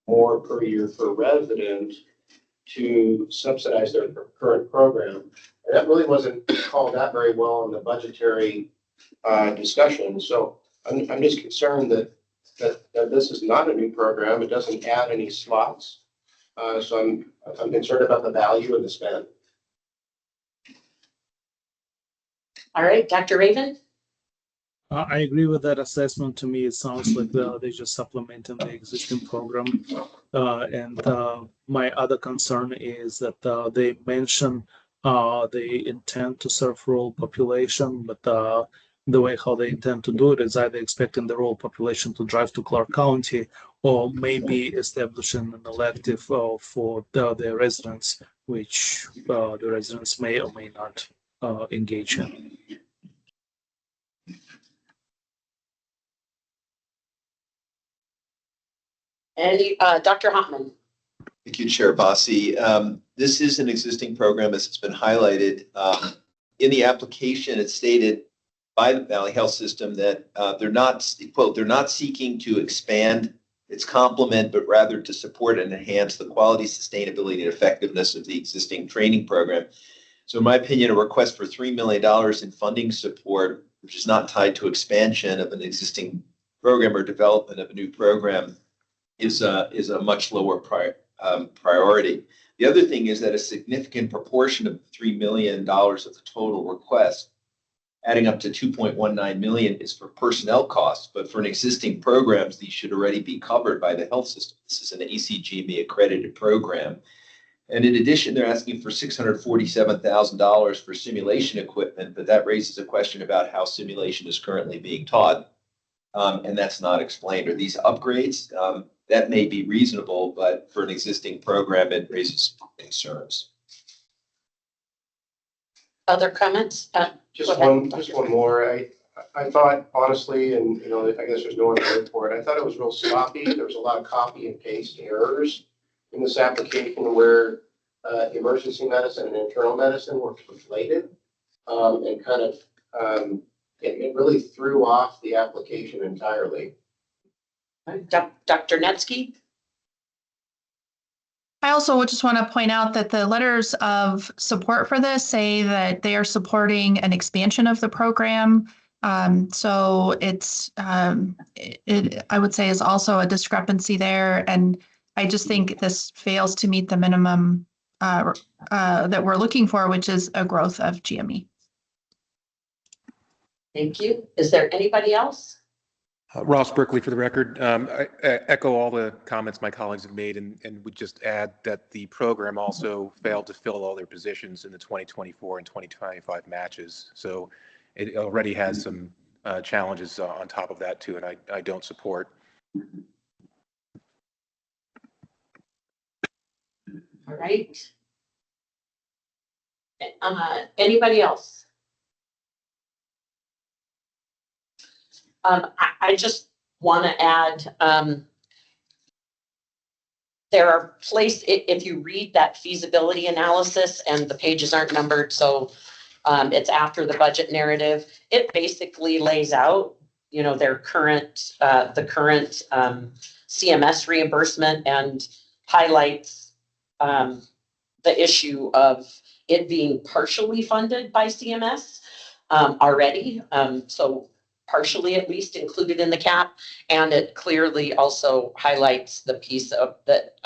more per year per resident to subsidize their current program. And that really wasn't called out very well in the budgetary discussion. So I'm just concerned that this is not a new program. It doesn't add any slots. So I'm concerned about the value of the spend. All right, Dr. Raven? I agree with that assessment. To me, it sounds like they're just supplementing the existing program. And my other concern is that they mention they intend to serve rural population, but the way how they intend to do it is either expecting the rural population to drive to Clark County, or maybe establishing an elective for their residents, which the residents may or may not engage in. Any, Dr. Hopman? Thank you, Chair Bassi. This is an existing program, as it's been highlighted. In the application, it's stated by the Valley Health System that they're not, quote, they're not seeking to expand its complement, but rather to support and enhance the quality, sustainability, and effectiveness of the existing training program. So in my opinion, a request for $3 million in funding support, which is not tied to expansion of an existing program or development of a new program, is a much lower priority. The other thing is that a significant proportion of the $3 million of the total request, adding up to 2.19 million, is for personnel costs. But for an existing programs, these should already be covered by the health system. This is an ACGME accredited program. And in addition, they're asking for $647,000 for simulation equipment, but that raises a question about how simulation is currently being taught. And that's not explained. Are these upgrades? That may be reasonable, but for an existing program, it raises concerns. Other comments? Just one more. I thought honestly, and I guess there's no other word for it. I thought it was real sloppy. There was a lot of copy and paste errors in this application where emergency medicine and internal medicine were conflated, and kind of it really threw off the application entirely. Dr. Netsky? I also just want to point out that the letters of support for this say that they are supporting an expansion of the program. So it's, I would say, is also a discrepancy there. And I just think this fails to meet the minimum that we're looking for, which is a growth of GME. Thank you. Is there anybody else? Ross Berkeley for the record. I echo all the comments my colleagues have made and would just add that the program also failed to fill all their positions in the 2024 and 2025 matches. So it already has some challenges on top of that too, and I don't support. All right. Anybody else? I just want to add, there are places, if you read that feasibility analysis, and the pages aren't numbered, so it's after the budget narrative, it basically lays out, their current, the current CMS reimbursement, and highlights the issue of it being partially funded by CMS already. So partially at least included in the cap, and it clearly also highlights the piece of that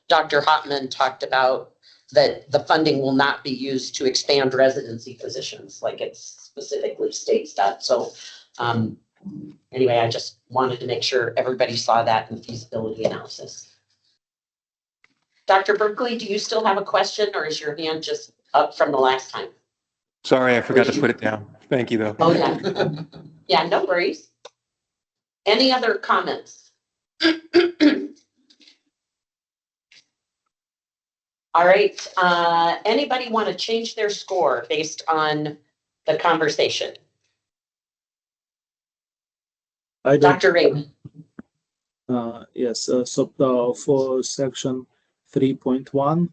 Dr. Hopman talked about, that the funding will not be used to expand residency positions, like it specifically states that. So anyway, I just wanted to make sure everybody saw that in the feasibility analysis. Dr. Berkeley, do you still have a question, or is your hand just up from the last time? Sorry, I forgot to put it down. Thank you, though. Oh, yeah. Yeah, no worries. Any other comments? All right. Anybody want to change their score based on the conversation? Dr. Raymond. Yes, so for section 3.1,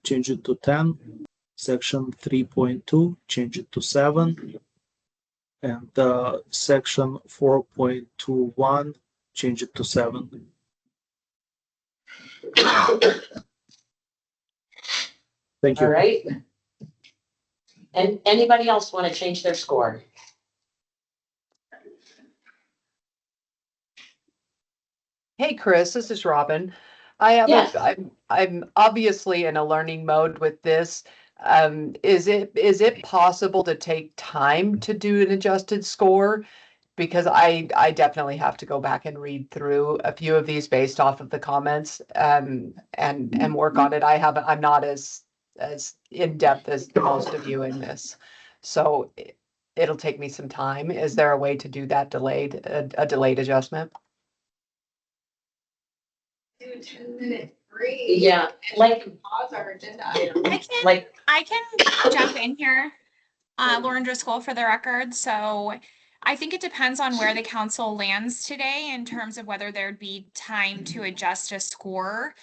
change it to 10. Section 3.2, change it to 7. And section 4.21, change it to 7. Thank you. All right. And anybody else want to change their score? Hey, Chris, this is Robin. I have Yes. I'm obviously in a learning mode with this. Is it possible to take time to do an adjusted score? Because I definitely have to go back and read through a few of these based off of the comments and work on it. I'm not as in depth as most of you in this. So it'll take me some time. Is there a way to do that a delayed adjustment? Do a 10-minute break. Yeah, like, Pause our agenda item. I can jump in here. Lauren Driscoll for the record. So I think it depends on where the council lands today in terms of whether there'd be time to adjust a score.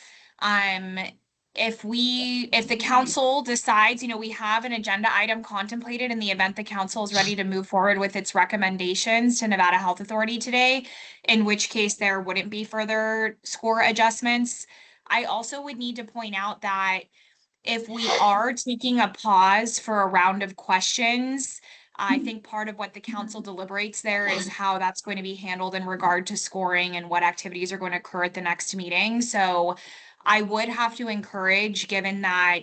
If the council decides, we have an agenda item contemplated in the event the council is ready to move forward with its recommendations to Nevada Health Authority today, in which case there wouldn't be further score adjustments. I also would need to point out that if we are taking a pause for a round of questions, I think part of what the council deliberates there is how that's going to be handled in regard to scoring and what activities are going to occur at the next meeting. So I would have to encourage, given that,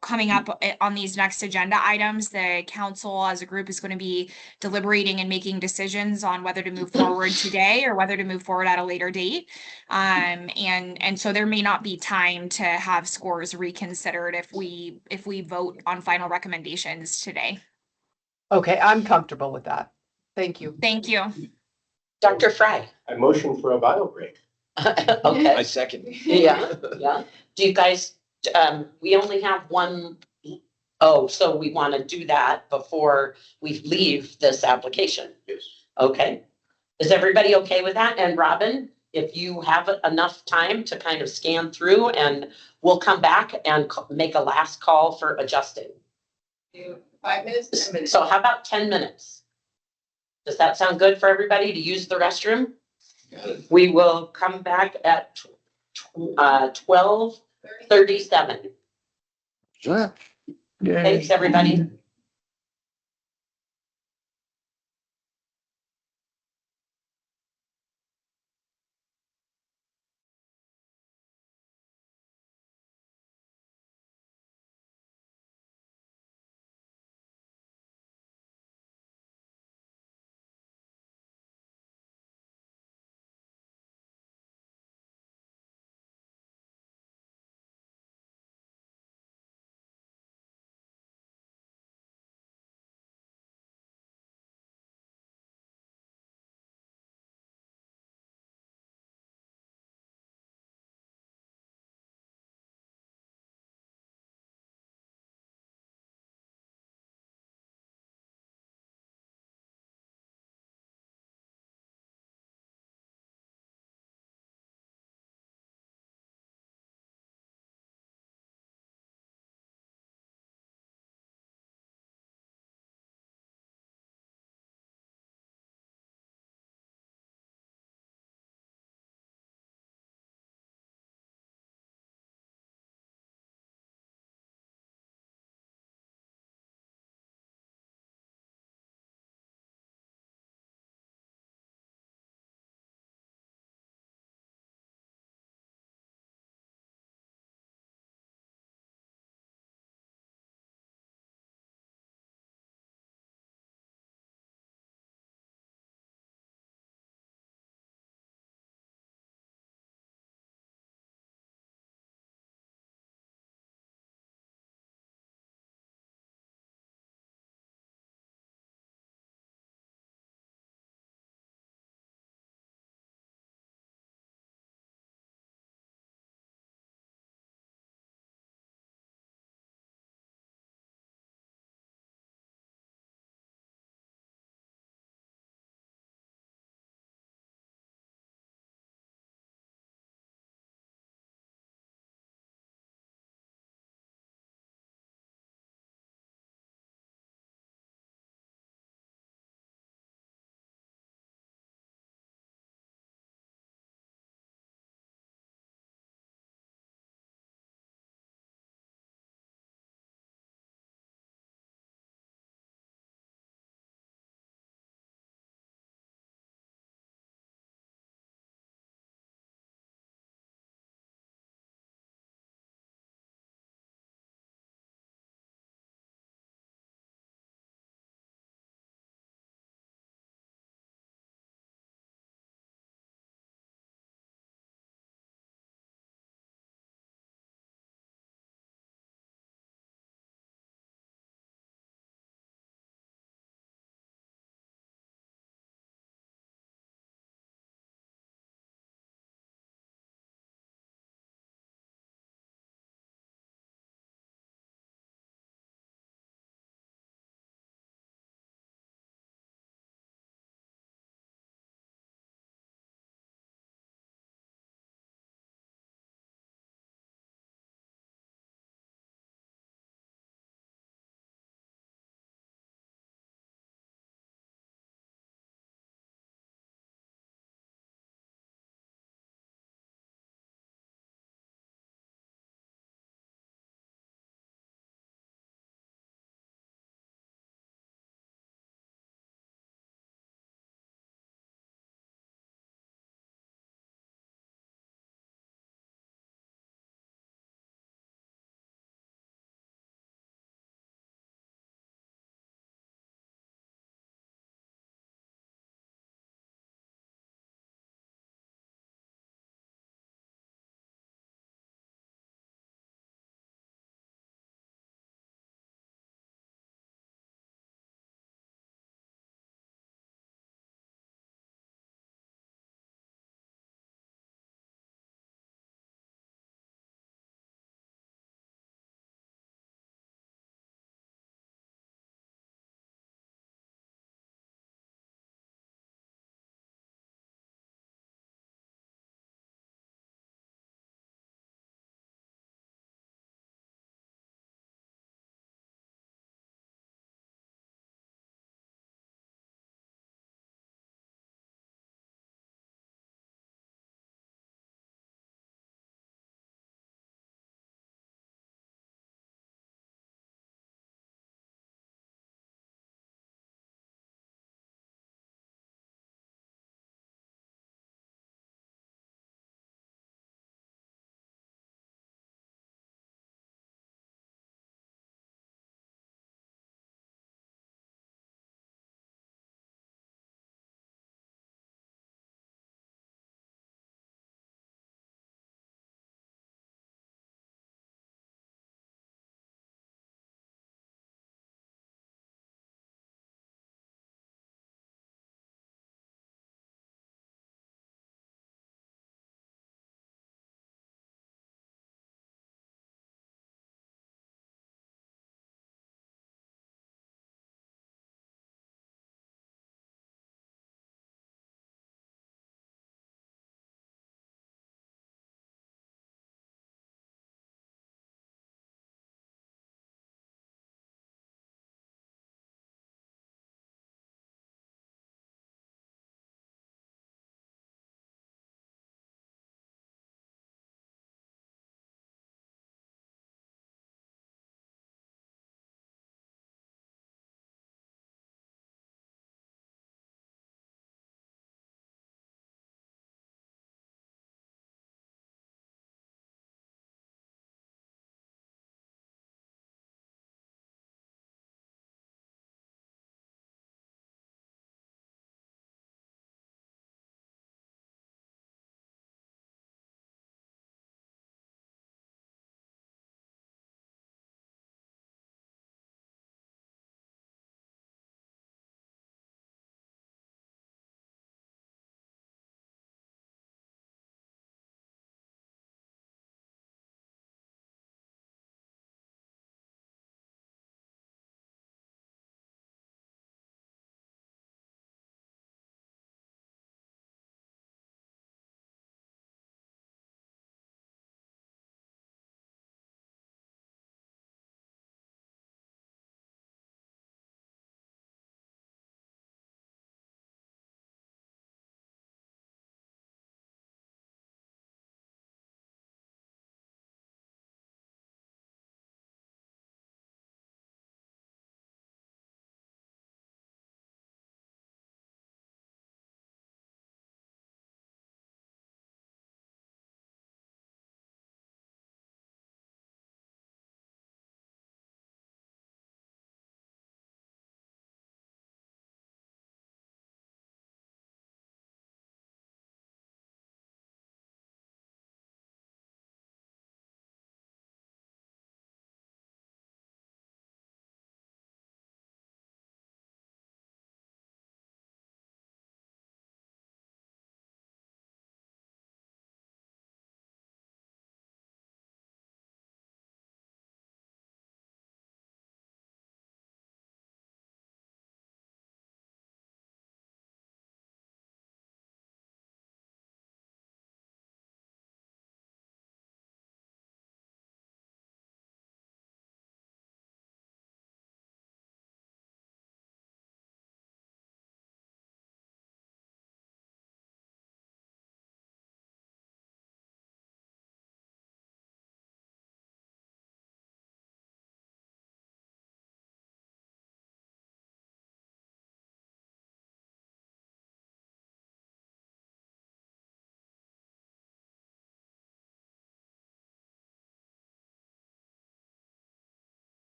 coming up on these next agenda items, the council as a group is going to be deliberating and making decisions on whether to move forward today or whether to move forward at a later date. And so there may not be time to have scores reconsidered if we vote on final recommendations today. Okay, I'm comfortable with that. Thank you. Thank you. Dr. Fry. I motion for a bio break. Okay. I second. Yeah, yeah. Do you guys, we only have one, oh, so we want to do that before we leave this application? Yes. Okay. Is everybody okay with that? And Robin, if you have enough time to kind of scan through, and we'll come back and make a last call for adjusting. 5 minutes, 10 minutes. So how about 10 minutes? Does that sound good for everybody to use the restroom? We will come back at 12:37. Thanks, everybody.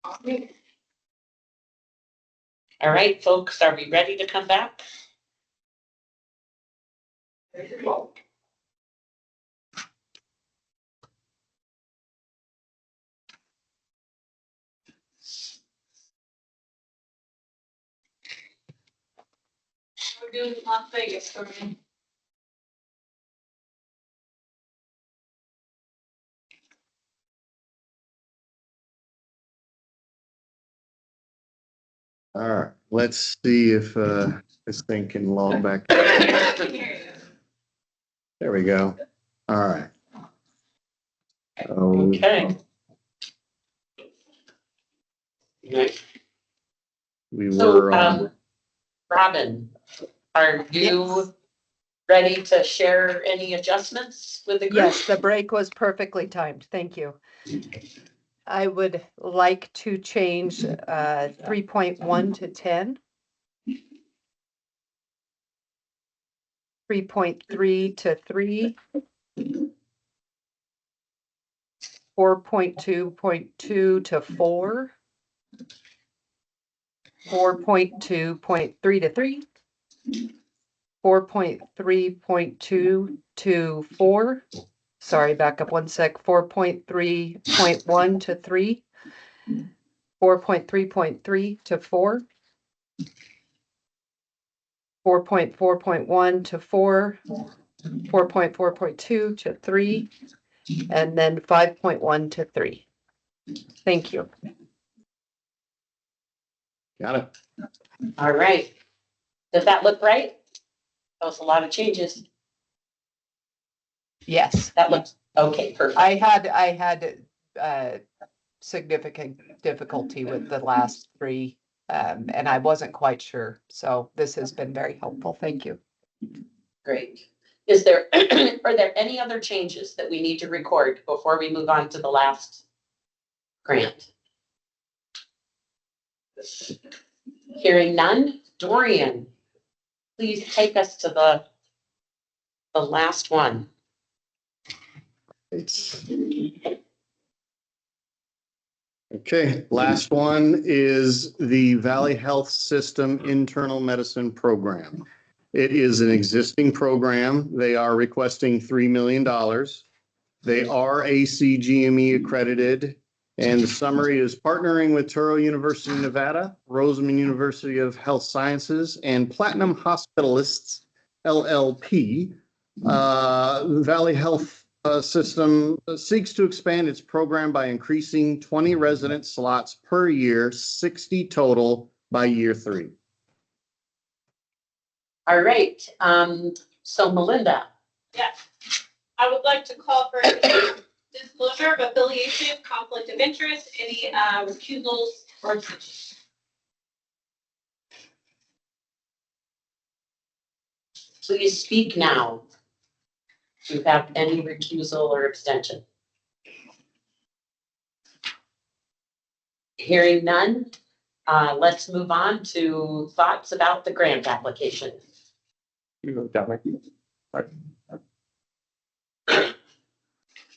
All right, folks, are we ready to come back? We're doing Las Vegas for me. All right, let's see if this thing can log back. There we go. All right. Okay. We So, were, Robin, are you ready to share any adjustments with the group? Yes, the break was perfectly timed. Thank you. I would like to change 3.1 to 10. 3.3 to 3. 4.2.2 to 4. 4.2.3 to 3. 4.3.2 to 4. Sorry, back up one sec. 4.3.1 to 3. 4.3.3 to 4. 4.4.1 to 4. 4.4.2 to 3. And then 5.1 to 3. Thank you. got it. All right. Does that look right? That was a lot of changes. Yes. That looks, okay, perfect. I had significant difficulty with the last 3, and I wasn't quite sure. So this has been very helpful. Thank you. Great. Is there, are there any other changes that we need to record before we move on to the last grant? Hearing none, Dorian, please take us to the last one. Okay, last one is the Valley Health System Internal Medicine Program. It is an existing program. They are requesting $3 million. They are ACGME accredited. And the summary is partnering with Touro University, Nevada, Roseman University of Health Sciences, and Platinum Hospitalists, LLP. Valley Health System seeks to expand its program by increasing 20 resident slots per year, 60 total by year 3. All right. So Melinda. Yes. I would like to call for a disclosure of affiliation, conflict of interest, any recusals or abstentions. Please speak now. Do you have any recusal or abstention? Hearing none, let's move on to thoughts about the grant application. You go down like you.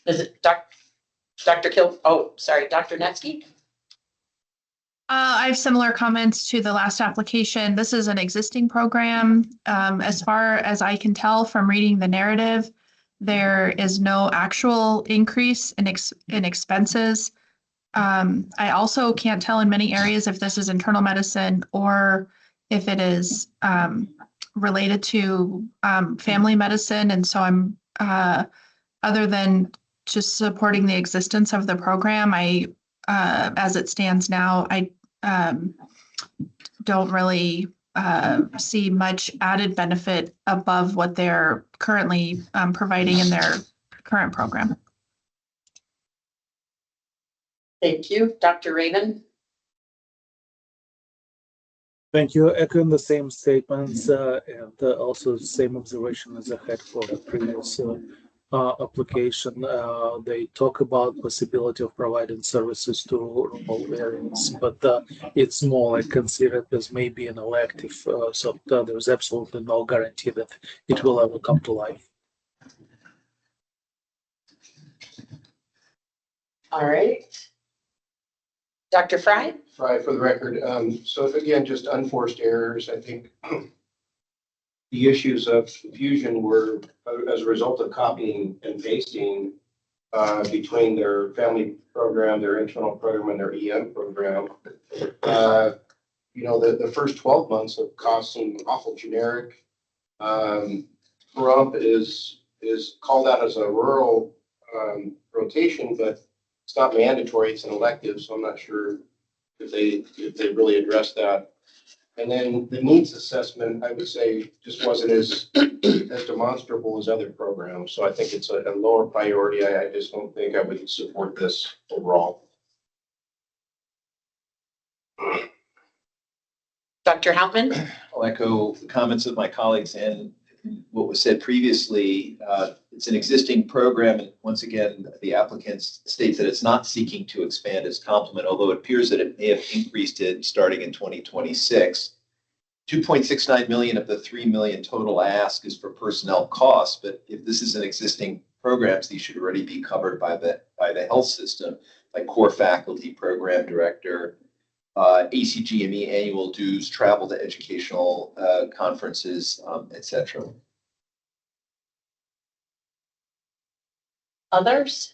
Is it Dr. Dr. Netsky? I have similar comments to the last application. This is an existing program. As far as I can tell from reading the narrative, there is no actual increase in expenses. I also can't tell in many areas if this is internal medicine or if it is related to family medicine. And so I'm, other than just supporting the existence of the program, as it stands now, I don't really see much added benefit above what they're currently providing in their current program. Thank you. Dr. Raven? Thank you. Echoing the same statements and also the same observation as I had for the previous application. They talk about possibility of providing services to rural areas, but it's more like considered as maybe an elective. So there's absolutely no guarantee that it will ever come to life. All right. Dr. Fry? Right, for the record, so if again, just unforced errors, I think the issues of confusion were as a result of copying and pasting between their family program, their internal program, and their EM program. The first 12 months of costs seem awful generic. Rump is called out as a rural rotation, but it's not mandatory, it's an elective, so I'm not sure if they really addressed that. And then the needs assessment, I would say, just wasn't as demonstrable as other programs. So I think it's a lower priority. I just don't think I would support this overall. Dr. Houtman? I'll echo the comments of my colleagues and what was said previously. It's an existing program. And once again, the applicant states that it's not seeking to expand its complement, although it appears that it may have increased it starting in 2026. 2.69 million of the 3 million total ask is for personnel costs, but if this is an existing programs, these should already be covered by the health system, like core faculty, program director, ACGME annual dues, travel to educational conferences, etc. Others?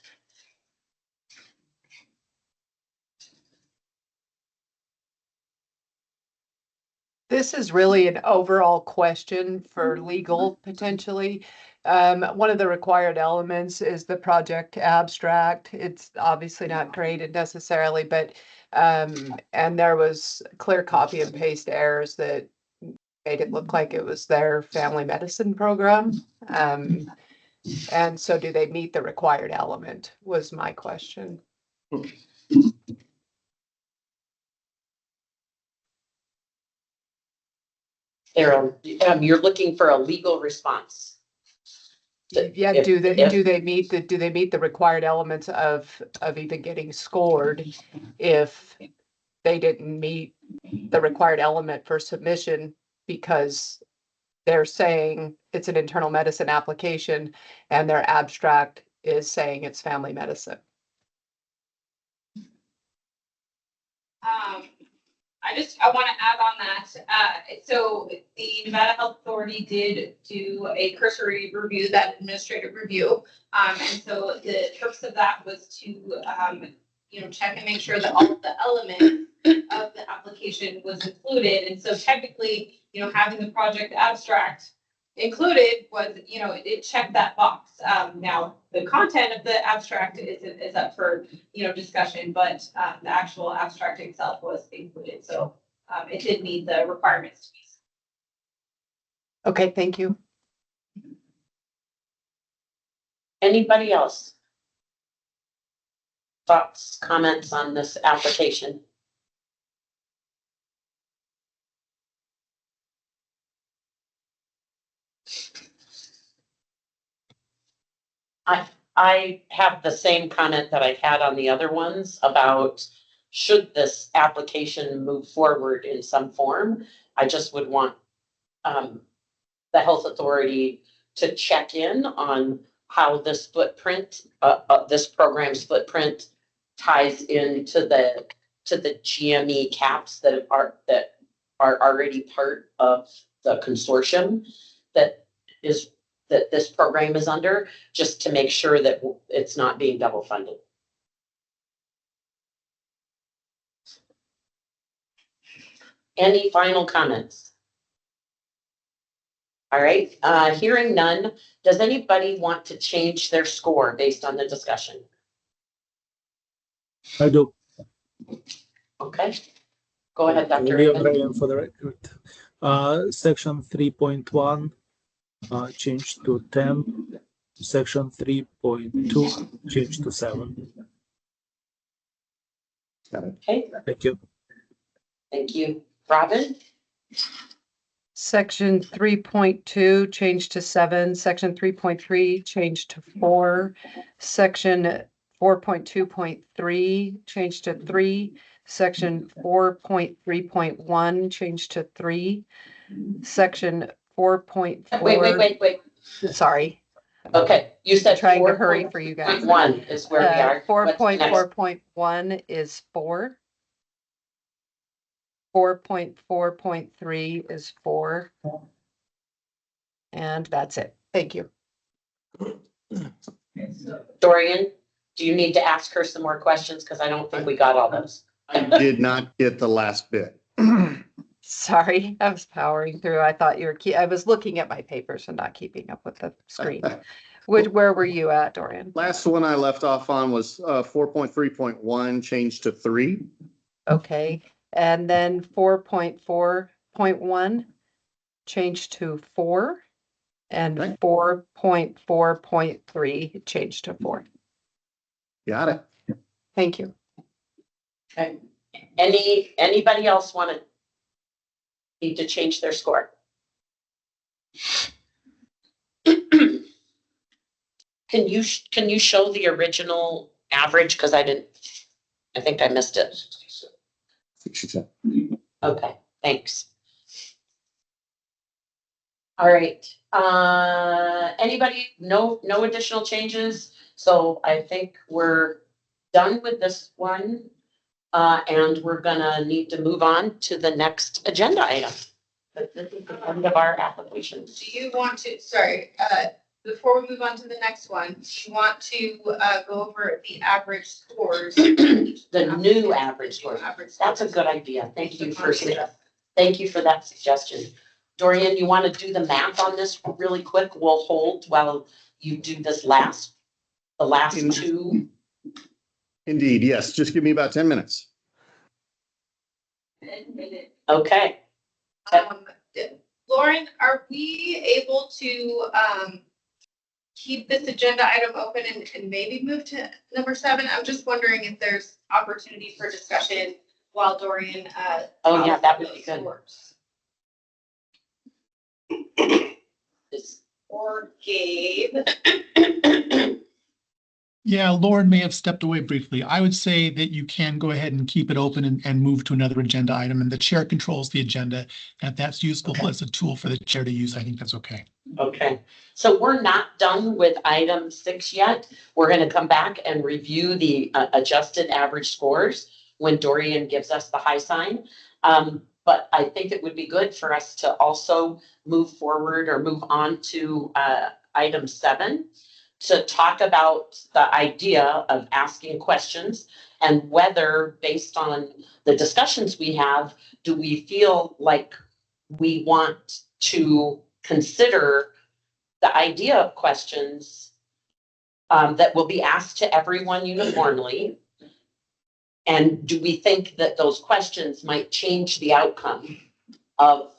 This is really an overall question for legal potentially. One of the required elements is the project abstract. It's obviously not graded necessarily, but and there was clear copy and paste errors that made it look like it was their family medicine program. And so do they meet the required element was my question. Errol, you're looking for a legal response. Yeah, do they meet the required elements of even getting scored if they didn't meet the required element for submission because they're saying it's an internal medicine application and their abstract is saying it's family medicine? I want to add on that. So the Nevada Health Authority did do a cursory review, that administrative review. And so the purpose of that was to, check and make sure that all of the elements of the application was included. And so technically, having the project abstract included was, it checked that box. Now, the content of the abstract is up for, discussion, but the actual abstract itself was included. So it did meet the requirements to be. Okay, thank you. Anybody else? Thoughts, comments on this application? I have the same comment that I had on the other ones about should this application move forward in some form. I just would want the health authority to check in on how this footprint, this program's footprint ties into the GME caps that are already part of the consortium that this program is under, just to make sure that it's not being double funded. Any final comments? All right, hearing none, does anybody want to change their score based on the discussion? I do. Okay, go ahead, Dr. William Raymond. Ryan for the record. Section 3.1 changed to 10. Section 3.2 changed to 7. Okay, Thank you. thank you. Robin? Section 3.2 changed to 7. Section 3.3 changed to 4. Section 4.2.3 changed to 3. Section 4.3.1 changed to 3. Section 4.4. Wait. Sorry. Okay, you said Trying to hurry for you guys. 4.1 is where we are. 4.4.1 is 4. 4.4.3 is 4. And that's it. Thank you. Dorian, do you need to ask her some more questions? Because I don't think we got all those. I did not get the last bit. Sorry, I was powering through. I thought you were I was looking at my papers and not keeping up with the screen. Where were you at, Dorian? Last one I left off on was 4.3.1 changed to 3. Okay, and then 4.4.1 changed to 4, and Okay. 4.4.3 changed to 4. Got it. Thank you. Okay. Anybody else need to change their score? Can you show the original average? Because I think I missed it. 67. Okay, thanks. All right, anybody, no additional changes. So I think we're done with this one. And we're gonna need to move on to the next agenda item. But this is the end of our application. Do you want to, before we move on to the next one, do you want to go over the average scores? The new average scores. That's a good idea. Thank you for that suggestion. Dorian, you want to do the math on this really quick? We'll hold while you do this the last two. Indeed, yes. Just give me about 10 minutes. Okay. Lauren, are we able to keep this agenda item open and maybe move to number 7? I'm just wondering if there's opportunity for discussion while Dorian. Oh yeah, that would be good. Or Gabe. Yeah, Lauren may have stepped away briefly. I would say that you can go ahead and keep it open and move to another agenda item, and the chair controls the agenda. And if that's useful as a tool for the chair to use, I think that's okay. Okay, so we're not done with item 6 yet. We're going to come back and review the adjusted average scores when Dorian gives us the high sign. But I think it would be good for us to also move forward or move on to item 7 to talk about the idea of asking questions and whether, based on the discussions we have, do we feel like we want to consider the idea of questions that will be asked to everyone uniformly? And do we think that those questions might change the outcome of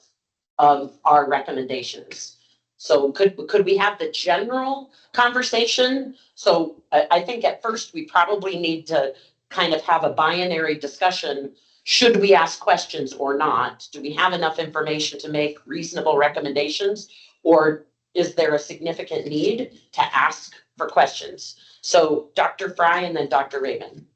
our recommendations? So could we have the general conversation? So I think at first we probably need to kind of have a binary discussion. Should we ask questions or not? Do we have enough information to make reasonable recommendations? Or is there a significant need to ask for questions? So Dr. Fry and then Dr. Raven.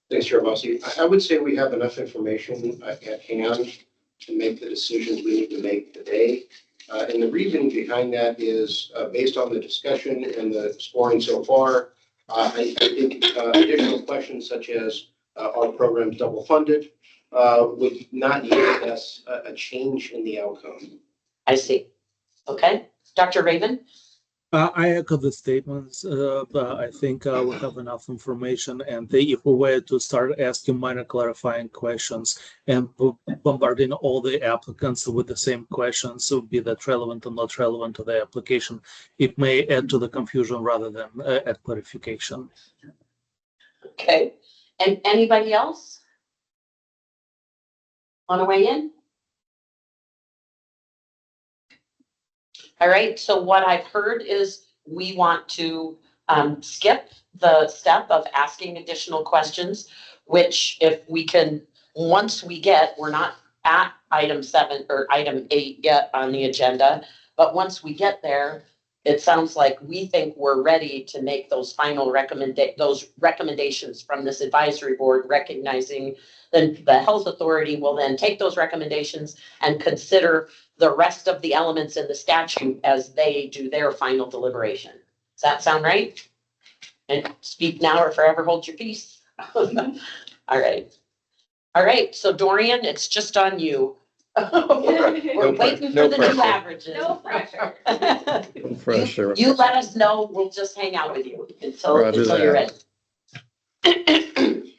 Thanks, Chair Bossy. I would say we have enough information at hand to make the decisions we need to make today. And the reasoning behind that is based on the discussion and the scoring so far. I think additional questions such as are programs double funded would not yield us a change in the outcome. I see. Okay. Dr. Raven? I echo the statements, but I think we have enough information, and if we were to start asking minor clarifying questions and bombarding all the applicants with the same questions, so be that relevant or not relevant to the application, it may add to the confusion rather than add clarification. Okay. And anybody else want to weigh in? All right, so what I've heard is we want to skip the step of asking additional questions, which if we can, once we get, we're not at item 7 or item 8 yet on the agenda, but once we get there, it sounds like we think we're ready to make those final recommendations from this advisory board, recognizing that the health authority will then take those recommendations and consider the rest of the elements in the statute as they do their final deliberation. Does that sound right? And speak now or forever hold your peace. All right. All right, so Dorian, it's just on you. We're waiting for the new averages. No pressure. No pressure. You let us know, we'll just hang out with you until Roger you're that. ready.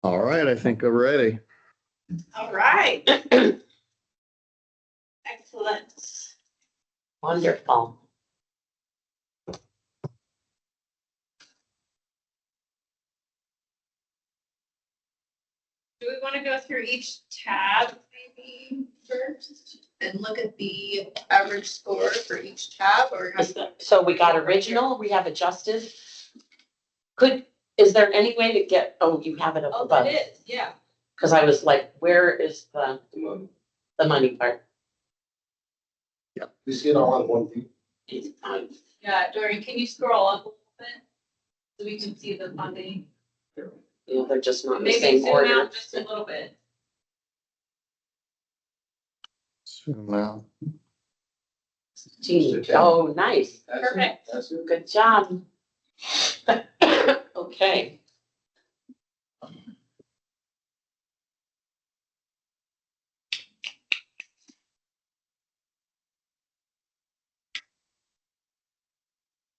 All right, I think we're ready. All right. Excellent. Wonderful. Do we want to go through each tab maybe first and look at the average score for each tab or? So we got original, we have adjusted. Is there any way to get, oh, you have it up Oh, above? it is, yeah. Cause I was like, where is the money part? You see it all on one view. Yeah, Dory, can you scroll up a little bit? So we can see the funding. You know, they're just not in the Maybe same zoom order. out just a little bit. Well, Oh, nice. Perfect. That's it. Good job. Okay.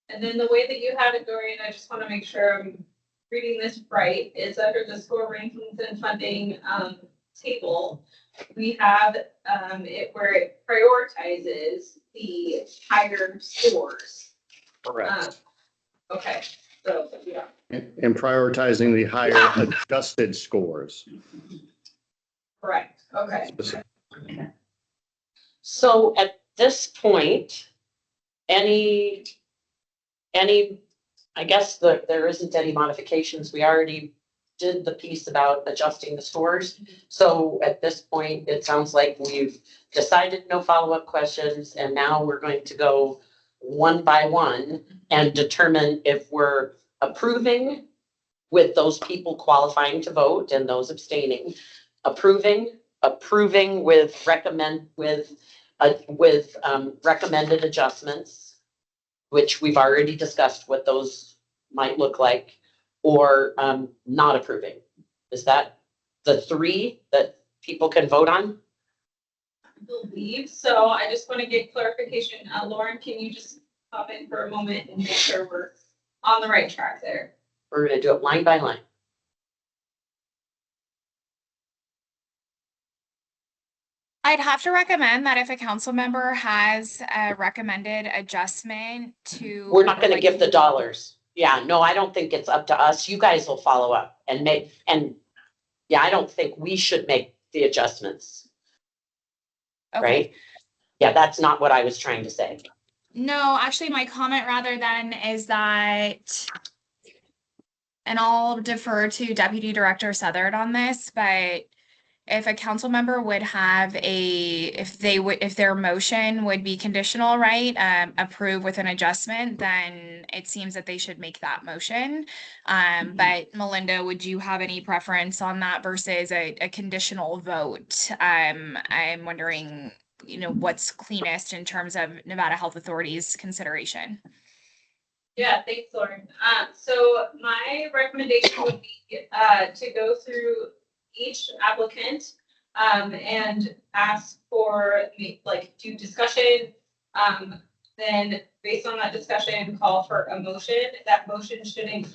And then the way that you have it, Dory, and I just want to make sure I'm reading this right, is under the score rankings and funding table, we have it where it prioritizes the higher scores. correct. Okay, so yeah. And prioritizing the higher adjusted scores. Correct, okay. So at this point, any, I guess there isn't any modifications. We already did the piece about adjusting the scores. So at this point, it sounds like we've decided no follow-up questions, and now we're going to go one by one and determine if we're approving with those people qualifying to vote and those abstaining, approving with recommended adjustments, which we've already discussed what those might look like, or not approving. Is that the three that people can vote on? I believe so. I just want to get clarification. Lauren, can you just pop in for a moment and make sure we're on the right track there? We're gonna do it line by line. I'd have to recommend that if a council member has a recommended adjustment to. We're not gonna like, give the dollars. Yeah, no, I don't think it's up to us. You guys will follow up and yeah, I don't think we should make the adjustments, Okay. right? Yeah, that's not what I was trying to say. No, actually, my comment rather than is that, and I'll defer to Deputy Director Southard on this, but if a council member would have if their motion would be conditional, right? Approve with an adjustment, then it seems that they should make that motion. But Melinda, would you have any preference on that versus a conditional vote? I'm wondering, what's cleanest in terms of Nevada Health Authority's consideration? Yeah, thanks, Lauren. So my recommendation would be to go through each applicant and ask for do discussion. Then based on that discussion, call for a motion. That motion should include